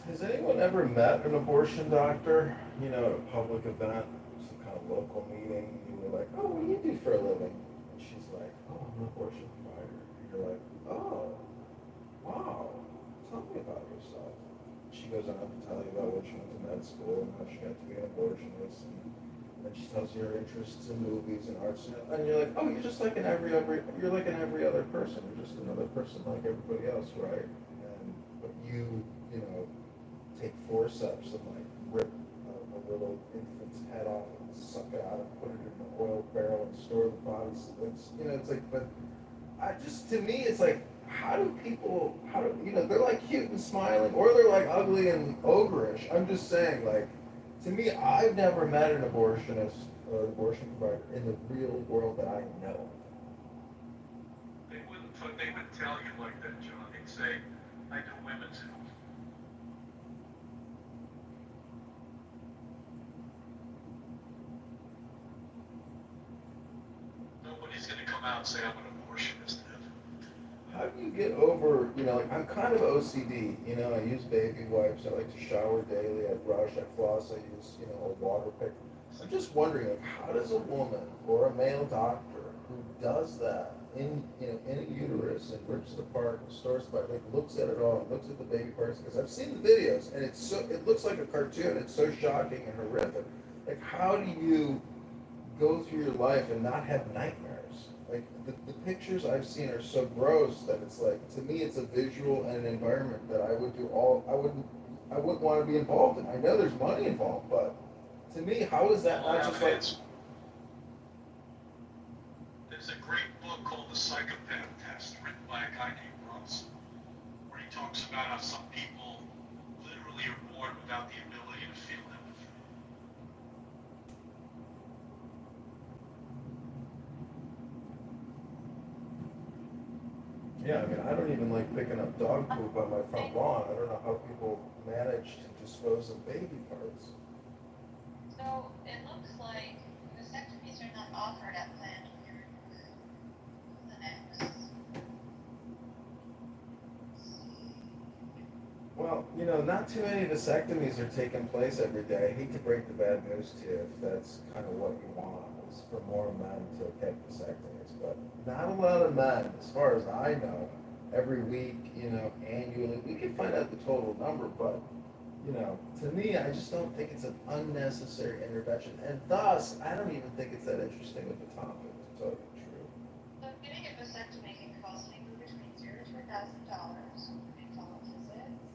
Has anyone ever met an abortion doctor? At a public event, some kind of local meeting, you were like, oh, what do you do for a living? And she's like, oh, I'm an abortion provider. And you're like, oh, wow, tell me about yourself. She goes on to tell you about when she went to med school and how she got to be an abortionist. And then she tells you her interests in movies and arts. And you're like, oh, you're just like you're like an every other person. You're just another person like everybody else, right? But you take forceps and rip a little infant's head off and suck it out and put it in an oil barrel and store the body. It's like, but to me, it's like, they're like cute and smiling, or they're like ugly and ogreish. I'm just saying, to me, I've never met an abortionist or abortion provider in the real world that I know. They wouldn't tell you like that, John. They'd say, I do women's health. Nobody's gonna come out and say I'm an abortionist. How do you get over, I'm kind of OCD, I use baby wipes, I like to shower daily, I brush, I floss, I use, a water pick. I'm just wondering, how does a woman or a male doctor who does that in a uterus and rips it apart and stores it, looks at it all, and looks at the baby parts, because I've seen the videos, and it looks like a cartoon, it's so shocking and horrific. How do you go through your life and not have nightmares? The pictures I've seen are so gross that it's to me, it's a visual and an environment that I wouldn't want to be involved in. I know there's money involved, but to me, how is that not just There's a great book called The Psychopath Test, written by a guy named Bronson, where he talks about how some people literally are born without the ability to feel empathy. Yeah, I don't even like picking up dog poop on my front lawn. I don't know how people manage to dispose of baby parts. So it looks like vasectomies are not offered at planned clinics. You know, not too many vasectomies are taking place every day. I hate to break the bad news to you if that's kind of what you want, is for more men to get vasectomies. But not a lot of men, as far as I know, every week, you know, annually. We can find out the total number, but, you know, to me, I just don't think it's an unnecessary intervention. And thus, I don't even think it's that interesting of a topic, to tell you the truth. So getting a vasectomy can cost anywhere between $0 to $1,000, including follow-up visits.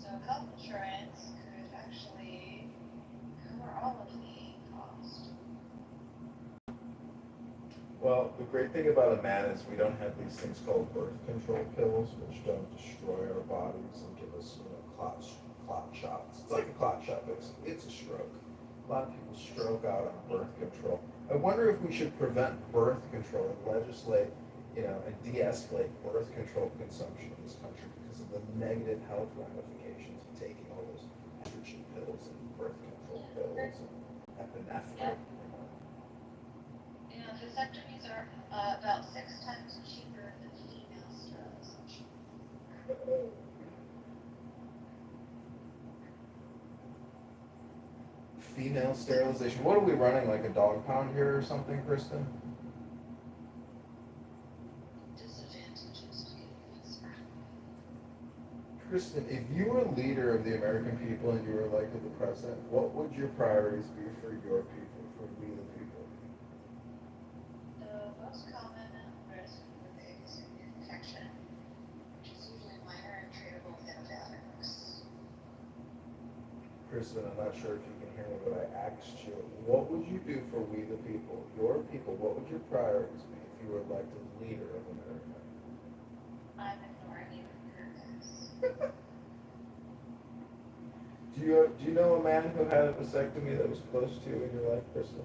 So health insurance could actually cover all of the cost. Well, the great thing about a man is we don't have these things called birth control pills, which don't destroy our bodies and give us, you know, clot shots. It's like a clot shot, basically. It's a stroke. A lot of people stroke out on birth control. I wonder if we should prevent birth control and legislate, you know, and de-escalate birth control consumption in this country because of the negative health ramifications of taking all those estrogen pills and birth control pills and epinephrine. You know, vasectomies are about 6 times cheaper than female sterilization. Female sterilization. What are we running, like a dog pound here or something, Kristen? Disadvantages to getting vasectomy. Kristen, if you were leader of the American people and you were elected the president, what would your priorities be for your people, for we the people? The most common risk with a vasectomy infection, which is usually minor and treatable with antibiotics. Kristen, I'm not sure if you can hear me, but I asked you, what would you do for we the people, your people? What would your priorities be if you were elected leader of America? I'm ignoring you for purpose. Do you know a man who had a vasectomy that was close to you in your life, Kristen?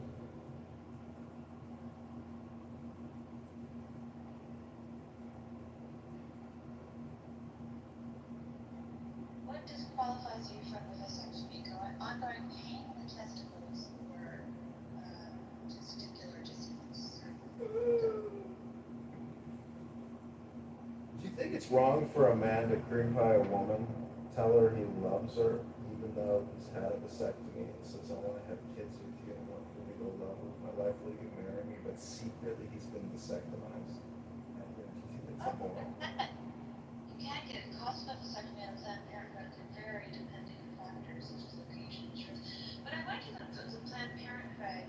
What disqualifies you from the vasectomy? Ongoing pain in the testicles or testicular disease? Do you think it's wrong for a man to cream pie a woman, tell her he loves her, even though he's had a vasectomy and says, I want to have kids with you and want you to go love with my life, will you marry me? But secretly he's been vasectomized. And do you think it's immoral? You can get a cost of a vasectomy and Planned Parenthood can vary depending on factors such as location, insurance. But I went to the Planned Parenthood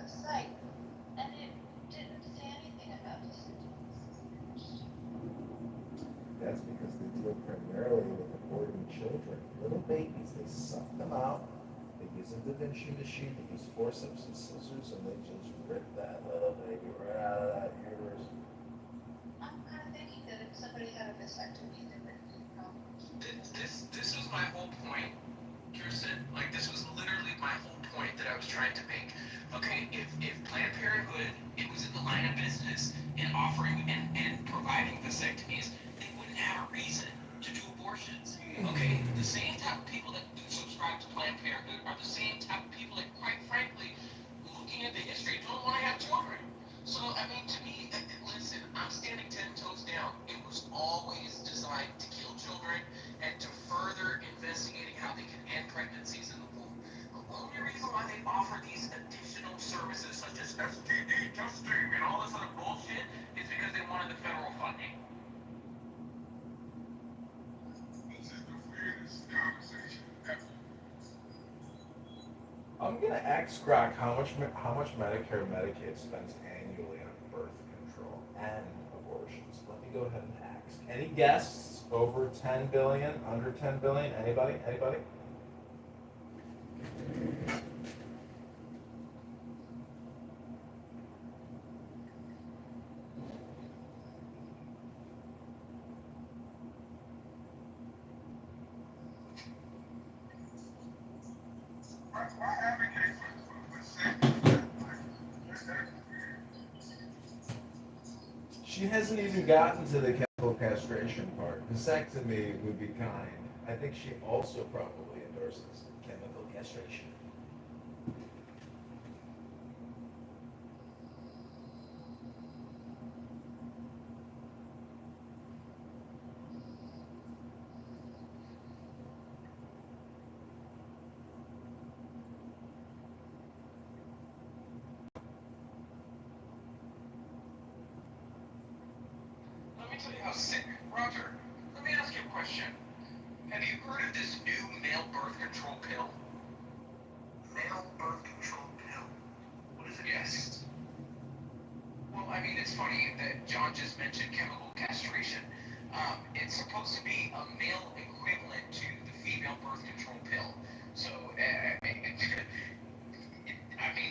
site and it didn't say anything about vasectomies. That's because they deal primarily with aborting children, little babies. They suck them out. They use a Da Vinci machine. They use forceps and scissors, and they just rip that little baby right out of that uterus. I'm kind of thinking that if somebody had a vasectomy, there would be problems. This was my whole point, Kirsten. Like, this was literally my whole point that I was trying to make. Okay, if Planned Parenthood, it was in the line of business in offering and providing vasectomies, they wouldn't have a reason to do abortions. Okay, the same type of people that subscribe to Planned Parenthood are the same type of people that, quite frankly, looking at the history, don't want to have children. So, I mean, to me, listen, I'm standing 10 toes down. It was always designed to kill children and to further investigating how they can end pregnancies in the womb. The only reason why they offer these additional services, such as STD testing and all this other bullshit, is because they wanted the federal funding. This is the weirdest conversation ever. I'm gonna ask Grok how much Medicare and Medicaid spends annually on birth control and abortions. Let me go ahead and ask. Any guesses? Over 10 billion? Under 10 billion? Anybody? Anybody? Why advocate for safety? She hasn't even gotten to the chemical castration part. Vasectomy would be kind. I think she also probably endorses chemical castration. me tell you how sick. Roger, let me ask you a question. Have you heard of this new male birth control pill? Male birth control pill? What is it? Yes. Well, I mean, it's funny that John just mentioned chemical castration. It's supposed to be a male equivalent to the female birth control pill. So, I mean,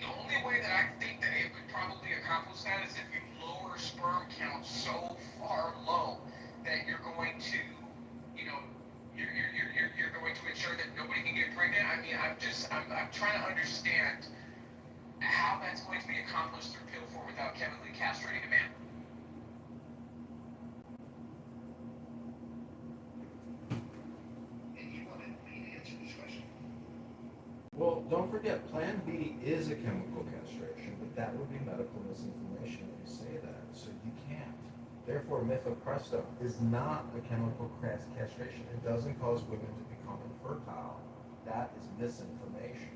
the only way that I think that it could probably accomplish that is if you lower sperm count so far low that you're going to, you know, you're going to ensure that nobody can get pregnant. I mean, I'm trying to understand how that's going to be accomplished through pill form without chemically castrating a man. And you wanted me to answer this question? Well, don't forget, Plan B is a chemical castration, but that would be medical misinformation if you say that, so you can't. Therefore, mifepristone is not a chemical castration. It doesn't cause women to become infertile. That is misinformation.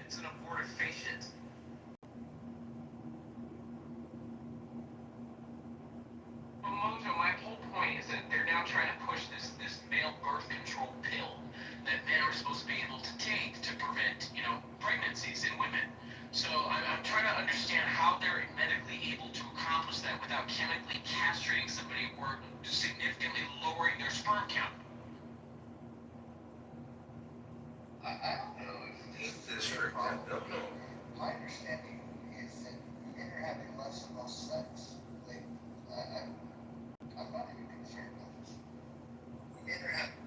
It's an abortifacient. Well, Mojo, my whole point is that they're now trying to push this male birth control pill that men are supposed to be able to take to prevent, you know, pregnancies in women. So I'm trying to understand how they're medically able to accomplish that without chemically castrating somebody or significantly lowering their sperm count. I don't know if this is a problem. My understanding is that men are having less and less sex. I'm not even concerned about this. Men are having.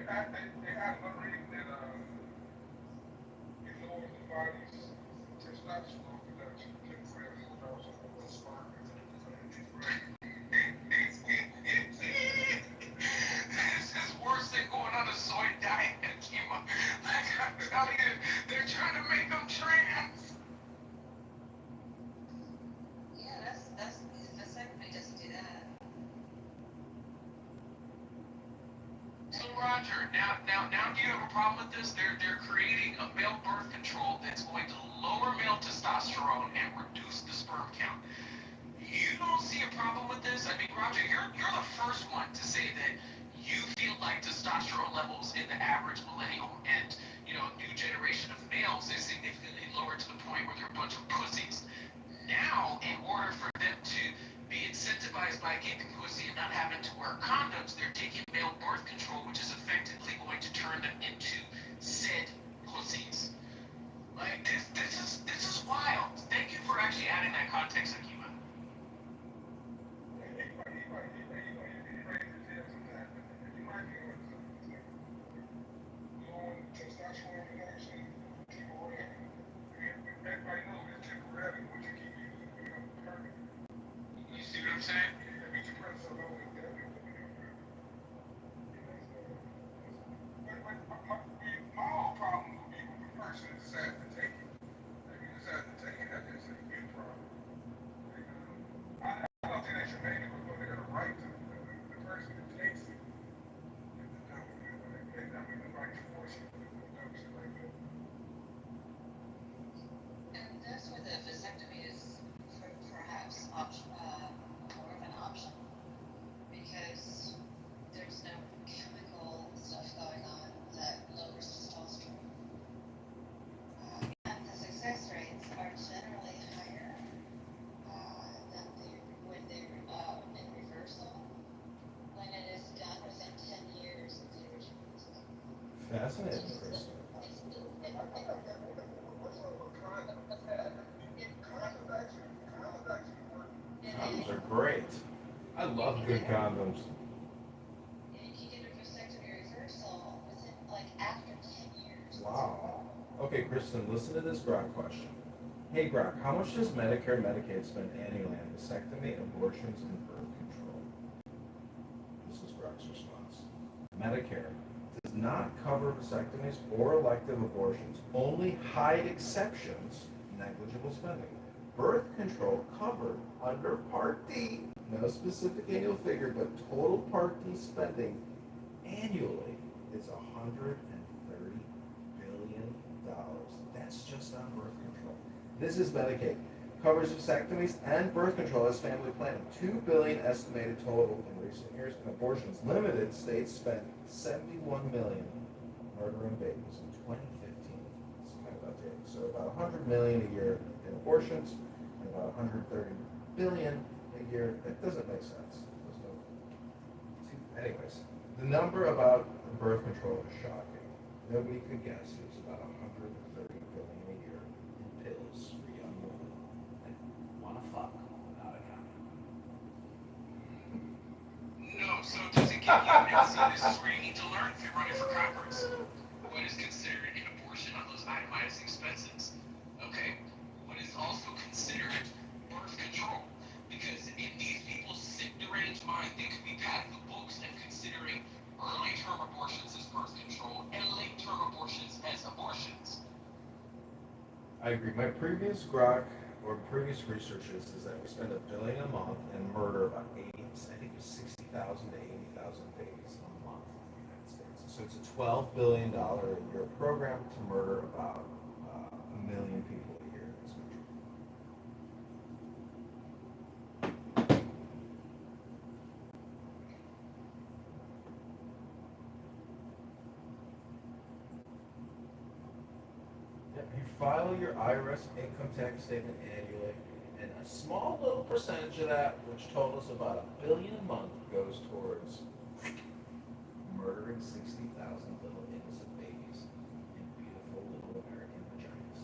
They have one reason that it lowers the body's testosterone production. Temporarily allows them to put sperm This is worse than going on a soy diet, Kima. Like I'm telling you, they're trying to make them trans. Yeah, that's the second doesn't do that. So Roger, now do you have a problem with this? They're creating a male birth control that's going to lower male testosterone and reduce the sperm count. You don't see a problem with this? I mean, Roger, you're the first one to say that you feel like testosterone levels in the average millennial and, you know, new generation of males is significantly lower to the point where they're a bunch of pussies. Now, in order for them to be incentivized by getting pussy and not having to wear condoms, they're taking male birth control, which is effectively going to turn them into said pussies. Like, this is wild. Thank you for actually adding that context, Akima. testosterone production temporarily. Everybody knows it's temporarily, what you keep using becomes permanent. You see what I'm saying? If you suppress so long, it's definitely permanent. My whole problem would be when the person decides to take it. If you decide to take it, that's just a you problem. I don't think they should make it because they got a right to the person that takes it. I mean, the right to force you to do shit like that. And that's where the vasectomy is perhaps more of an option, because there's no chemical stuff going on that lowers testosterone. And the success rates are generally higher than when they're in reversal, when it is done within 10 years of the original mistake. Fascinating, Kristen. Condoms are great. I love good condoms. You can get a vasectomy reversal within, like, after 10 years. Wow. Okay, Kristen, listen to this Grok question. Hey Grok, how much does Medicare and Medicaid spend annually on vasectomy, abortions, and birth control? This is Grok's response. Medicare does not cover vasectomies or elective abortions, only hide exceptions, negligible spending. Birth control covered under Part D, no specific annual figure, but total Part D spending annually is $130 billion. That's just on birth control. This is Medicaid. Covers vasectomies and birth control as family planning. $2 billion estimated total in recent years. And abortions limited, states spent $71 million murdering babies in 2015. It's kind of about it. So about $100 million a year in abortions and about $130 billion a year. That doesn't make sense. Anyways, the number about birth control is shocking. Nobody could guess it was about $130 billion a year in pills for young women that want to fuck without a condom. No, so does it get you messy? This is where you need to learn if you're running for Congress. What is considered an abortion on those itemized expenses? Okay, what is also considered birth control? Because in these people's sick, deranged mind, they could be patting the books and considering early-term abortions as birth control and late-term abortions as abortions. I agree. My previous research is that we spend $1 billion a month and murder about 80, I think it was 60,000 to 80,000 babies a month in the United States. So it's a $12 billion a year program to murder about 1 million people a year in this country. You file your IRS income tax statement annually, and a small little percentage of that, which totals about $1 billion a month, goes towards murdering 60,000 little innocent babies in beautiful little American vaginas.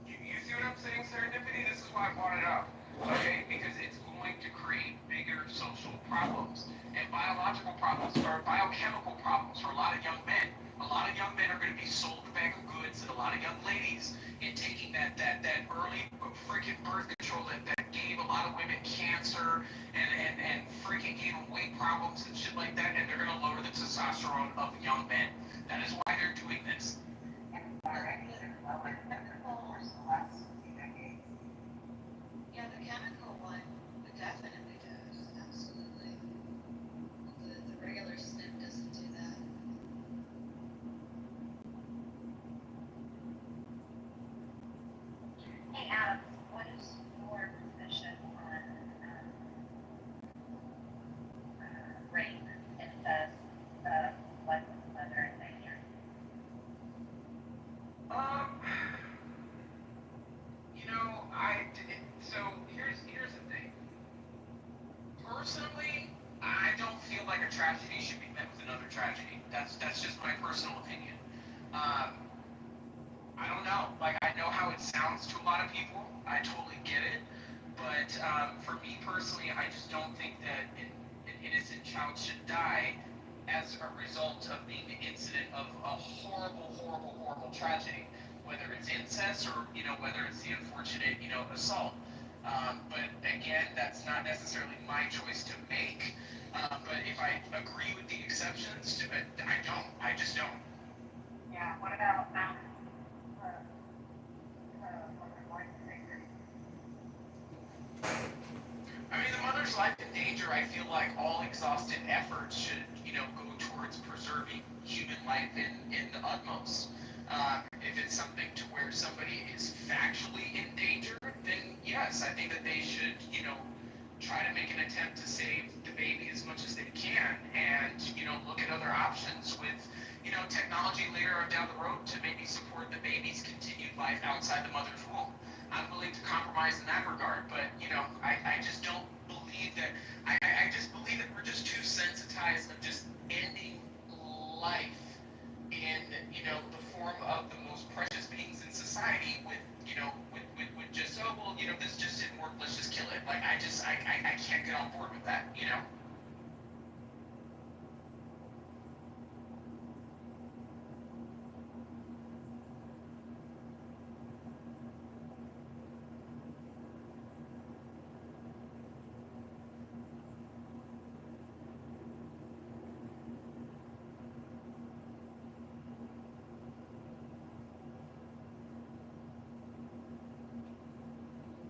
You see what I'm saying, serendipity? This is why I brought it up. Okay? Because it's going to create bigger social problems and biological problems or biochemical problems for a lot of young men. A lot of young men are going to be sold a bag of goods, and a lot of young ladies in taking that early freaking birth control that gave a lot of women cancer and freaking gave them weight problems and shit like that, and they're going to lower the testosterone of young men. That is why they're doing this. Yeah, the chemical one definitely does, absolutely. The regular snip doesn't do that. Hey Adam, what is your position on rape, incest, what's mother and nature? So here's the thing. as a result of being the incident of a horrible, horrible, horrible tragedy, whether it's incest or, whether it's the unfortunate, assault. But again, that's not necessarily my choice to make. But if I agree with the exceptions to it, I don't. I just don't. Yeah, what about I mean, the mother's life in danger, I feel like all exhausted efforts should, go towards preserving human life in the utmost. If it's something to where somebody is factually in danger, then yes, I think that they should, try to make an attempt to save the baby as much as they can and, look at other options with, technology later on down the road to maybe support the baby's continued life outside the mother's womb. I'm willing to compromise in that regard, but I just don't believe that. I just believe that we're just too sensitized of just ending life in the form of the most precious beings in society with with just this just didn't work, let's just kill it. Like I can't get on board with that.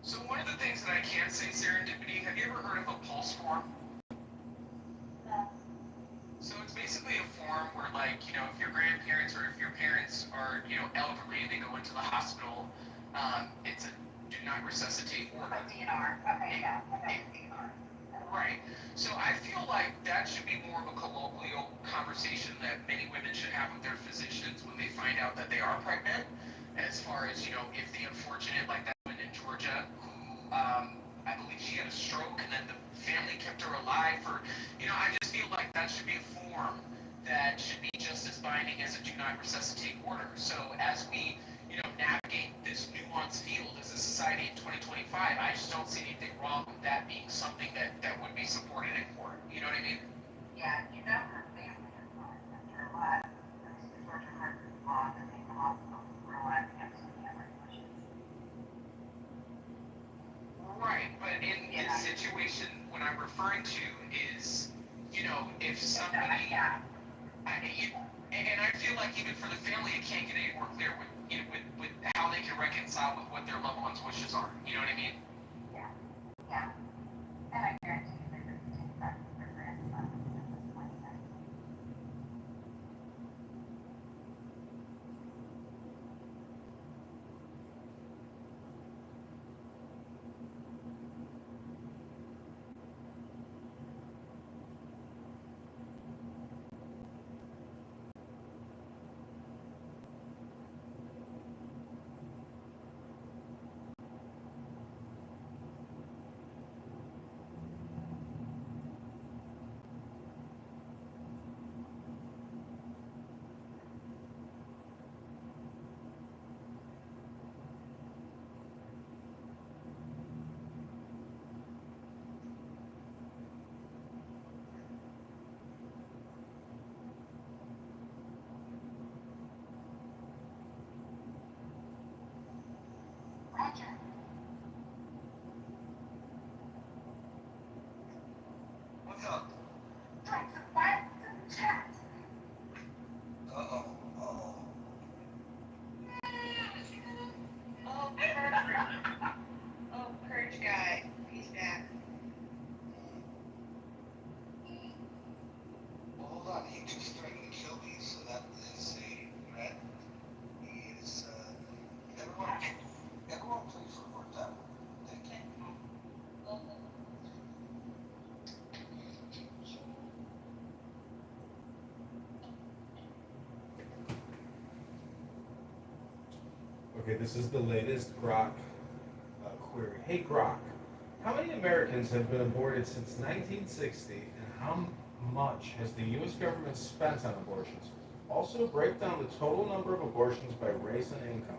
So one of the things that I can say, serendipity, have you ever heard of a pulse form? So it's basically a form where, like, if your grandparents or if your parents are, elderly and they go into the hospital, it's a do not resuscitate order. DNR? Okay, yeah. DNR. Right. So I feel like that should be more of a colloquial conversation that many women should have with their physicians when they find out that they are pregnant. As far as, if the unfortunate, like that woman in Georgia, who I believe she had a stroke and then the family kept her alive for, I just feel like that should be a form that should be just as binding as a do not resuscitate order. So as we, navigate this nuanced field as a society in 2025, I just don't see anything wrong with that being something that would be supported in court. You know what I mean? Yeah, her family is not her life. Georgia had law to make the hospital realize against the regulations. Right, but in the situation, what I'm referring to is, if somebody, and I feel like even for the family, it can't get any more clear with how they can reconcile with what their loved one's wishes are. You know what I mean? Yeah. And I guarantee you they're going to take back their grandson at this point. What's up? Trying to find the chat. Uh-oh. Oh, Purge guy. He's back. Well, hold on. He just threatened to kill me, so that is a threat. He is, everyone please report that. Thank you. Okay, this is the latest Grok query. Hey Grok, how many Americans have been aborted since 1960, and how much has the U.S. government spent on abortions? Also, break down the total number of abortions by race and income.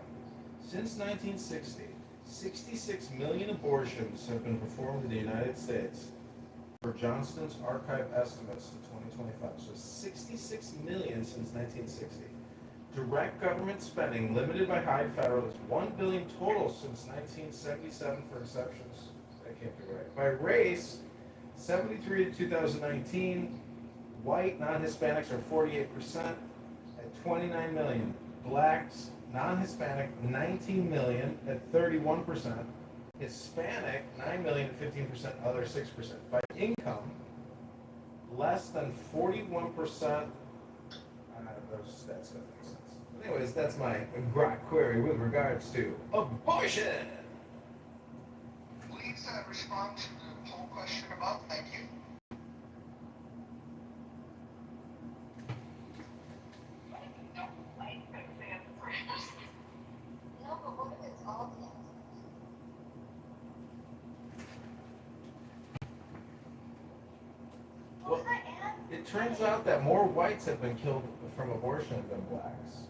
Since 1960, 66 million abortions have been performed in the United States. for Johnston's archive estimates to 2025. So 66 million since 1960. Direct government spending limited by high federal is 1 billion total since 1977 for exceptions. That can't be right. By race, 73 to 2019, white non-Hispanics are 48% at 29 million. Blacks, non-Hispanic, 19 million at 31%. Hispanic, 9 million at 15%, other 6%. By income, less than 41%. Those stats don't make sense. Anyways, that's my query with regards to abortion. Please respond to the poll question above. Thank you. No, wait, no, but what if it's all the answers? Well, it turns out that more whites have been killed from abortion than blacks.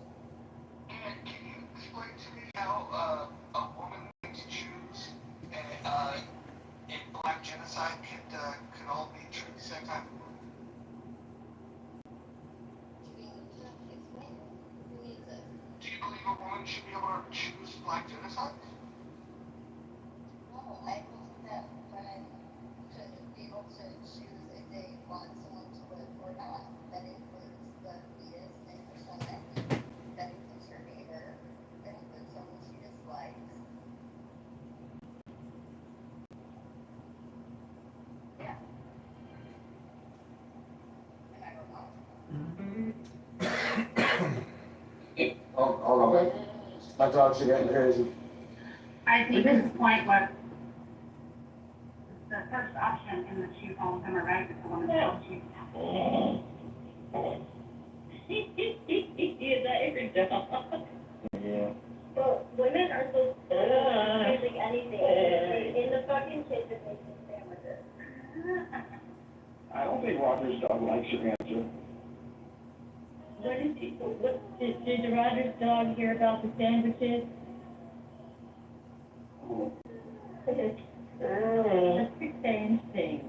And can you explain to me how a woman needs to choose in black genocide could all be true at the same time? Do you believe a woman should be able to choose black genocide? No, I believe that women should be able to choose if they want someone to live or not. That includes the fetus in her stomach. That includes her neighbor. That includes someone she dislikes. Yeah. Am I wrong? Hold on. My dogs are getting crazy. I think there's a point where the first option in the shoe home am I right is the one that choose. Is that every dog? Yeah. Well, women are so choosing anything in the fucking kitchen making sandwiches. I don't think Roger's dog likes your answer. Did Roger's dog hear about the sandwiches? That's the same thing.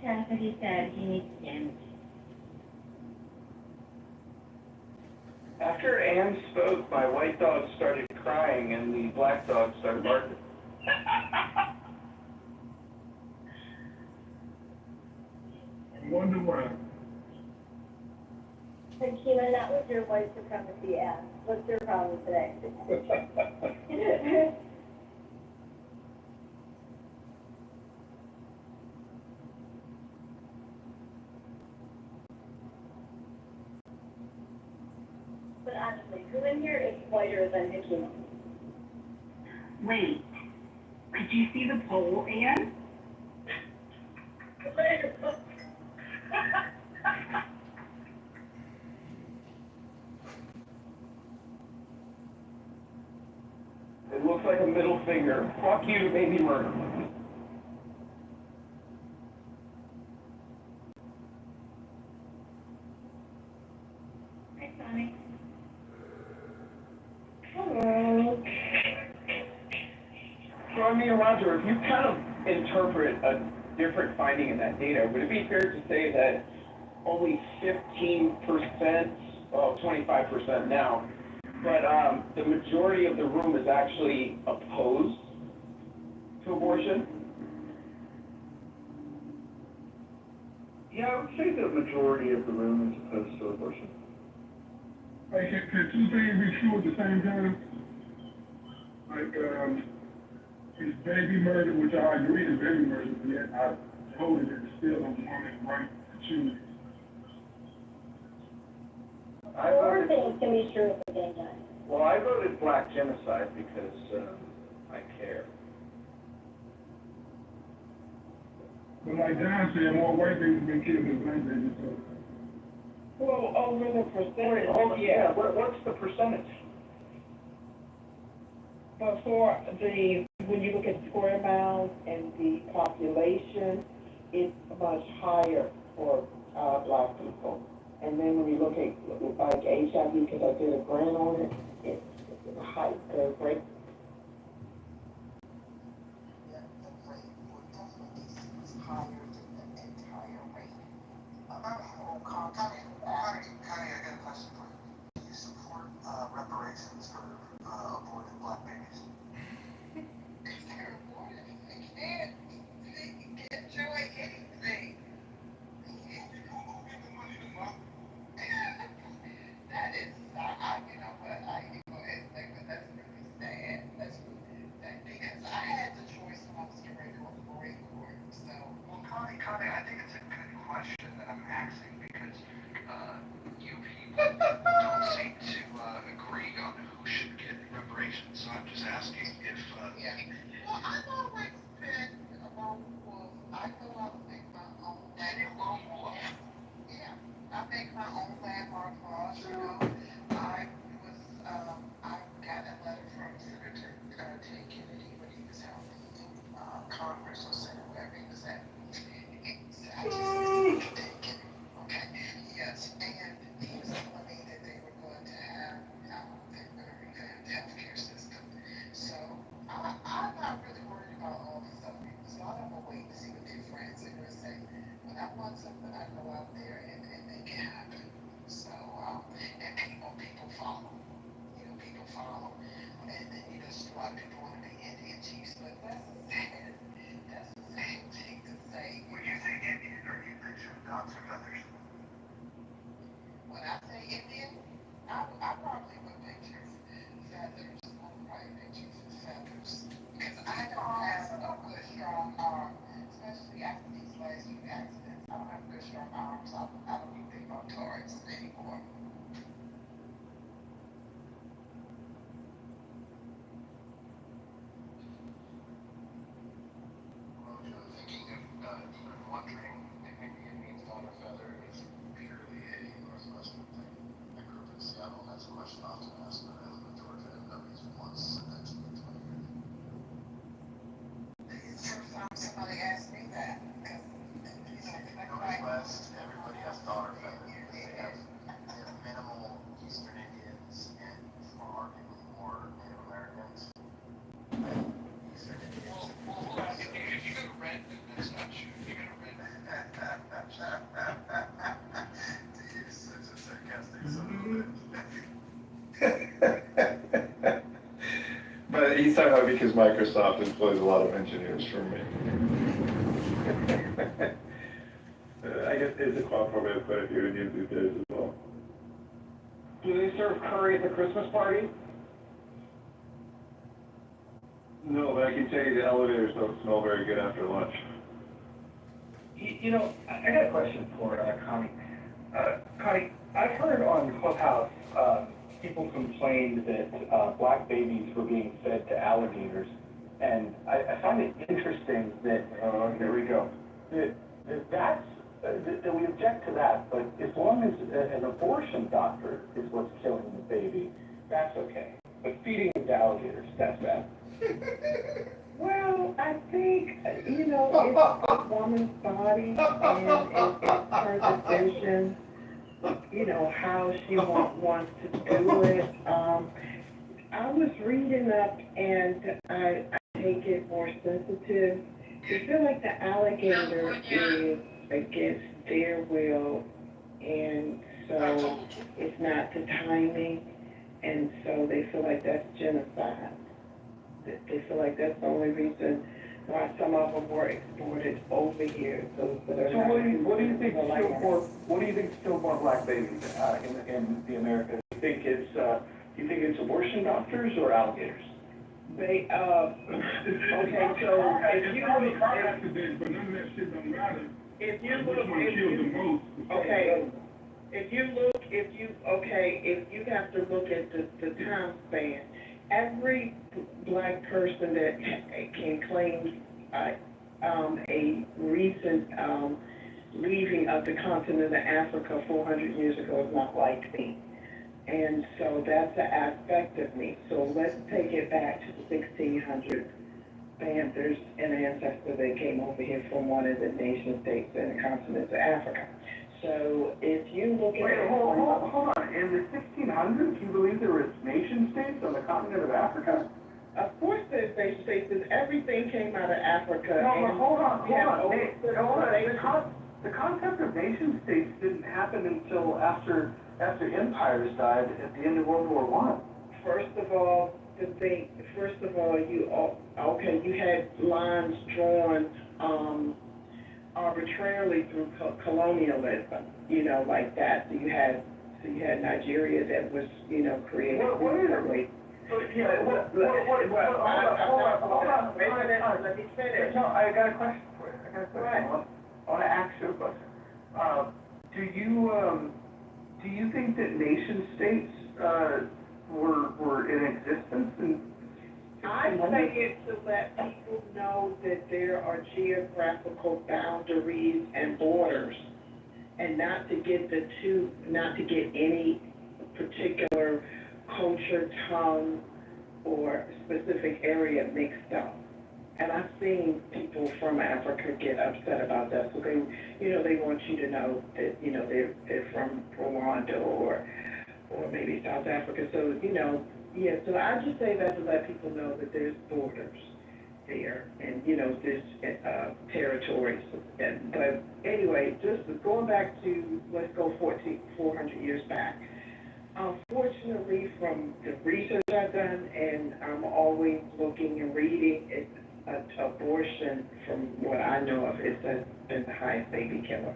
That's what he said. He needs sandwiches. After Anne spoke, my white dog started crying and the black dog started barking. I wonder why. And Keelan, that was your white supremacy ass. What's your problem today? But honestly, who in here is whiter than Keelan? Wait, could you see the poll, Ann? It looks like a middle finger. Fuck you to baby murder. Hi, Sonny. Hello. So I mean, Roger, if you kind of interpret a different finding in that data, would it be fair to say that only 15%, well, 25% now, but the majority of the room is actually opposed to abortion? Yeah, I would say the majority of the room is opposed to abortion. Like, can two things be true at the same time? Like, it's baby murder, which I agree is baby murder, but yet I told it it's still a woman's right to choose. Four things can be true at the same time. Well, I voted black genocide because I care. But like John said, more white babies been killed than black babies, so. Well, over the percentage. Oh, yeah, what's the percentage? But for when you look at square miles and the population, it's much higher for black people. And then when you look at like HIV, because I did a grant on it, it's high, the rate. Yeah, the rate for definitely is higher than the entire rate. Connie, I got a question for you. Do you support reparations for aborted black babies? If they're aborted, they can't enjoy anything. That is, you know what, I can go ahead and say, but that's really sad. Because I had the choice when I was getting ready to go to the Marine Corps, so. Well, Connie, I think it's a good question that I'm asking because you people don't seem to agree on who should get reparations. So I'm just asking if. Yeah. Well, I've always been a lone wolf. I go out and make my own. And you're lone wolf. Yeah. I make my own landmark laws, you know. I got a letter from Senator Ted Kennedy when he was out in Congress or Senate, wherever he was at. I just Ted Kennedy, okay? Yes, and he was telling me that they were going to have, they were going to revamp the healthcare system. So I'm not really worried about all this stuff. So I don't wait to see what their friends are going to say. When I want something, I go out there and make it happen. So, and people follow. You know, people follow. And then, you know, a lot of people want to be Indian chiefs, but that's the same thing to say. When you say Indian, are you picturing dogs or feathers? When I say Indian, I probably would picture feathers. I would probably picture feathers. Because I don't have a good, strong arm, especially after these last few accidents. I don't have good, strong arms. I don't do big motorics anymore. Well, you know, thinking of even wondering if Indian means dog or feather is purely a Northwestern thing. I grew up in Seattle, and that's a question often asked, but I live in Georgia, and nobody's once said that to me in 20 years. It's the first time somebody asked me that. Because, Northwest, everybody has dog or feather because they have minimal Eastern Indians and arguably more Native Americans. Eastern Indians. Well, if you go to Redmond, that's not true. If you go to Redmond. You're such a sarcastic son of a bitch. But he's talking about because Microsoft employs a lot of engineers from me. I guess it's a quad program, quite a few Indians these days as well. Do they serve curry at the Christmas party? No, but I can tell you the elevators don't smell very good after lunch. You know, I got a question for Connie. Connie, I've heard on Clubhouse, people complained that black babies were being fed to alligators, and I find it interesting that, here we go, that we object to that, but as long as an abortion doctor is what's killing the baby, that's okay. But feeding it to alligators, that's bad. Well, I think, you know, it's a woman's body and it's her decision, you know, how she wants to do it. I was reading up and I take it more sensitive. I feel like the alligator is against their will, and so it's not the timing, and so they feel like that's genocide. They feel like that's the only reason why some of them were exported over here. So what do you think stillborn black babies in the America? Do you think it's abortion doctors or alligators? They okay, so if you look, if you have to look at the time span, every black person that can claim a recent leaving of the continent of Africa 400 years ago is not like me. And so that's an aspect of me. So let's take it back to the 1600s. Bam, there's an ancestor that came over here from one of the nation states in the continent of Africa. So if you look at Wait, it, hold on. In the 1600s, you believe there was nation states on the continent of Africa? of course, there's nation states, because everything came out of Africa. No, but and hold on. Nate, The concept of nation states didn't happen until after empires died at the end of World War I. First of all, you had lines drawn arbitrarily through colonialism, like that. So you had Nigeria that was, created. What is it? Hold on. Let me finish. No, I got a question for you. I want to ask you a question. Do you think that nation states were in existence? I say it to let people know that there are geographical boundaries and borders, and not to get any particular culture, tongue, or specific area mixed up. And I've seen people from Africa get upset about that. So they want you to know that, they're from Rwanda or maybe South Africa. So, so I just say that to let people know that there's borders there and, there's territories. But anyway, just going back to, let's go 400 years back. Unfortunately, from the research I've done, and I'm always looking and reading, abortion, from what I know of, has been the highest baby killer.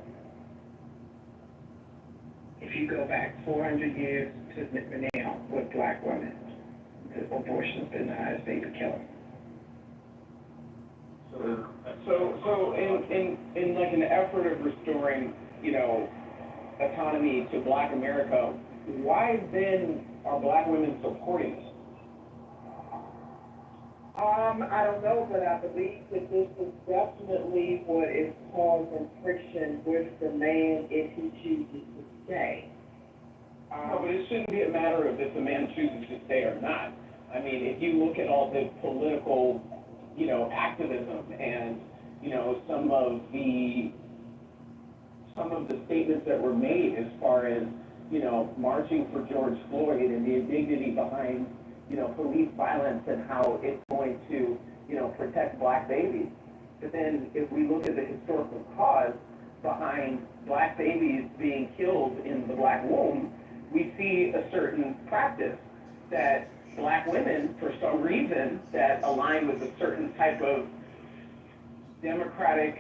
If you go back 400 years to now with black women, abortion has been the highest baby killer. So in like an effort of restoring, autonomy to black America, why then are black women supporting this? I don't know, but I believe that this is definitely what is causing friction with the man if he chooses to stay. No, but it shouldn't be a matter of if the man chooses to stay or not. I mean, if you look at all the political, activism and, some of the statements that were made as far as, marching for George Floyd and the indignity behind, police violence and how it's going to, protect black babies. But then if we look at the historical cause behind black babies being killed in the black womb, we see a certain practice that black women, for some reason, that align with a certain type of democratic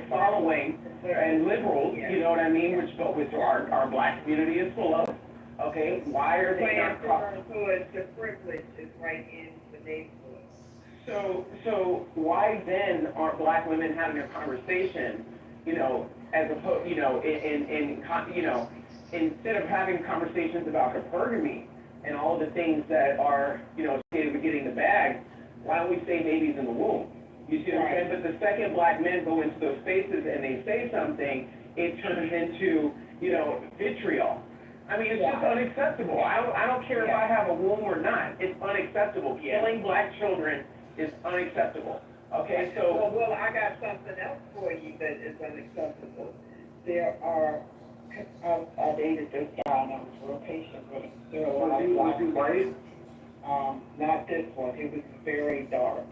following and liberals, you know what I mean, which our black community is full of. Okay, why are they not? The privilege is right in the neighborhood. So why then aren't black women having a conversation, as opposed, instead of having conversations about hypergamy and all the things that are, stated with getting the bag, why don't we say babies in the womb? You see what I'm saying? But the second black men go into those spaces and they say something, it turns into, vitriol. I mean, it's just unacceptable. I don't care if I have a womb or not. It's unacceptable. Killing black children is unacceptable. Okay, so... Well, I got something else for you that is unacceptable. I dated this guy and I was real patient with him. Was he white? Not this one. He was very dark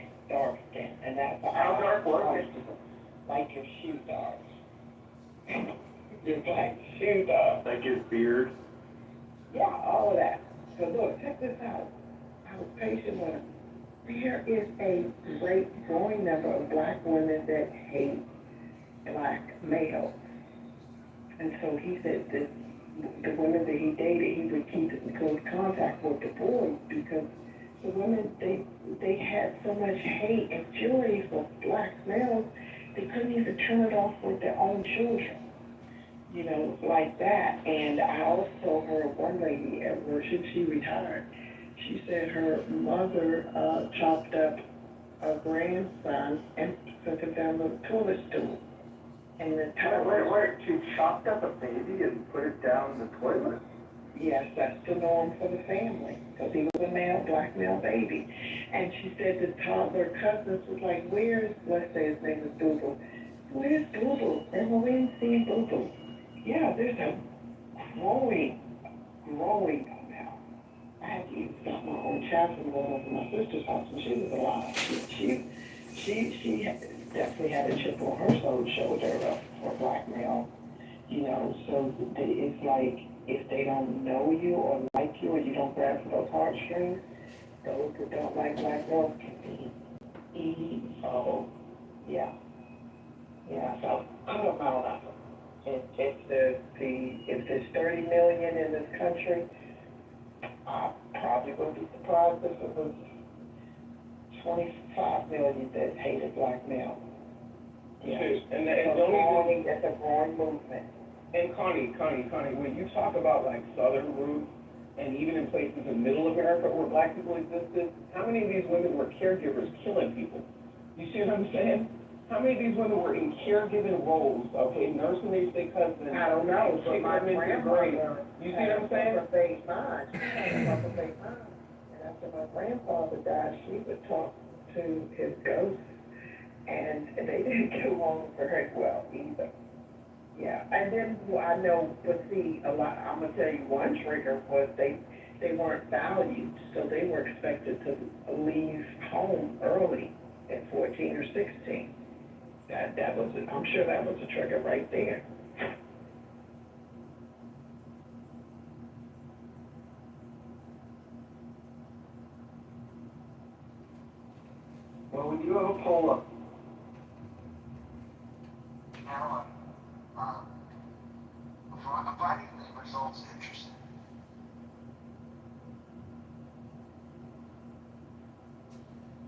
skin. And that's how dark was it? Like your shoe dog. Your black shoe dog. Like his beard? Yeah, all of that. So look, check this out. I was patient with him. There is a great growing number of black women that hate black males. And so he said that the women that he dated, he would keep in close contact with the boys because the women, they had so much hate and fury for black males, they couldn't even turn it off with their own children. Like that. And I also heard one lady at work, she retired. She said her mother chopped up a grandson and sent him down the toilet stool. And the Wait, she chopped up a baby and put it down the toilet? Yes, that's the norm for the family, because he was a black male baby. And she said the toddler cousins was like, let's say his name is Google, Where's Boo Boo? And when we ain't seen Boo Boo. Yeah, there's a growing now. I had to even stop my own child from going over to my sister's house when she was alive. She definitely had a chip on her shoulder for a black male. You know, so it's like if they don't know you or like you or you don't grab for those heartstrings, those that don't like black girls can be evil. Yeah. Yeah, so I don't know nothing. If there's 30 million in this country, I probably would be surprised if it was 25 million that hated black male. Yeah. And It's a growing movement. And Connie, when you talk about like Southern roots, and even in places in Middle America where black people existed, how many of these women were caregivers killing people? You see what I'm saying? How many of these women were in caregiving roles, okay, nursing their sick husbands? I don't know, but my grandmother. You see what I'm saying? Phase 9. She had a phase 9. And after my grandfather died, she would talk to his ghost, and they didn't get along very well either. Yeah, and then I know, but see, a lot. I'm gonna tell you one trigger was they weren't valued, so they were expected to leave home early at 14 or 16. That was, I'm sure that was a trigger right there. Well, when you have a poll up, I'm finding the results interesting.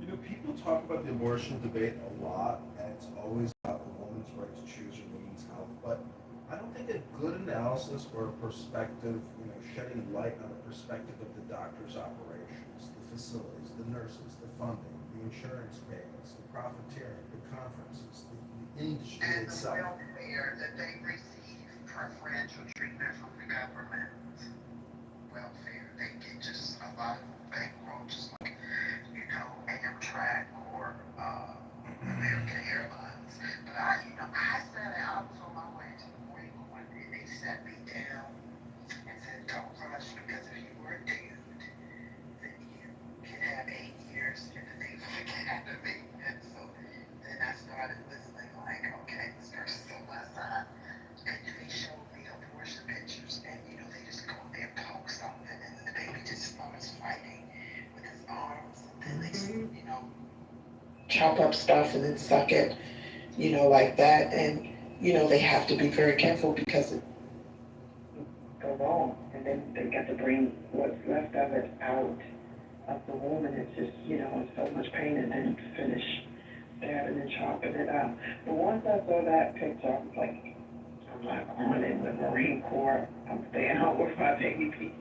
You know, people talk about the abortion debate a lot, and it's always about a woman's right to choose her woman's health, but I don't think a good analysis or a perspective, shedding light on the perspective of the doctor's operations, the facilities, the nurses, the funding, the insurance payments, the profiteering, the conferences, the industry And the itself. welfare that they receive preferential treatment from the government. Welfare, they get just a lot of bankroll, just like, Amtrak or American Airlines. But I sat out, I was on my way to the Marine Corps, and they sat me down and said, don't rush, because if you were a dude, then you can have 8 years in the Naval Academy. And so then I started listening, like, okay, this person's on my side. And then they showed me abortion pictures, and they just go in there and poke something, and the baby just starts fighting with his arms, and then they, chop up stuff and then suck it, like that. And, they have to be very careful because it Go wrong, and then they got to bring what's left of it out of the womb, and it's just, it's so much pain, and then finish stabbing and chopping it up. But once I saw that picture, I was like, I'm not going in the Marine Corps. I'm staying home with my baby.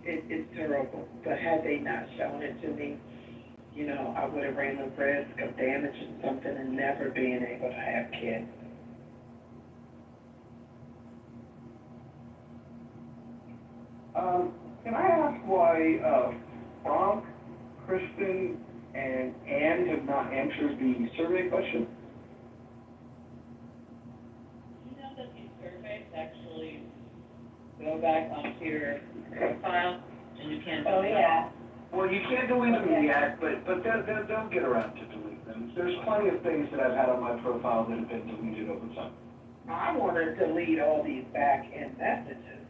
It's terrible. But had they not shown it to me, I would have ran the risk of damaging something and never being able to have kids. can I ask why Frank, Kristen, and Ann have not answered the survey question? You know that these surveys actually go back onto your profile, and you can't. Oh, yeah. Well, you can't delete them yet, but they'll get around to delete them. There's plenty of things that I've had on my profile that have been deleted over time. I want to delete all these back-end messages.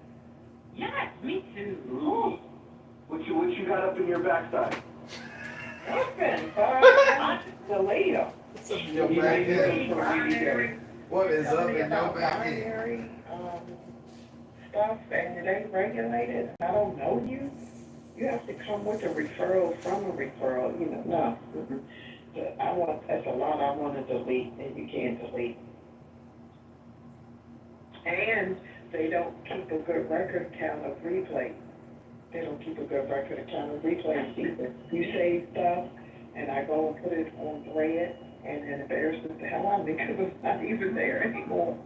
Yes, me too. Ooh. What you got up in your backside? Nothing, delete them. What is up in your back binary stuff, and it ain't regulated. I don't know you. You have to come with a referral from a referral. No. That's a lot I want to delete, and you can't delete. And they don't keep a good record count of replays. They don't keep a good record account of replays either. You save stuff, and I go and put it on Thread, and it embarrasses the hell out of me because it's not even there anymore.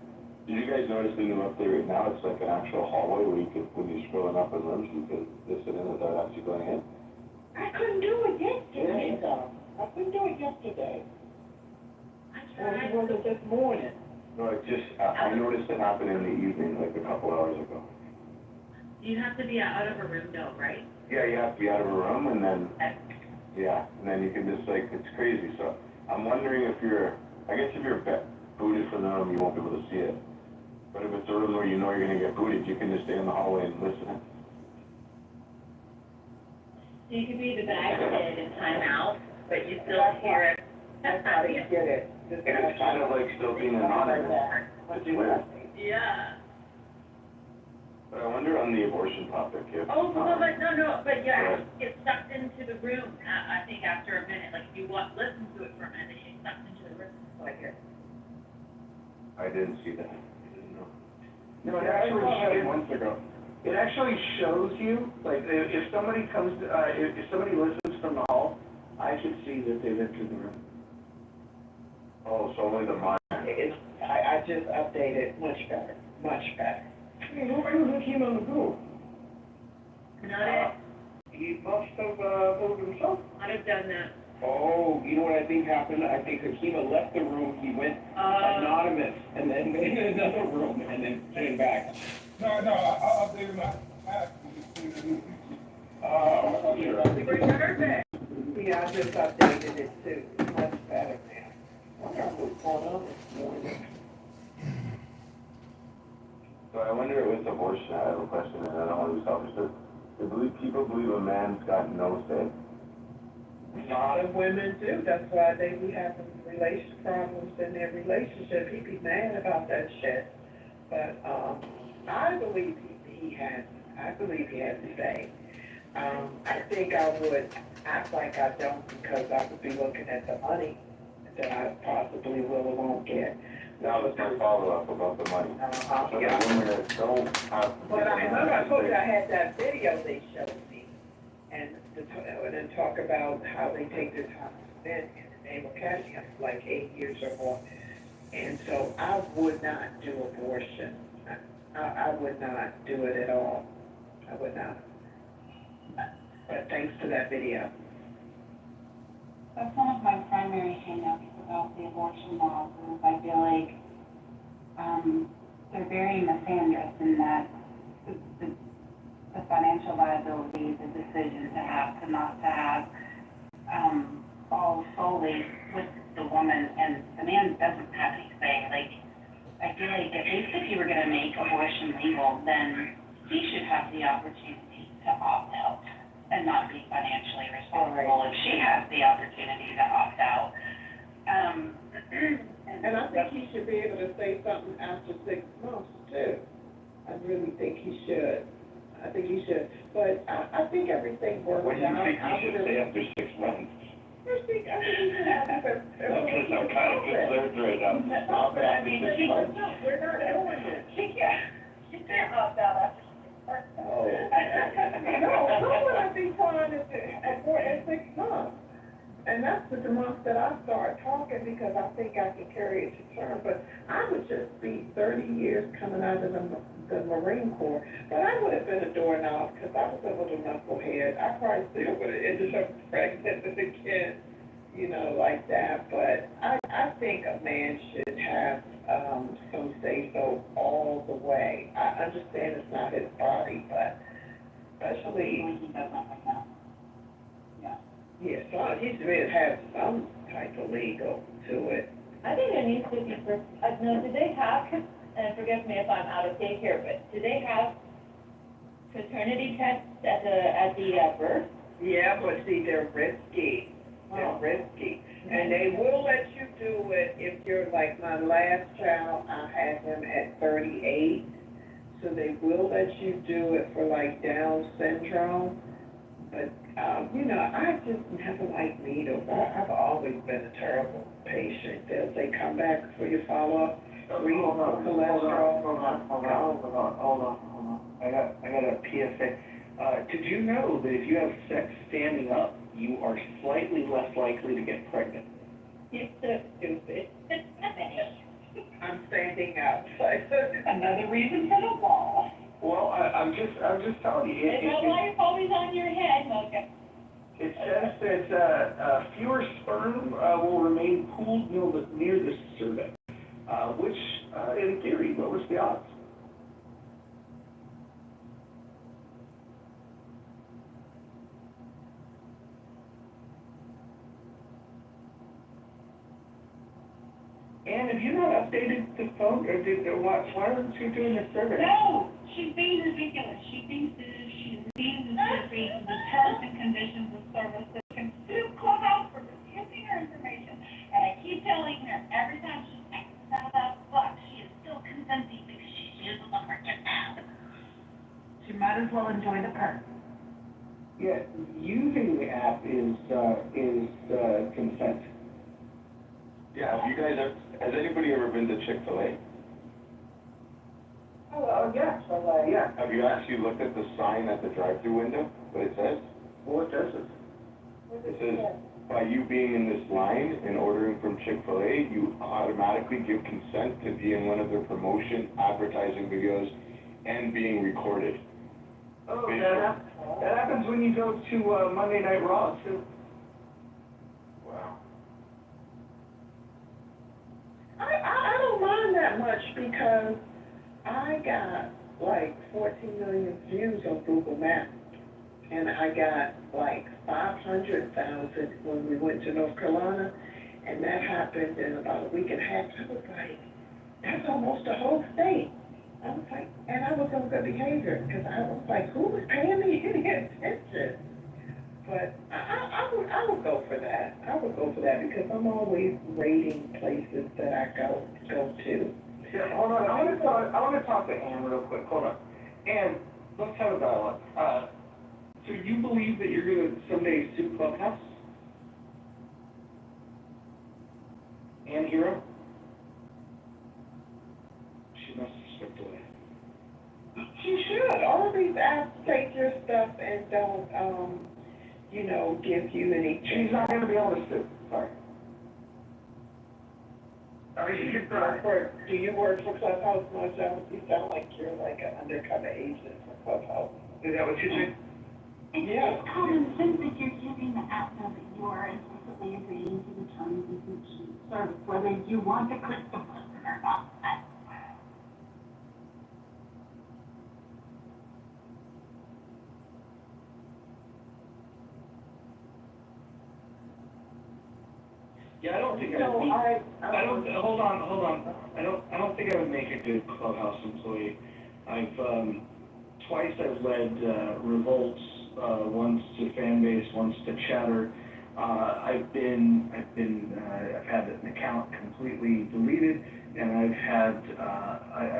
Did you guys notice the new update right now? It's like an actual hallway where you could, when you're scrolling up in rooms, you could listen in without actually going in. I couldn't do it yesterday. I couldn't do it yesterday. I tried. It was this morning. Just, I noticed it happen in the evening, like a couple hours ago. You have to be out of a room though, right? Yeah, you have to be out of a room and then, yeah, and then you can just like, it's crazy, so I'm wondering if you're, I guess if you're booted from the room, you won't be able to see it. But if it's a room where you know you're gonna get booted, you can just stay in the hallway and listen. You could be the bad kid in timeout, but you still hear it. That's how they get it. And it's kind of like still being anonymous. It's weird. Yeah. But I wonder on the abortion topic if. Oh, but but you actually get sucked into the room, I think after a minute, like if you listen to it for a minute, you get sucked into the room, so I hear. I didn't see that. I didn't know. No, it actually shows, Months ago. it actually shows you, like, if somebody comes, if somebody listens from the hall, I can see that they've entered the room. Oh, so only the mind. I just updated, much better, much better. Hey, who came on the go? Not it. He must have, moved himself. I'd have done that. Oh, you know what I think happened? I think Hakima left the room, he went anonymous, and then went in another room, and then came back. No, I'll update my app. Yeah, I just updated it too, it's much better now. I wonder what's going on this morning. So I wonder with abortion, I have a question, and I don't want to be selfish. Do people believe a man's got no say? A lot of women do, that's why they be having problems in their relationship, he be mad about that shit. But, I believe he has to say. I think I would act like I don't because I would be looking at the money that I possibly will or won't get. That was my follow-up about the money. So Yeah. the women that don't have. But I remember I told you I had that video they showed me, and then talk about how they take their time to spend in the name of cashing up for like 8 years or more. And so I would not do abortion. I would not do it at all. I would not. But thanks to that video. That's one of my primary hang-ups about the abortion laws, is I feel like, they're very misandrous in that the financial liability, the decision to have, to not to have, falls solely with the woman, and the man doesn't have any say. Like, I feel like at least if you were gonna make abortion legal, then he should have the opportunity to opt out and not be financially responsible if she has the opportunity to opt out. And I think he should be able to say something after 6 months too. I really think he should. I think he should. But I think everything works out. What do you think he should say after 6 months? I think he should have a Because I'm kind of concerned right now. No, but I mean, we're not doing it. She can't opt out after 6 months. No, what I be trying to do at 6 months. And that's the month that I start talking because I think I can carry it to term. But I would just be 30 years coming out of the Marine Corps. But I would have been a doorknob because I was a little knucklehead. I probably still would have ended up pregnant with a kid, like that. But I think a man should have some say-so all the way. I understand it's not his body, but especially... He doesn't right now. Yeah, so he should have some type of legal to it. I think there needs to be, do they have, and forgive me if I'm out of date here, but do they have paternity tests at the birth? Yeah, but see, they're risky. They're risky. And they will let you do it if you're like my last child, I had him at 38. So they will let you do it for like Down syndrome. But, I just never liked needles. I've always been a terrible patient. They'll say, come back for your follow-up, cholesterol. Hold on. I got a PSA. Did you know that if you have sex standing up, you are slightly less likely to get pregnant? You're so stupid. I'm standing up. Another reason for the wall. Well, I'm just telling you. Is that why it's always on your head, Mocha? It says that fewer sperm will remain pooled near the cervix, which in theory, what was the odds? And if you're not updated the phone, or why aren't you doing the survey? No, she's being ridiculous. She thinks that if she reads and reads the terms and conditions of service that can sue Clubhouse for refusing her information. And I keep telling her every time she takes out of that box, she is still consenting because she's using the freaking app. She might as well enjoy the perk. Yeah, using the app is consent. Yeah, have you guys, has anybody ever been to Chick-fil-A? Yeah, yeah. Have you actually looked at the sign at the drive-through window, what it says? What does it? It says, by you being in this line and ordering from Chick-fil-A, you automatically give consent to be in one of their promotion advertising videos and being recorded. Oh, that happens when you go to Monday Night Raw, too. Wow. I don't mind that much because I got like 14 million views on Google Maps. And I got like 500,000 when we went to North Carolina. And that happened in about a week and a half. I was like, that's almost the whole state. I was like, and I was on good behavior because I was like, who was paying me any attention? But I would go for that. I would go for that because I'm always rating places that I go to. Yeah, hold on. I want to talk to Ann real quick. Hold on. Ann, let's have a dialogue. So you believe that you're going to someday sue Clubhouse? Ann Hero? She must have slipped away. She should. All of these apps take your stuff and don't, give you any. She's not going to be able to sue. Sorry. Do you work for Clubhouse, Marcel? You sound like you're like an undercover agent for Clubhouse. Is that what you think? Yeah. It's common sense that you're using the app so that you are implicitly agreeing to the terms and conditions of service, whether you want to click the button or not. Yeah, I don't think I don't, hold on. I don't think I would make a good Clubhouse employee. Twice I've led revolts, once to Fanbase, once to Chatter. I've had an account completely deleted, and I've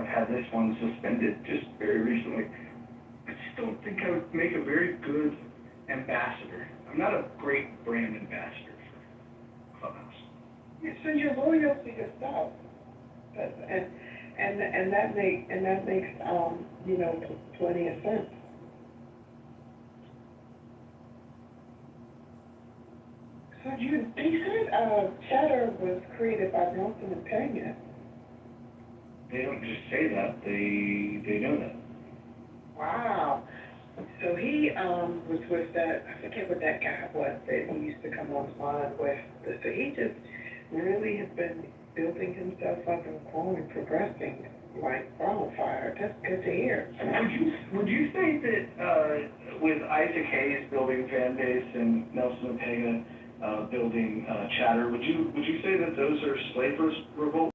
had this one suspended just very recently. I just don't think I would make a very good ambassador. I'm not a great brand ambassador for Clubhouse. So you're loyal to yourself, and that makes plenty of sense. So they said Chatter was created by Nelson and Pena. They don't just say that; they know that. Wow. So he was with that. I forget what that guy was that he used to come online with. So he just really has been building himself up and growing, progressing like wildfire. That's good to hear. Would you say that with Isaac Hayes building Fanbase and Nelson Ortega building Chatter, would you say that those are slavers revolts?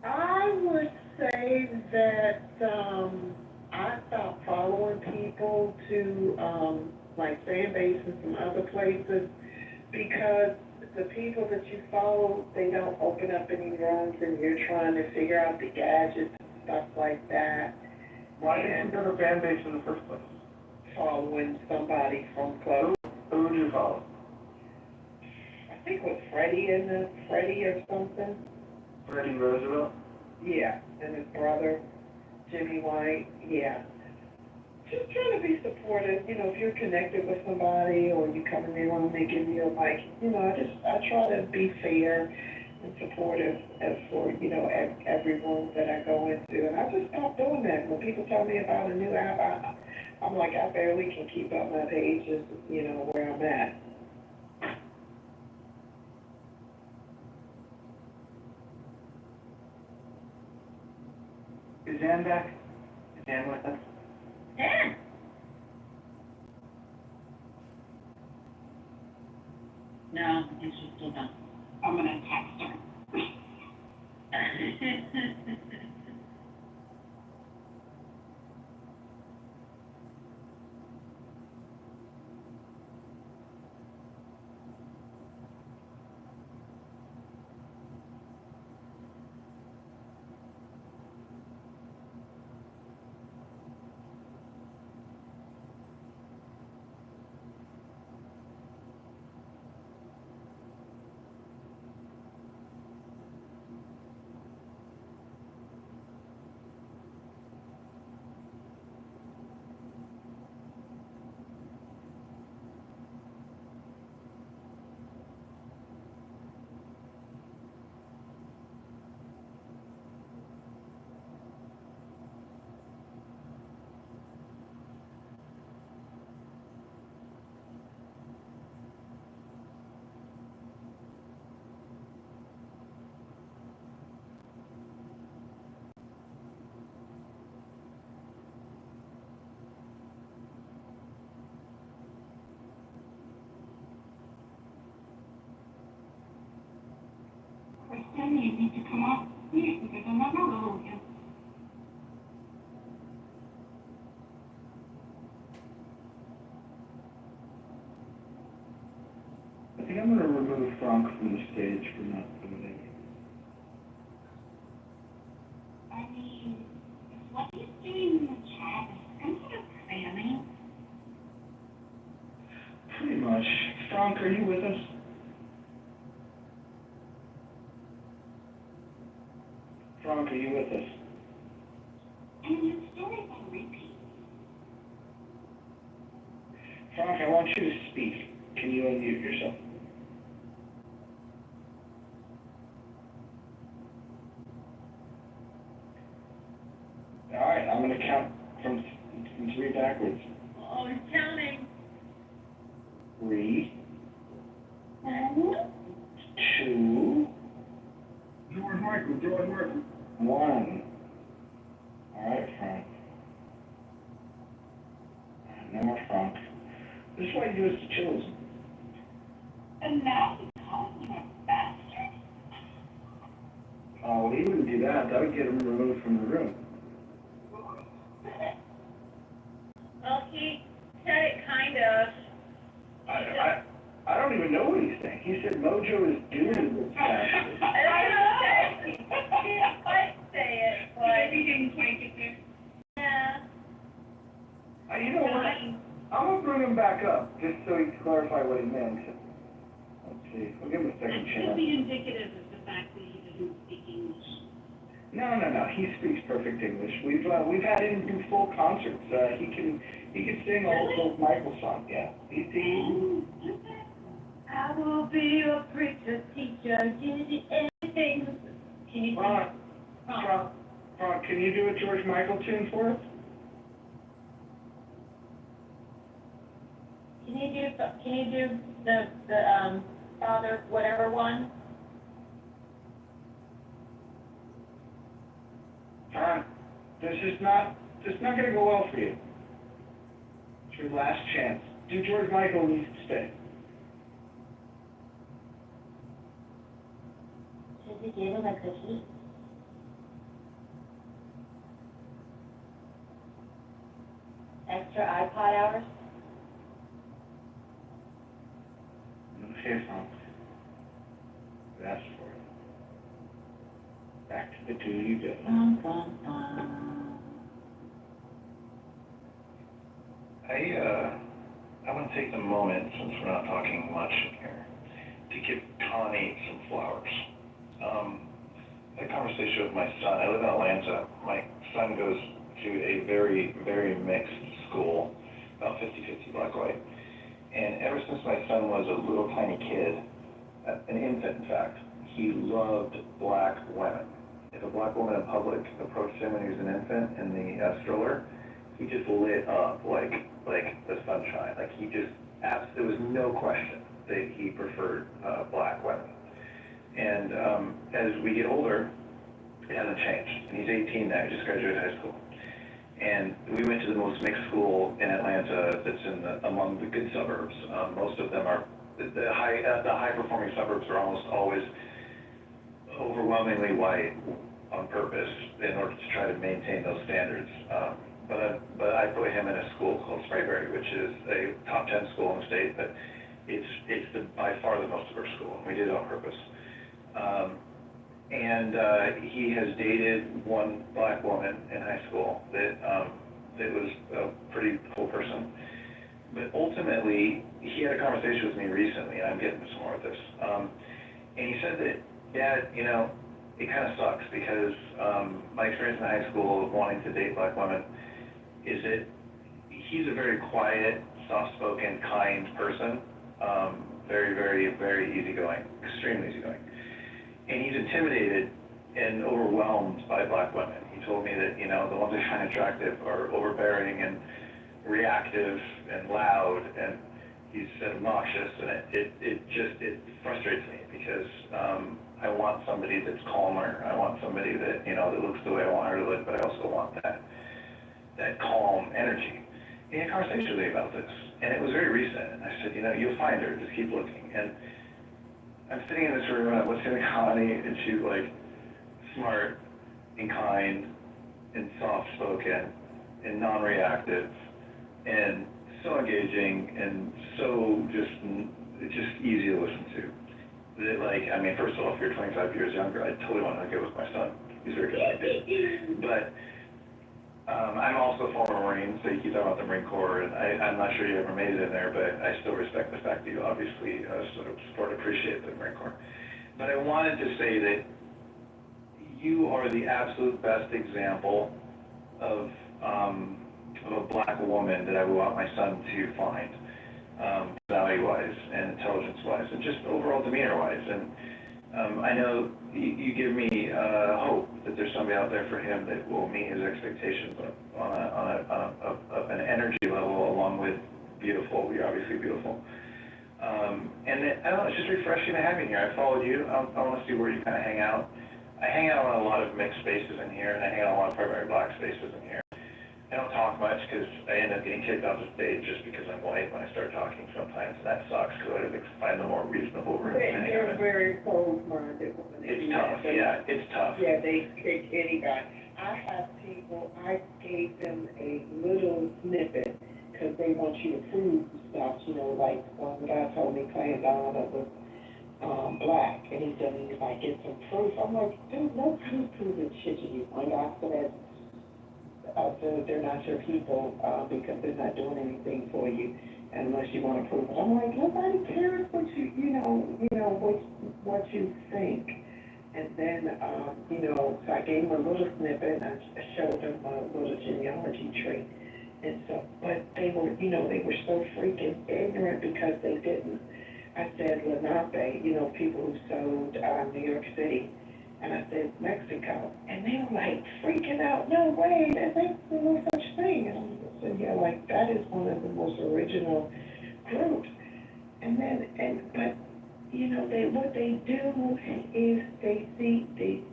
I would say that I stopped following people to like Fanbase and some other places because the people that you follow, they don't open up any rooms and you're trying to figure out the gadgets and stuff like that. Why did you go to Fanbase in the first place? Following somebody from Club. Who would you follow? I think it was Freddie or something. Freddie Roosevelt? Yeah, and his brother, Jimmy White, yeah. Just trying to be supportive, if you're connected with somebody or you come in there and they give you a mic, I try to be fair and supportive as for, every room that I go into. And I just stopped doing that. When people tell me about a new app, I'm like, I barely can keep up my pages, where I'm at. Is Ann back? Is Ann with us? Dan? No, I think she's still gone. I'm gonna text her. Kristen, you need to come up here because I'm not know you. I think I'm gonna remove Frank from the stage for not voting. I mean, is what he's doing in the chat some sort of cramming? Pretty much. Frank, are you with us? Frank, are you with us? I mean, your story's on repeat. Frank, I want you to speak. Can you unmute yourself? All right, I'm gonna count from 3 backwards. Oh, he's counting. 3, 2, George Michael. 1. All right, Frank. No more Frank. This is why you do is to chosen. And now he's calling you a bastard? Oh, he wouldn't do that. That would get him removed from the room. Well, he said it kind of. I don't even know what he's saying. He said Mojo is doing this bastard. I don't know. He didn't quite say it, but. He didn't quite get there. Yeah. You know what? I'm gonna bring him back up just so he can clarify what he meant. Let's see. We'll give him a second It chance. could be indicative of the fact that he doesn't speak English. No. He speaks perfect English. We've had him do full concerts. He can sing old Michael song. Yeah. I will be your preacher, teacher, give you anything. Can you Ron, can you do a George Michael tune for us? Can you do the Father whatever one? Ron, this is not gonna go well for you. It's your last chance. Do George Michael needs to stay. Should we give him a cookie? Extra iPod hours? Okay, Frank. That's for it. Back to the two you go. I want to take the moment, since we're not talking much in here, to give Connie some flowers. I had a conversation with my son. I live in Atlanta. My son goes to a very, very mixed school, about 50-50 black-white. And ever since my son was a little tiny kid, an infant in fact, he loved black women. If a black woman in public approached him when he was an infant in the stroller, he just lit up like the sunshine. Like he just there was no question that he preferred black women. And as we get older, it hasn't changed. And he's 18 now, he just graduated high school. And we went to the most mixed school in Atlanta that's among the good suburbs. Most of them are, the high performing suburbs are almost always overwhelmingly white on purpose in order to try to maintain those standards. But I put him in a school called Sprayberry, which is a top 10 school in the state, but it's by far the most diverse school, and we did it on purpose. He has dated one black woman in high school that was a pretty cool person. But ultimately, he had a conversation with me recently, and I'm getting somewhere with this. And he said that, Dad, you know, it kind of sucks because my experience in high school of wanting to date black women is that he's a very quiet, soft-spoken, kind person, very, very, very easygoing, extremely easygoing. And he's intimidated and overwhelmed by black women. He told me that, you know, the ones I find attractive are overbearing and reactive and loud, and he said obnoxious, and it frustrates me because I want somebody that's calmer. I want somebody that, you know, that looks the way I want her to look, but I also want that calm energy. He had a conversation with me about this, and it was very recent. And I said, you know, you'll find her, just keep looking. And I'm sitting in this room, and I'm listening to Connie, and she's like smart and kind and soft-spoken and non-reactive and so engaging and so just easy to listen to. That, like, I mean, first of all, if you're 25 years younger, I totally want to get with my son. He's very good like it. But I'm also a former Marine, so you keep talking about the Marine Corps, and I'm not sure you ever made it in there, but I still respect the fact that you obviously sort of support and appreciate the Marine Corps. But I wanted to say that you are the absolute best example of a black woman that I would want my son to find, personality-wise and intelligence-wise, and just overall demeanor-wise. And I know you give me hope that there's somebody out there for him that will meet his expectations on an energy level, along with beautiful. You're obviously beautiful. And I don't know, it's just refreshing to have you here. I followed you. I want to see where you kind of hang out. I hang out on a lot of mixed spaces in here, and I hang out on a lot of primary black spaces in here. I don't talk much because I end up getting kicked off the stage just because I'm white when I start talking sometimes, and that sucks because I find the more reasonable room. They're very closed-minded women. It's tough, yeah, it's tough. Yeah, they kick anybody. I have people, I gave them a little snippet because they want you to prove stuff, you know, like one guy told me Clan Donna was black, and he said, he's like, get some proof. I'm like, dude, nobody's proving shit to you. One guy said, they're not your people because they're not doing anything for you unless you want to prove it. I'm like, nobody cares what what you think. And then, so I gave them a little snippet, and I showed them a little genealogy tree. And so, but they were, they were so freaking ignorant because they didn't. I said Lenape, people who sold New York City. And I said Mexico. And they were like freaking out, no way, there's no such thing. And I said, yeah, like that is one of the most original groups. And then, but what they do is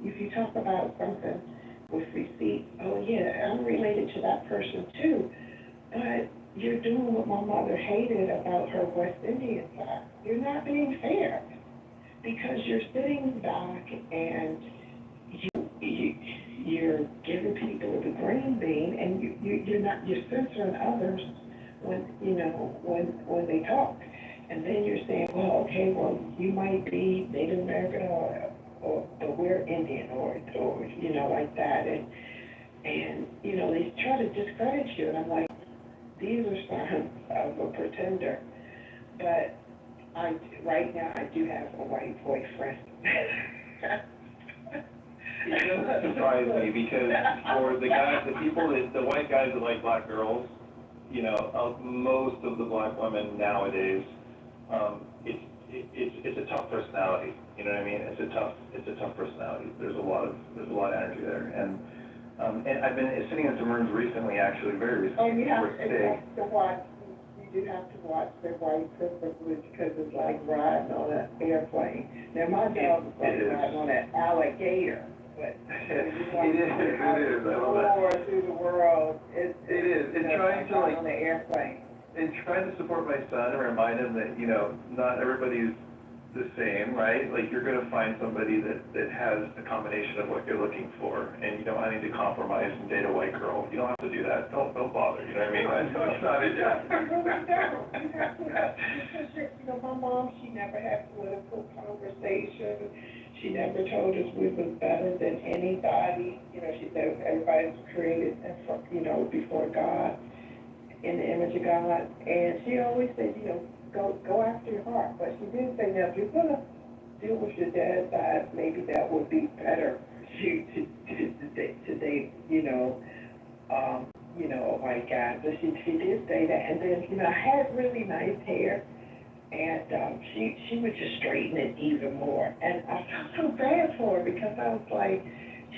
if you talk about something with receipts, oh yeah, I'm related to that person too. But you're doing what my mother hated about her West Indian side. You're not being fair because you're sitting back and you're giving people the green bean, and you're censoring others when they talk. And then you're saying, well, okay, well, you might be Native American or we're Indian or like that. And they try to discredit you. And I'm like, these are signs of a pretender. But right now, I do have a white boyfriend. It doesn't surprise me because for the white guys that like black girls, most of the black women nowadays, it's a tough personality. You know what I mean? It's a tough personality. There's a lot of energy there, and I've been sitting in some rooms recently, actually, very recently. And you have to watch. You do have to watch the white privilege because it's like riding on an airplane. Now my dog is like riding on an alligator. but. It is, I love that. Or through the world, It is, and trying to like, on the airplane. and trying to support my son and remind him that, you know, not everybody's the same, right? Like, you're gonna find somebody that has a combination of what you're looking for, and you don't need to compromise and date a white girl. You don't have to do that. Don't bother, you know what I mean? It's not it, yeah. You know, my mom, she never had political conversation. She never told us we was better than anybody. You know, she said everybody's created and from, you know, before God, in the image of God. And she always said, you know, go after your heart. But she did say, now, if you're gonna deal with your dad's side, maybe that would be better for you to date, you know, a white guy. But she did say that. And then, you know, I had really nice hair. And she would just straighten it even more. And I felt so bad for her because I was like,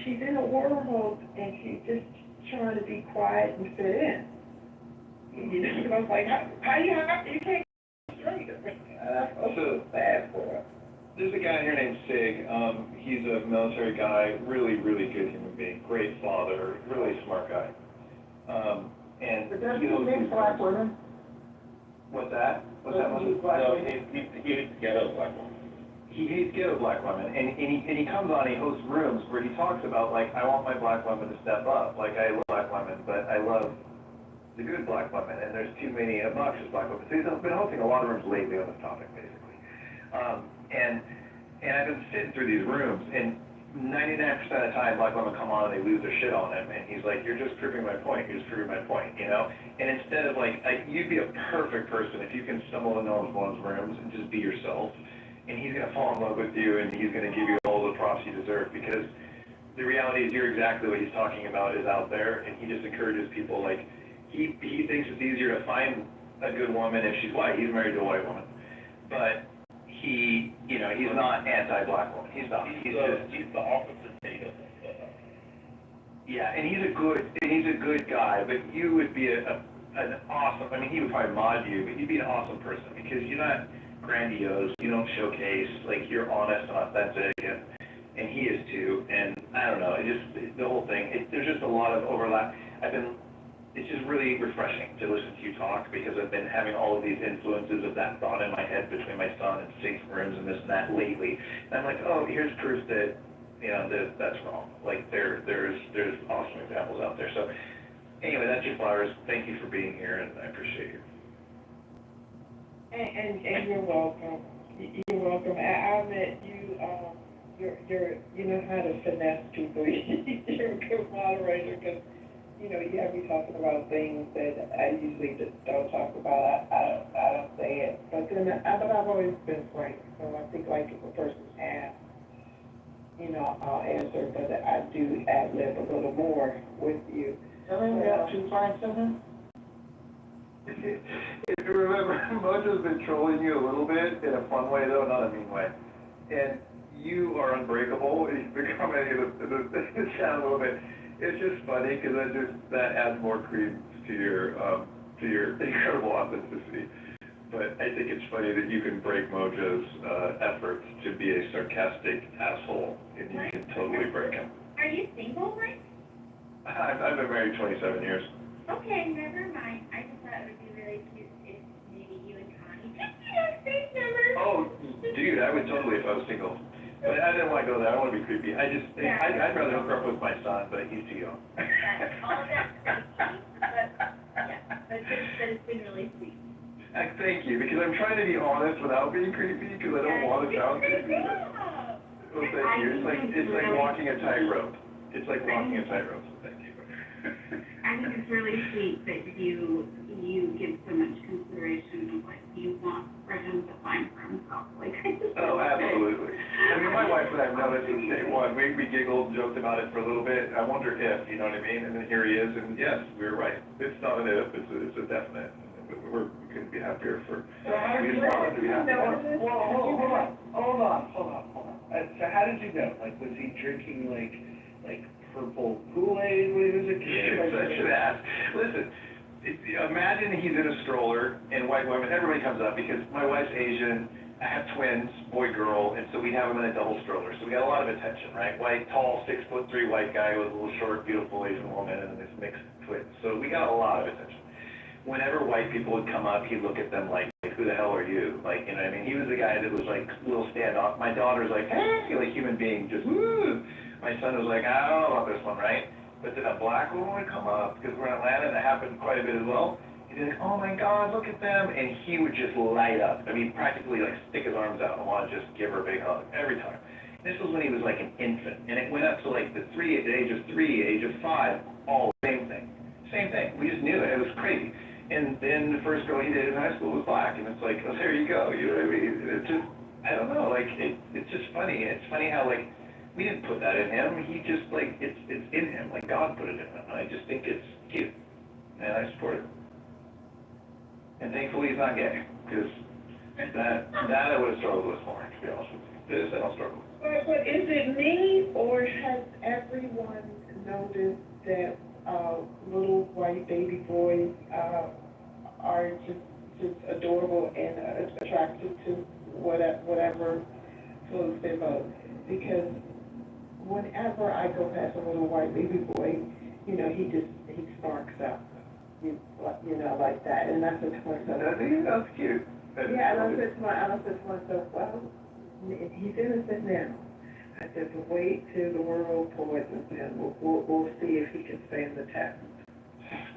she's in a world and she's just trying to be quiet and fit in. You know, and I was like, how you can't straight. And I felt so bad for her. There's a guy here named Sig. He's a military guy, really, really good human being, great father, really smart guy. But does he hate black women? What's that? What's that? He hates ghetto black women. He hates ghetto black women, and he comes on, he hosts rooms where he talks about, like, I want my black women to step up. Like, I love black women, but I love the good black women, and there's too many obnoxious black women. So he's been hosting a lot of rooms lately on this topic, basically. And I've been sitting through these rooms, and 99% of the time, black women come on and they lose their shit on him, and he's like, you're just proving my point, you know? And instead of like you'd be a perfect person if you can stumble into one's rooms and just be yourself, and he's gonna fall in love with you, and he's gonna give you all the props you deserve, because the reality is you're exactly what he's talking about is out there, and he just encourages people, like, he thinks it's easier to find a good woman if she's white. He's married to a white woman. But he's not anti-black woman. He's not. He's the opposite state of that. Yeah, and he's a good guy, but you would be an awesome, I mean, he would probably mod you, but you'd be an awesome person because you're not grandiose, you don't showcase, like, you're honest and authentic, and he is too, and I don't know, the whole thing, there's just a lot of overlap. It's just really refreshing to listen to you talk because I've been having all of these influences of that thought in my head between my son and safe rooms and this and that lately. And I'm like, oh, here's proof that, you know, that's wrong. Like, there's awesome examples out there. So anyway, that's your flowers. Thank you for being here, and I appreciate you. And you're welcome. You're welcome. I met you, you know how to finesse people. You're a good moderator because, you know, you have me talking about things that I usually just don't talk about. I don't say it. But I've always been frank. So I think, like, if a person asks, you know, I'll answer. But I do ad-lib a little more with you. Tell me about 257. If you remember, Mojo's been trolling you a little bit in a fun way, though, not a mean way. And you are unbreakable. You've been commenting the chat a little bit. It's just funny because that adds more credence to your incredible authenticity. But I think it's funny that you can break Mojo's efforts to be a sarcastic asshole, and you can totally break him. Are you single, Mike? I've been married 27 years. Okay, never mind. I just thought it would be really cute if maybe you and Connie just, you know, same number. Oh, dude, I would totally if I was single. But I didn't want to go there. I don't want to be creepy. I'd rather hook up with my son, but he's too young. All that's but it's been really sweet. Thank you, because I'm trying to be honest without being creepy, because I don't want to sound creepy. Well, thank you. It's like walking a tightrope. It's like walking a tightrope. So thank you. I think it's really sweet that you give so much consideration of what you want for him to find for himself. Like, oh, absolutely. I mean, my wife and I have noticed since day one. We giggled, joked about it for a little bit. I wonder if, you know what I mean? And then here he is, and yes, we were right. It's not an if, it's a definite. We couldn't be happier for. We just wanted to be happy. Hold on. So how did you know? Like, was he drinking like purple Kool-Aid when he was a kid? Yes, I should ask. Listen, imagine he's in a stroller and white women, everybody comes up because my wife's Asian, I have twins, boy, girl, and so we have them in a double stroller. So we got a lot of attention, right? White, tall, 6'3" white guy with a little short, beautiful Asian woman and this mixed twins. So we got a lot of attention. Whenever white people would come up, he'd look at them like, who the hell are you? Like, you know what I mean? He was the guy that was like a little standoff. My daughter's like, hey, like human being, just woo. My son was like, I don't know about this one, right? But then a black woman would come up, because we're in Atlanta, and that happened quite a bit as well. He'd be like, oh my God, look at them. And he would just light up. I mean, practically like stick his arms out and want to just give her a big hug every time. This was when he was like an infant. And it went up to like the age of 3, age of 5, all the same thing. Same thing. We just knew it. It was crazy. And then the first girl he dated in high school was black. And it's like, oh, there you go. You know what I mean? It's just, I don't know. Like, it's just funny. It's funny how, like, we didn't put that in him. He just, like, it's in him. Like, God put it in him. I just think it's cute. And I support it. And thankfully he's not gay, because that I would have struggled with more, to be honest with you. This I don't struggle with. But is it me, or has everyone noticed that little white baby boys are just adorable and attracted to whatever floats their boat? Because whenever I go past a little white baby boy, you know, he sparks up. You know, like that, and I said to myself, That's cute. yeah, and I said to myself, well, he's innocent now. I said, but wait till the world poisons him. We'll see if he can stand the test.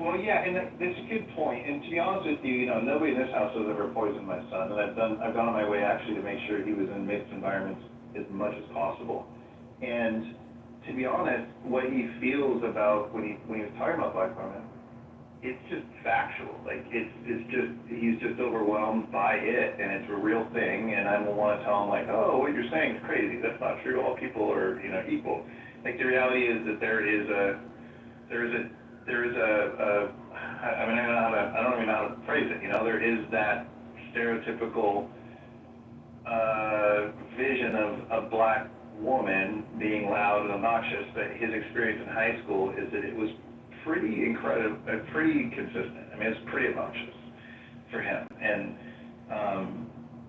Well, yeah, and that's a good point. And to be honest with you, you know, nobody in this house has ever poisoned my son, and I've gone on my way actually to make sure he was in mixed environments as much as possible. And to be honest, what he feels about when he was talking about black women, it's just factual. Like, it's just, he's just overwhelmed by it, and it's a real thing, and I don't want to tell him, like, oh, what you're saying is crazy. That's not true. All people are, you know, equal. Like, the reality is that I mean, I don't even know how to phrase it, you know, there is that stereotypical vision of a black woman being loud and obnoxious, but his experience in high school is that it was pretty incredible, pretty consistent. I mean, it's pretty obnoxious for him. And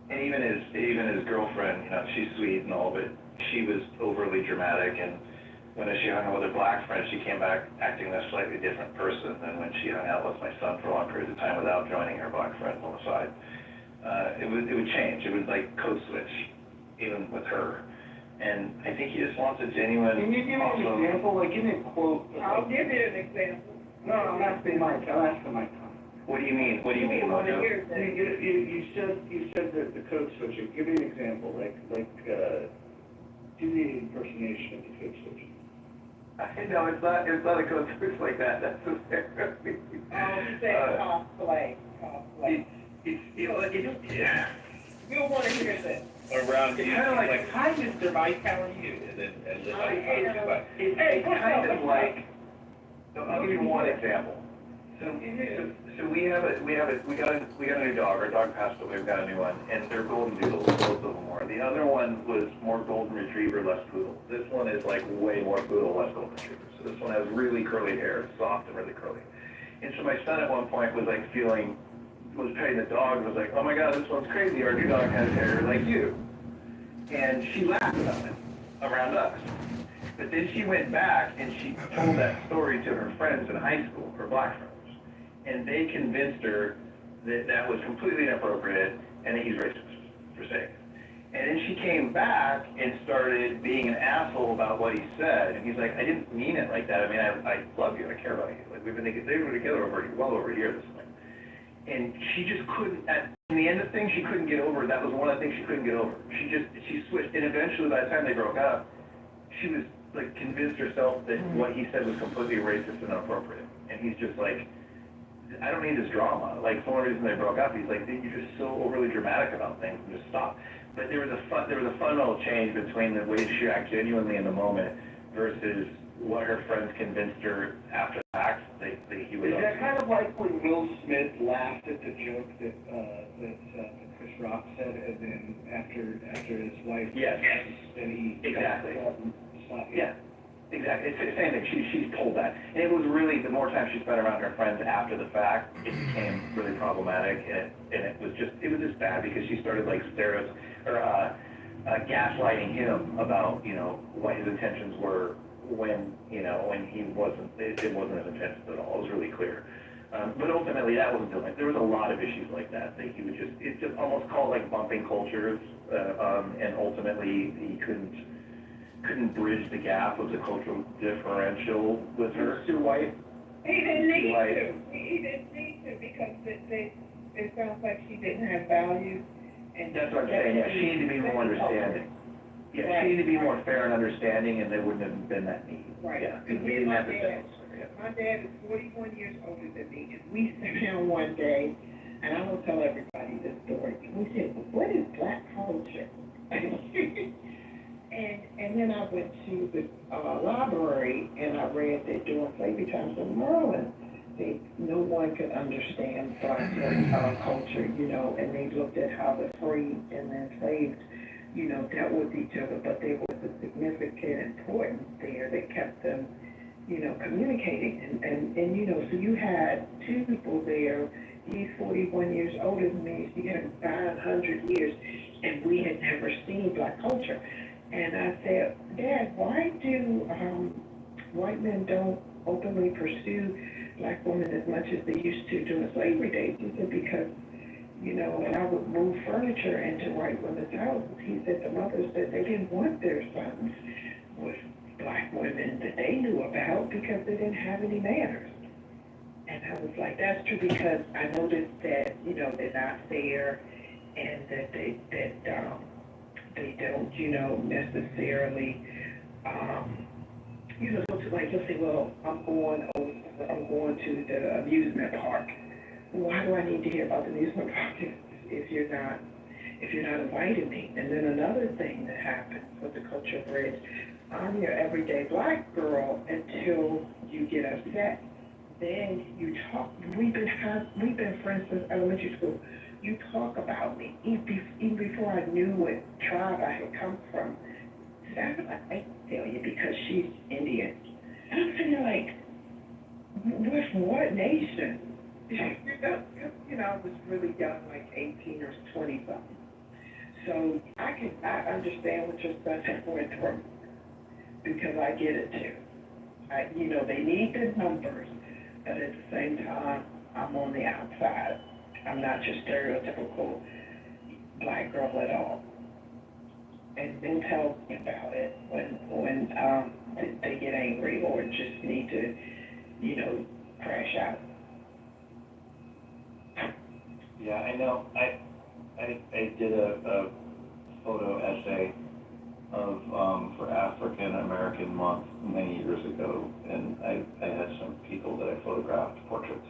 even his girlfriend, you know, she's sweet and all, but she was overly dramatic. And when she hung out with her black friend, she came back acting a slightly different person than when she hung out with my son for long periods of time without joining her black friends on the side. It would change. It would like code switch, even with her. And I think he just wants a genuine. Can you give me an example? Like, give me a quote. I'll give you an example. No, I'm asking Mike. I'm asking Mike. What do you mean? What do you mean, Mojo? You said that the code switching. Give me an example. Like, do the impersonation of the code switching. No, it's not a code switch like that. That's necessarily. You say cosplay. Yeah. You don't want to hear this. Around it's kind of like, hi, Mr. Mike, how are you? And then it's kind of like. I'll give you one example. So we got a new dog. Our dog passed away. We've got a new one, and they're golden doodles. Both of them were. The other one was more golden retriever, less poodle. This one is like way more poodle, less golden retriever. So this one has really curly hair, soft and really curly. And so my son at one point was like was petting the dog and was like, oh my God, this one's crazy. Our new dog has hair like you. And she laughed about it around us. But then she went back and she told that story to her friends in high school, her black friends. And they convinced her that that was completely inappropriate and that he's racist for saying it. And then she came back and started being an asshole about what he said. And he's like, I didn't mean it like that. I mean, I love you. I care about you. Like, we've been together well over a year at this point. And she just couldn't, in the end of things, she couldn't get over it. That was one of the things she couldn't get over. She switched. And eventually, by the time they broke up, she was, like, convinced herself that what he said was completely racist and inappropriate. And he's just like, I don't need this drama. Like, for one reason they broke up, he's like, you're just so overly dramatic about things, and just stop. But there was a fundamental change between the way she acted genuinely in the moment versus what her friends convinced her after the fact that he was. Is that kind of like when Will Smith laughed at the joke that Chris Rock said, and then after his wife? Yes. And he exactly. Yeah. exactly. It's the same thing. She's told that. And it was really, the more time she spent around her friends after the fact, it became really problematic, and it was just bad because she started like gaslighting him about, what his intentions were when he wasn't, it wasn't his intentions at all. It was really clear. But ultimately, that wasn't the limit. There was a lot of issues like that he would it's just almost called like bumping cultures, and ultimately he couldn't bridge the gap of the cultural differential with her. Too white. He didn't need to. He didn't need to because it sounds like she didn't have values. And that's what I'm saying. Yeah, she needed to be more understanding. Yeah, right. She needed to be more fair and understanding, and there wouldn't have been that need. Right. Yeah, because we didn't have the same. My dad is 41 years older than me, and we sat down one day, and I don't tell everybody this story. We said, "What is black culture?" And then I went to the library, and I read that during slavery times in Maryland, no one could understand black culture, and they looked at how the free and the enslaved, dealt with each other, but there was a significant importance there that kept them, communicating. And so you had two people there. He's 41 years older than me. She had 900 years, and we had never seen black culture. And I said, Dad, why do white men don't openly pursue black women as much as they used to during slavery days? He said, because, when I would move furniture into white women's houses, he said the mothers said they didn't want their sons with black women that they knew about because they didn't have any manners. And I was like, that's true, because I noticed that, they're not fair, and that they don't, necessarily, like you'll say, well, I'm going to the amusement park. Why do I need to hear about the amusement park if you're not inviting me? And then another thing that happens with the culture bridge, I'm your everyday black girl until you get upset. Then you talk. We've been friends since elementary school. You talk about me even before I knew what tribe I had come from. I tell you, because she's Indian. And I'm sitting there like, with what nation? I was really young, like 18 or 20 something. So I understand what your son went through, because I get it too. They need the numbers, but at the same time, I'm on the outside. I'm not your stereotypical black girl at all. And then tell me about it when they get angry or just need to, crash out. Yeah, I know. I did a photo essay of for African American Month many years ago, and I had some people that I photographed portraits,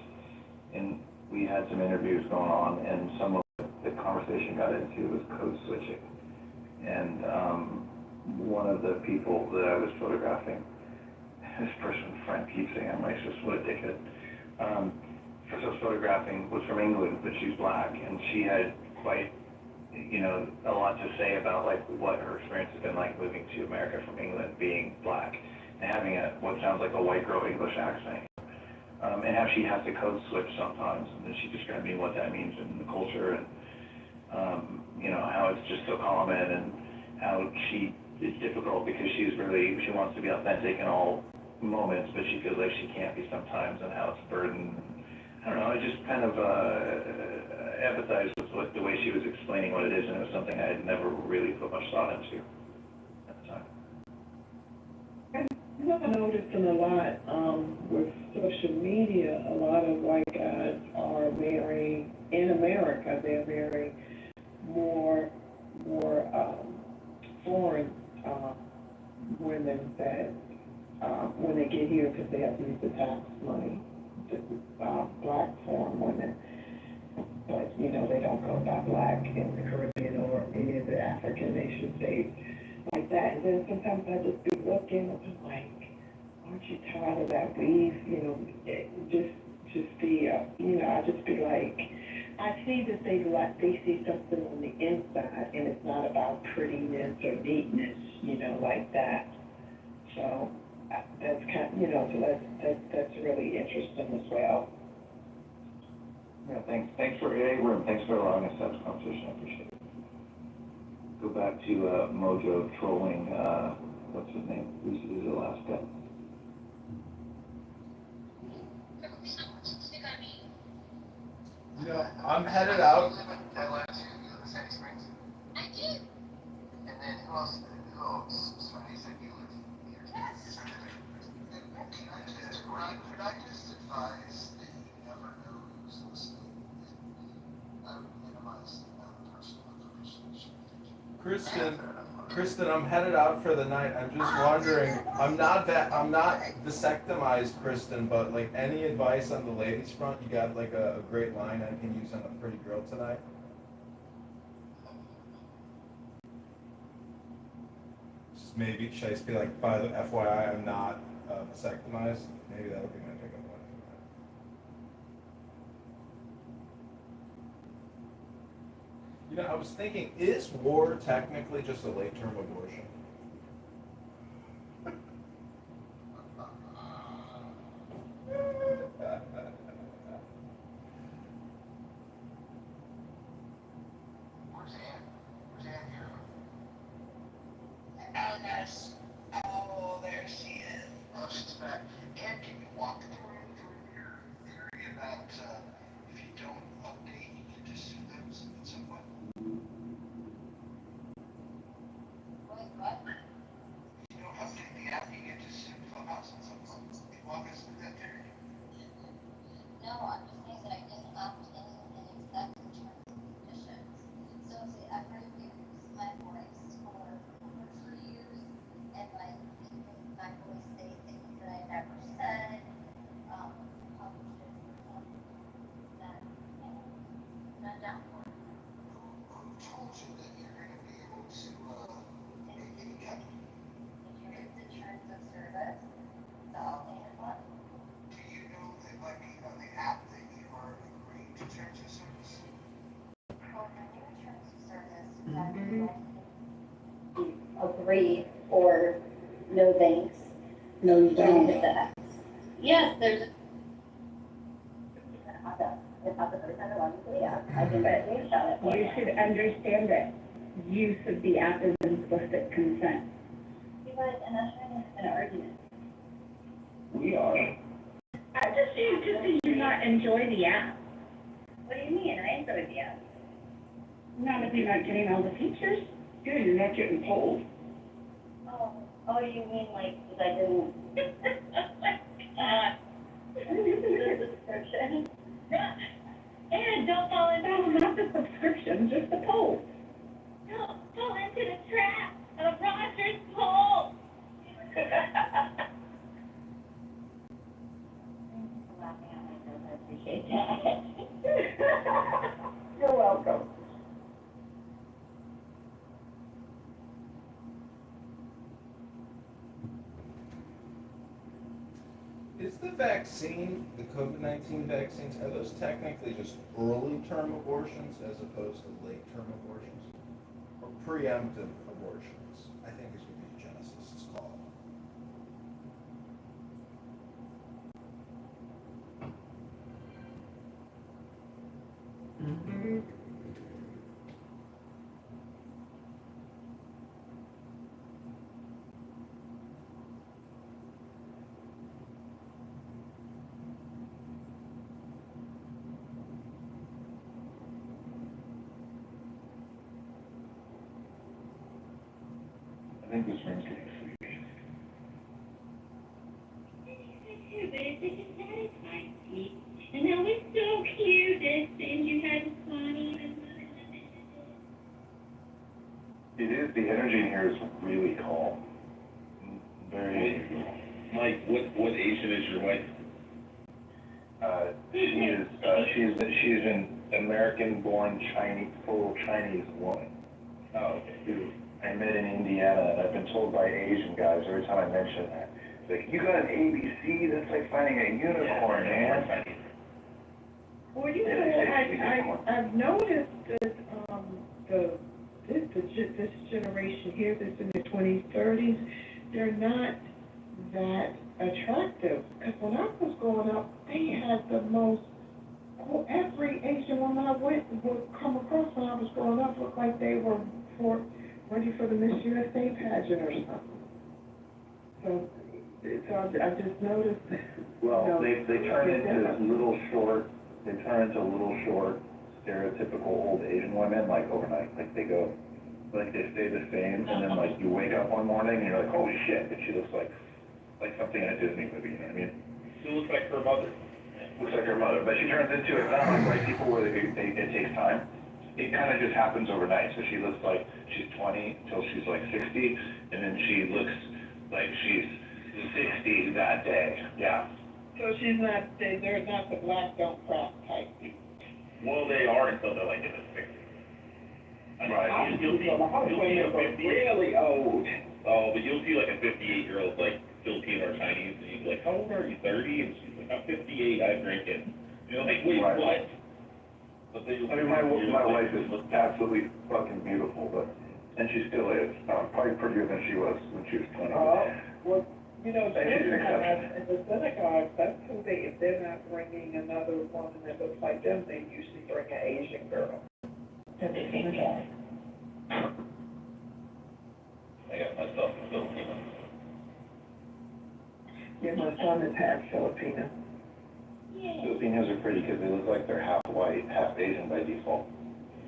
and we had some interviews going on, and some of the conversation got into was code switching. And one of the people that I was photographing, this person, Frank, keeps saying I'm racist, what a dickhead. Person I was photographing was from England, but she's black, and she had quite, a lot to say about like what her experience has been like moving to America from England, being black, and having what sounds like a white girl English accent. And how she has to code switch sometimes, and then she described me what that means in the culture, and how it's just so common, and how it's difficult because she wants to be authentic in all moments, but she feels like she can't be sometimes, and how it's a burden. I don't know, I just kind of empathized with the way she was explaining what it is, and it was something I had never really put much thought into at the time. I'm noticing a lot with social media, a lot of white guys are marrying, in America, they're marrying more foreign women that when they get here, because they have to use the tax money, black foreign women, but they don't go by black in the Caribbean or any of the African nation states like that. And then sometimes I just be looking, I'm like, aren't you tired of that weave? I just be like, I see that they see something on the inside, and it's not about prettiness or neatness, like that. So that's that's really interesting as well. Yeah, thanks for Abram, thanks for allowing us to have this conversation, I appreciate it. Go back to, Mojo trolling, what's his name, who's the last guy? You know, I'm headed out. I did. And then who else? Somebody said you live here. Yes. Could I just advise that you never know who's listening? I would minimize the amount of personal information you share. Kristen, I'm headed out for the night. I'm just wondering, I'm not vasectomized, Kristen, but like any advice on the ladies front? You got like a great line I can use on a pretty girl tonight? Just maybe, should I just be like, by the FYI, I'm not vasectomized? Maybe that'll be my pickup line. You know, I was thinking, is war technically just a late-term abortion? Where's Ann? Where's Ann here? Oh, nurse. Oh, there she is. Oh, she's back. Ann, can you walk through your theory about if you don't update, you can just sue them at some point? Wait, what? If you don't update the app, you get to sue Clubhouse at some point. Can you walk us through that theory? No, I'm just saying that I didn't opt in and accept the terms and conditions. So say I've used my voice for over 3 years, and like my voice say things that I never said, published it for something that, you know, not down for. Who told you that you're going to be able to make any cut? If you read the terms of service, it's all in one. Do you know that by being on the app that you are agreeing to terms of service? For the new terms of service, you have to agree or no thanks. No, you don't get that. Yes, there's. It's not the first time I went to the app. I can get a screenshot it. You should understand that use of the app is implicit consent. You guys, and that's trying to an argument. We are. I just do not enjoy the app. What do you mean? I enjoyed the app. Not if you're not getting all the features. Yeah, you're not getting polled. Oh, you mean like, because I didn't. The subscription. And don't fall into, no, not the subscription, just the poll. Don't fall into the trap of Roger's poll. Laughing at myself, I appreciate that. You're welcome. Is the vaccine, the COVID-19 vaccines, are those technically just early-term abortions as opposed to late-term abortions? Or preemptive abortions, I think is what the Genesis is called. I think this room's getting sleepy. But it didn't satisfy me. And that was so cute, and you had fun even. It is, the energy in here is really calm. Very, Mike, what Asian is your wife? she's an American-born Chinese, full Chinese woman. Oh, okay. Who I met in Indiana, and I've been told by Asian guys every time I mention that, like, you got an ABC, that's like finding a unicorn, man. Well, you know, I've noticed that, this generation here that's in their 20s, 30s, they're not that attractive. Because when I was growing up, they had the most, every Asian woman I would come across when I was growing up looked like they were ready for the Miss USA pageant or something. So I just noticed. Well, they turn into little short, stereotypical old Asian women, like overnight. Like they go, like they stay the same, and then like you wake up one morning and you're like, holy shit, and she looks like something in a Disney movie, you know what I mean? She looks like her mother. Looks like her mother, but she turns into it, not like white people where it takes time. It kind of just happens overnight, so she looks like she's 20 until she's like 60, and then she looks like she's 60 that day, yeah. So she's not, they're not the black don't crack type. Well, they are until they're like in the 60s. Right. You'll see a 58. Really old. Oh, but you'll see like a 58-year-old like Filipino or Chinese, and you'll be like, how old are you, 30? And she's like, I'm 58, I'm drinking. You're like, wait, Right. what? But they, I mean, my wife is absolutely fucking beautiful, and she still is, probably prettier than she was when she was 20. Well, you know, She's an exception. in the synagogue, that's who if they're not bringing another woman that looks like them, they usually bring an Asian girl. To the synagogue. I got myself a Filipino. Yeah, my son is half Filipino. Filipinos are pretty because they look like they're half white, half Asian by default.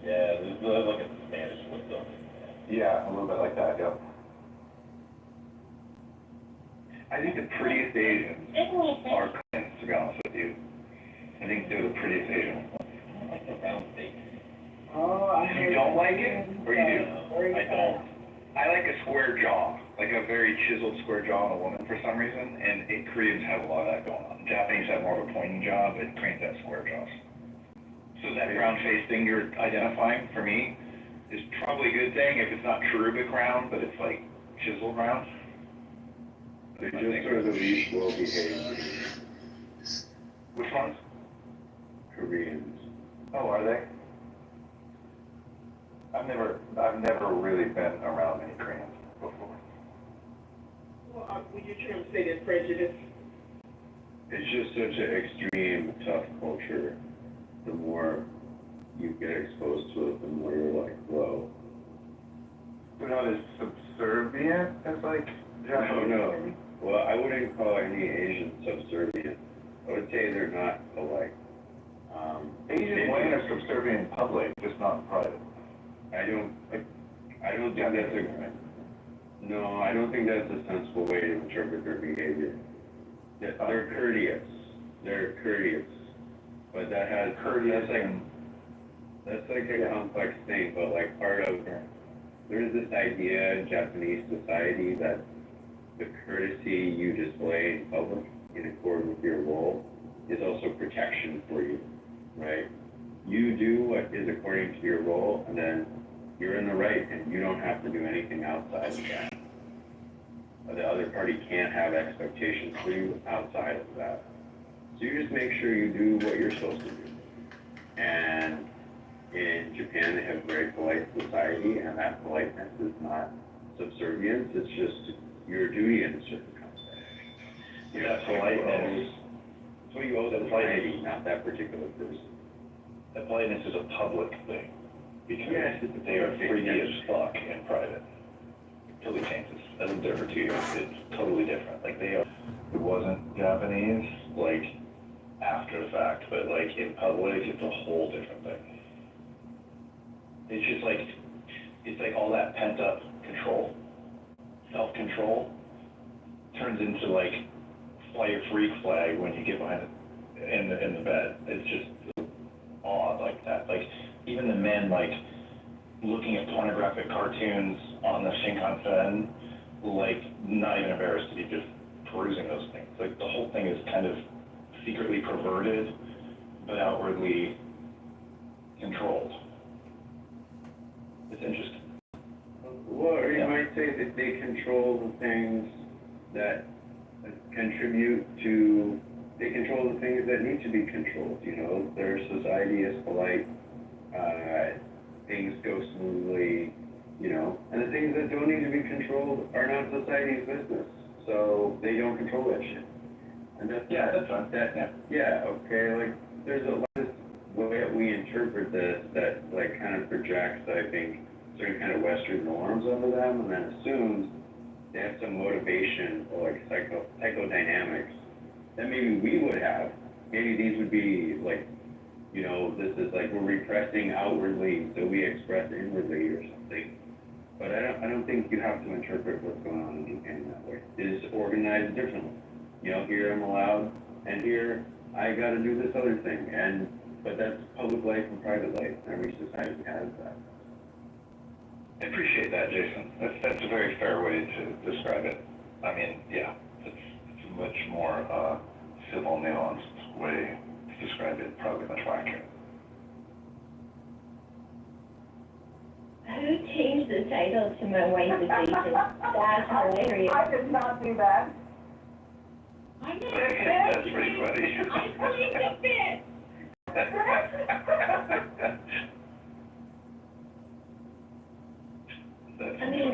Yeah, this is like a Spanish with them. Yeah, a little bit like that, yeah. I think the prettiest Asians are Koreans, to be honest with you. I think they're the prettiest Asians. I like the round face. Oh, You don't like it, or you do? I don't. I like a square jaw, like a very chiseled square jaw on a woman for some reason, and Koreans have a lot of that going on. Japanese have more of a pointy jaw, but Koreans have square jaws. So that round face thing you're identifying, for me, is probably a good thing if it's not cherubic round, but it's like chiseled round. They're just sort of the least well-behaved Which ones? Koreans. Oh, are they? I've never really been around many Koreans before. Well, were you trying to say they're prejudiced? It's just such an extreme, tough culture. The more you get exposed to it, the more you're like, whoa. They're not as subservient as like Oh, no. Well, I wouldn't call any Asian subservient. I would say they're not alike. Asian women are subservient in public, just not in private. I don't think that's a sensible way to interpret their behavior. They're courteous. But that's like a complex thing, but like there's this idea in Japanese society that the courtesy you display in public in accord with your role is also protection for you, right? You do what is according to your role, and then you're in the right, and you don't have to do anything outside of that. The other party can't have expectations for you outside of that. So you just make sure you do what you're supposed to do. And in Japan, they have a very polite society, and that politeness is not subservience, it's just your duty in a certain context. Yeah, politeness. So you owe the society, not that particular person. That politeness is a public thing, because Yes, they are freaky as fuck in private. It totally changes. I lived there for 2 years. It's totally different. Like it wasn't Japanese, like after the fact, but like in public, it's a whole different thing. It's just like, it's like all that pent up control, self-control, turns into like fly your freak flag when you get behind it in the bed. It's just odd like that. Like even the men like looking at pornographic cartoons on the Shinkansen, like not even embarrassed to be just perusing those things. Like the whole thing is kind of secretly perverted, but outwardly controlled. It's interesting. Well, or you might say that they control the things that they control the things that need to be controlled, you know, their society is polite, things go smoothly, you know, and the things that don't need to be controlled are not society's business. so they don't control that shit. And that's, Yeah, that's fine. Okay, like, there's a lot of way that we interpret this that, like, kind of projects, I think, certain kind of Western norms onto them, and then assumes they have some motivation or, like, psychodynamics that maybe we would have. Maybe these would be, like, you know, this is like we're repressing outwardly, so we express inwardly or something. But I don't think you have to interpret what's going on in that way. It is organized differently. You know, here I'm allowed, and here I gotta do this other thing, but that's public life and private life. Every society has that. I appreciate that, Jason. That's a very fair way to describe it. I mean, yeah, it's a much more civil, nuanced way to describe it, probably much more accurate. Who changed the title to my wife's addiction? That's hilarious. I did not do that. I did. That's pretty funny. I believe it. I mean,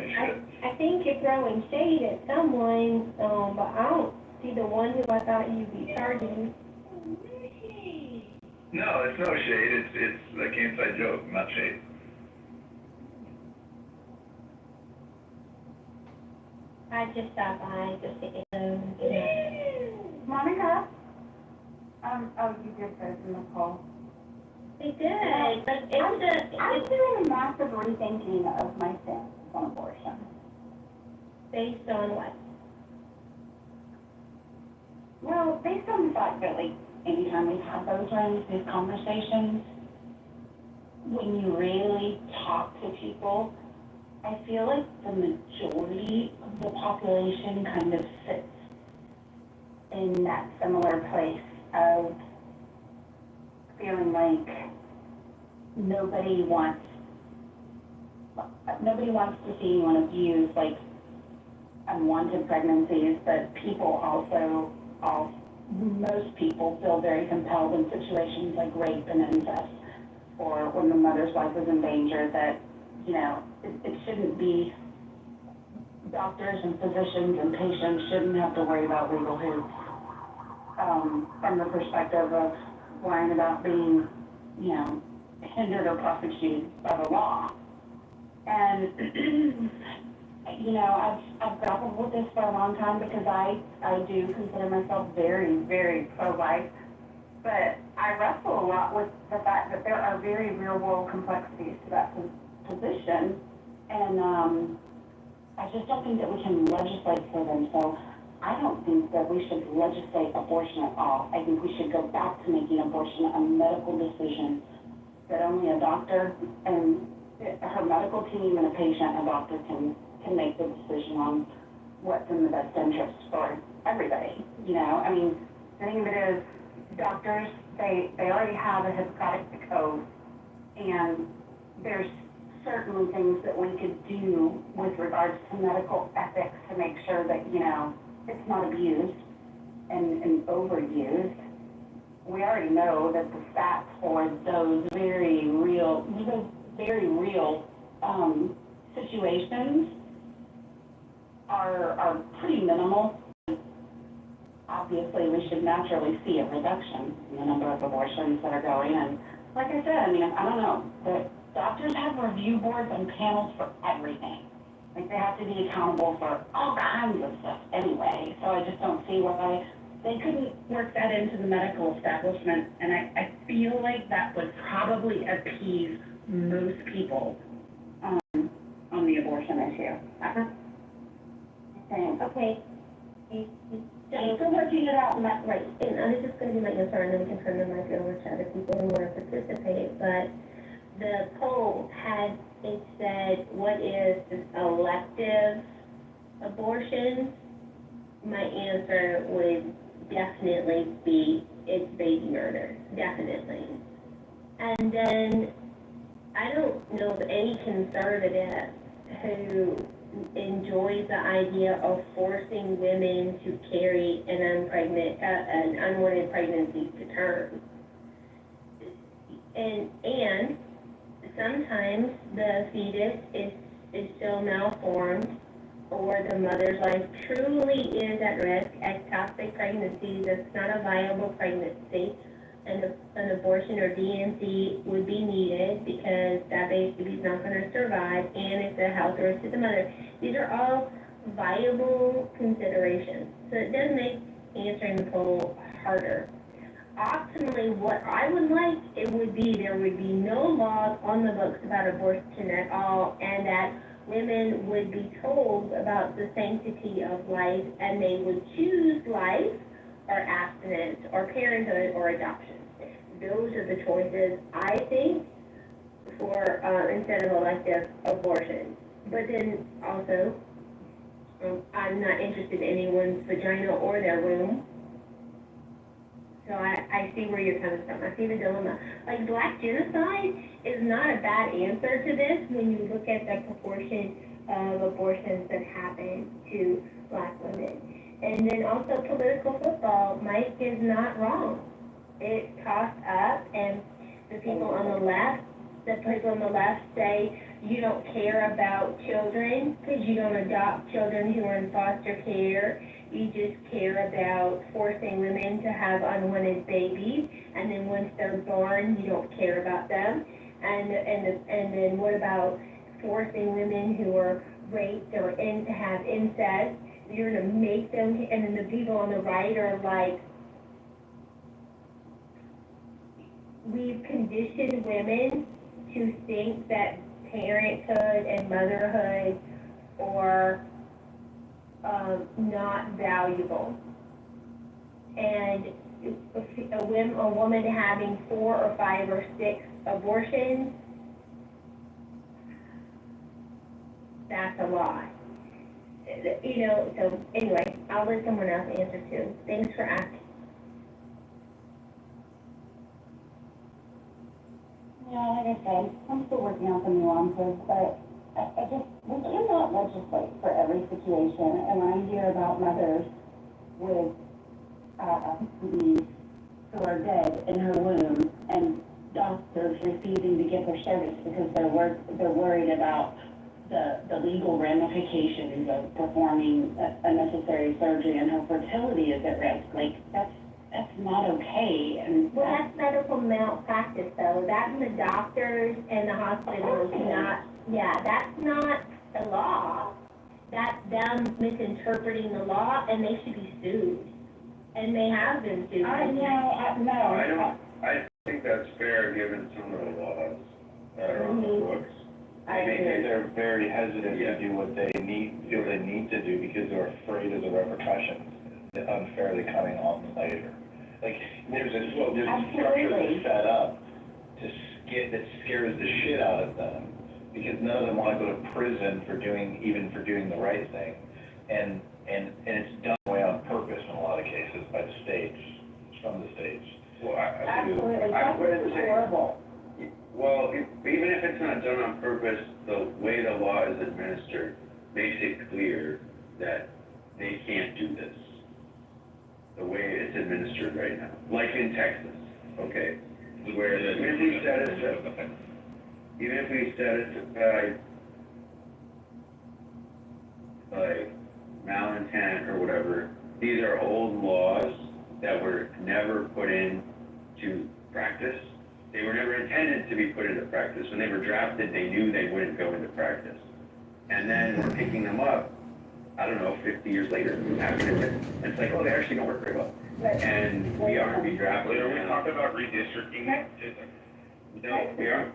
I think you're throwing shade at someone, but I don't see the one who I thought you'd be targeting. No, it's no shade. It's like an inside joke, not shade. I just stopped by just to get hello. Monica? Oh, you did those in the call. They did, but I'm doing a massive rethinking of my stance on abortion. based on what? Well, based on the fact that, like, anytime we've had these conversations, when you really talk to people, I feel like the majority of the population kind of sits in that similar place of feeling like nobody wants to see anyone abuse, like, unwanted pregnancies, but most people feel very compelled in situations like rape and incest, or when the mother's life is in danger, that, you know, it shouldn't be, doctors and physicians and patients shouldn't have to worry about legal hoops, from the perspective of worrying about being, you know, hindered or prosecuted by the law. And you know, I've grappled with this for a long time because I do consider myself very, very pro-life, but I wrestle a lot with the fact that there are very real-world complexities to that position, and I just don't think that we can legislate for them. So I don't think that we should legislate abortion at all. I think we should go back to making abortion a medical decision that only a doctor and her medical team and a patient, a doctor can make the decision on what's in the best interest for everybody. You know, I mean, the thing of it is, doctors, they already have a Hippocratic code, and there's certainly things that we could do with regards to medical ethics to make sure that, you know, it's not abused and overused. We already know that the stats for those very real situations are pretty minimal. Obviously, we should naturally see a reduction in the number of abortions that are going. And like I said, I mean, I don't know, the doctors have review boards and panels for everything. Like, they have to be accountable for all kinds of stuff anyway. So I just don't see why they couldn't work that into the medical establishment. And I feel like that would probably appease most people on the abortion issue. Okay. Thanks for working it out, Right, and this is going to be my answer, and then we can turn the mic over to other people who want to participate. But the poll had, it said, what is elective abortion? My answer would definitely be, it's baby murder, definitely. And then, I don't know of any conservative who enjoys the idea of forcing women to carry an unwanted pregnancy to term. And sometimes the fetus is still malformed, or or the mother's life truly is at risk, ectopic pregnancy, that's not a viable pregnancy, an abortion or DNC would be needed because that baby's not going to survive, and it's a health risk to the mother. These are all viable considerations. So it does make answering the poll harder. Optimally, what I would like, there would be no laws on the books about abortion at all, and that women would be told about the sanctity of life, and they would choose life or abstinence or parenthood or adoption. Those are the choices, I think, for instead of elective abortion. But then also, I'm not interested in anyone's vagina or their womb. So I see where you're coming from. I see the dilemma. Like, black genocide is not a bad answer to this when you look at the proportion of abortions that happen to black women. And then also political football. Mike is not wrong. It costs up, and the people on the left say you don't care about children because you don't adopt children who are in foster care. You just care about forcing women to have unwanted babies, and then once they're born, you don't care about them. And then what about forcing women who are raped or to have incest? You're gonna make them, and then the people on the right are like, we've conditioned women to think that parenthood and motherhood are not valuable. And a woman having 4 or 5 or 6 abortions, that's a lot. You know, so anyway, I'll let someone else answer too. Thanks for asking. Yeah, like I said, I'm still working out the nuances, but I just, we cannot legislate for every situation. And when I hear about mothers with babies who are dead in her womb and doctors refusing to give her service because they're worried about the legal ramifications of performing a necessary surgery and her fertility is at risk, like, that's not okay. And well, that's medical malpractice, though. That's the doctors and the hospitals that's not the law. That's them misinterpreting the law, and they should be sued. And they have been sued. I think that's fair given some of the laws that are on the books. I think that they're very hesitant to do what they feel they need to do because they're afraid of the repercussions unfairly coming on them later. Like, there's a structure that's set up that scares the shit out of them because none of them want to go to prison for doing the right thing. And it's done away on purpose in a lot of cases by the states, from the states. Well, Absolutely. I wouldn't say, horrible. well, even if it's not done on purpose, the way the law is administered makes it clear that they can't do this. The way it's administered right now, like in Texas, okay, where even if we set it like malintent or whatever, these are old laws that were never put into practice. They were never intended to be put into practice. When they were drafted, they knew they wouldn't go into practice. And then we're picking them up, I don't know, 50 years later, after and it's like, oh, they actually don't work very well. And we aren't redrafting. Are we talking about redistricting? No, we aren't.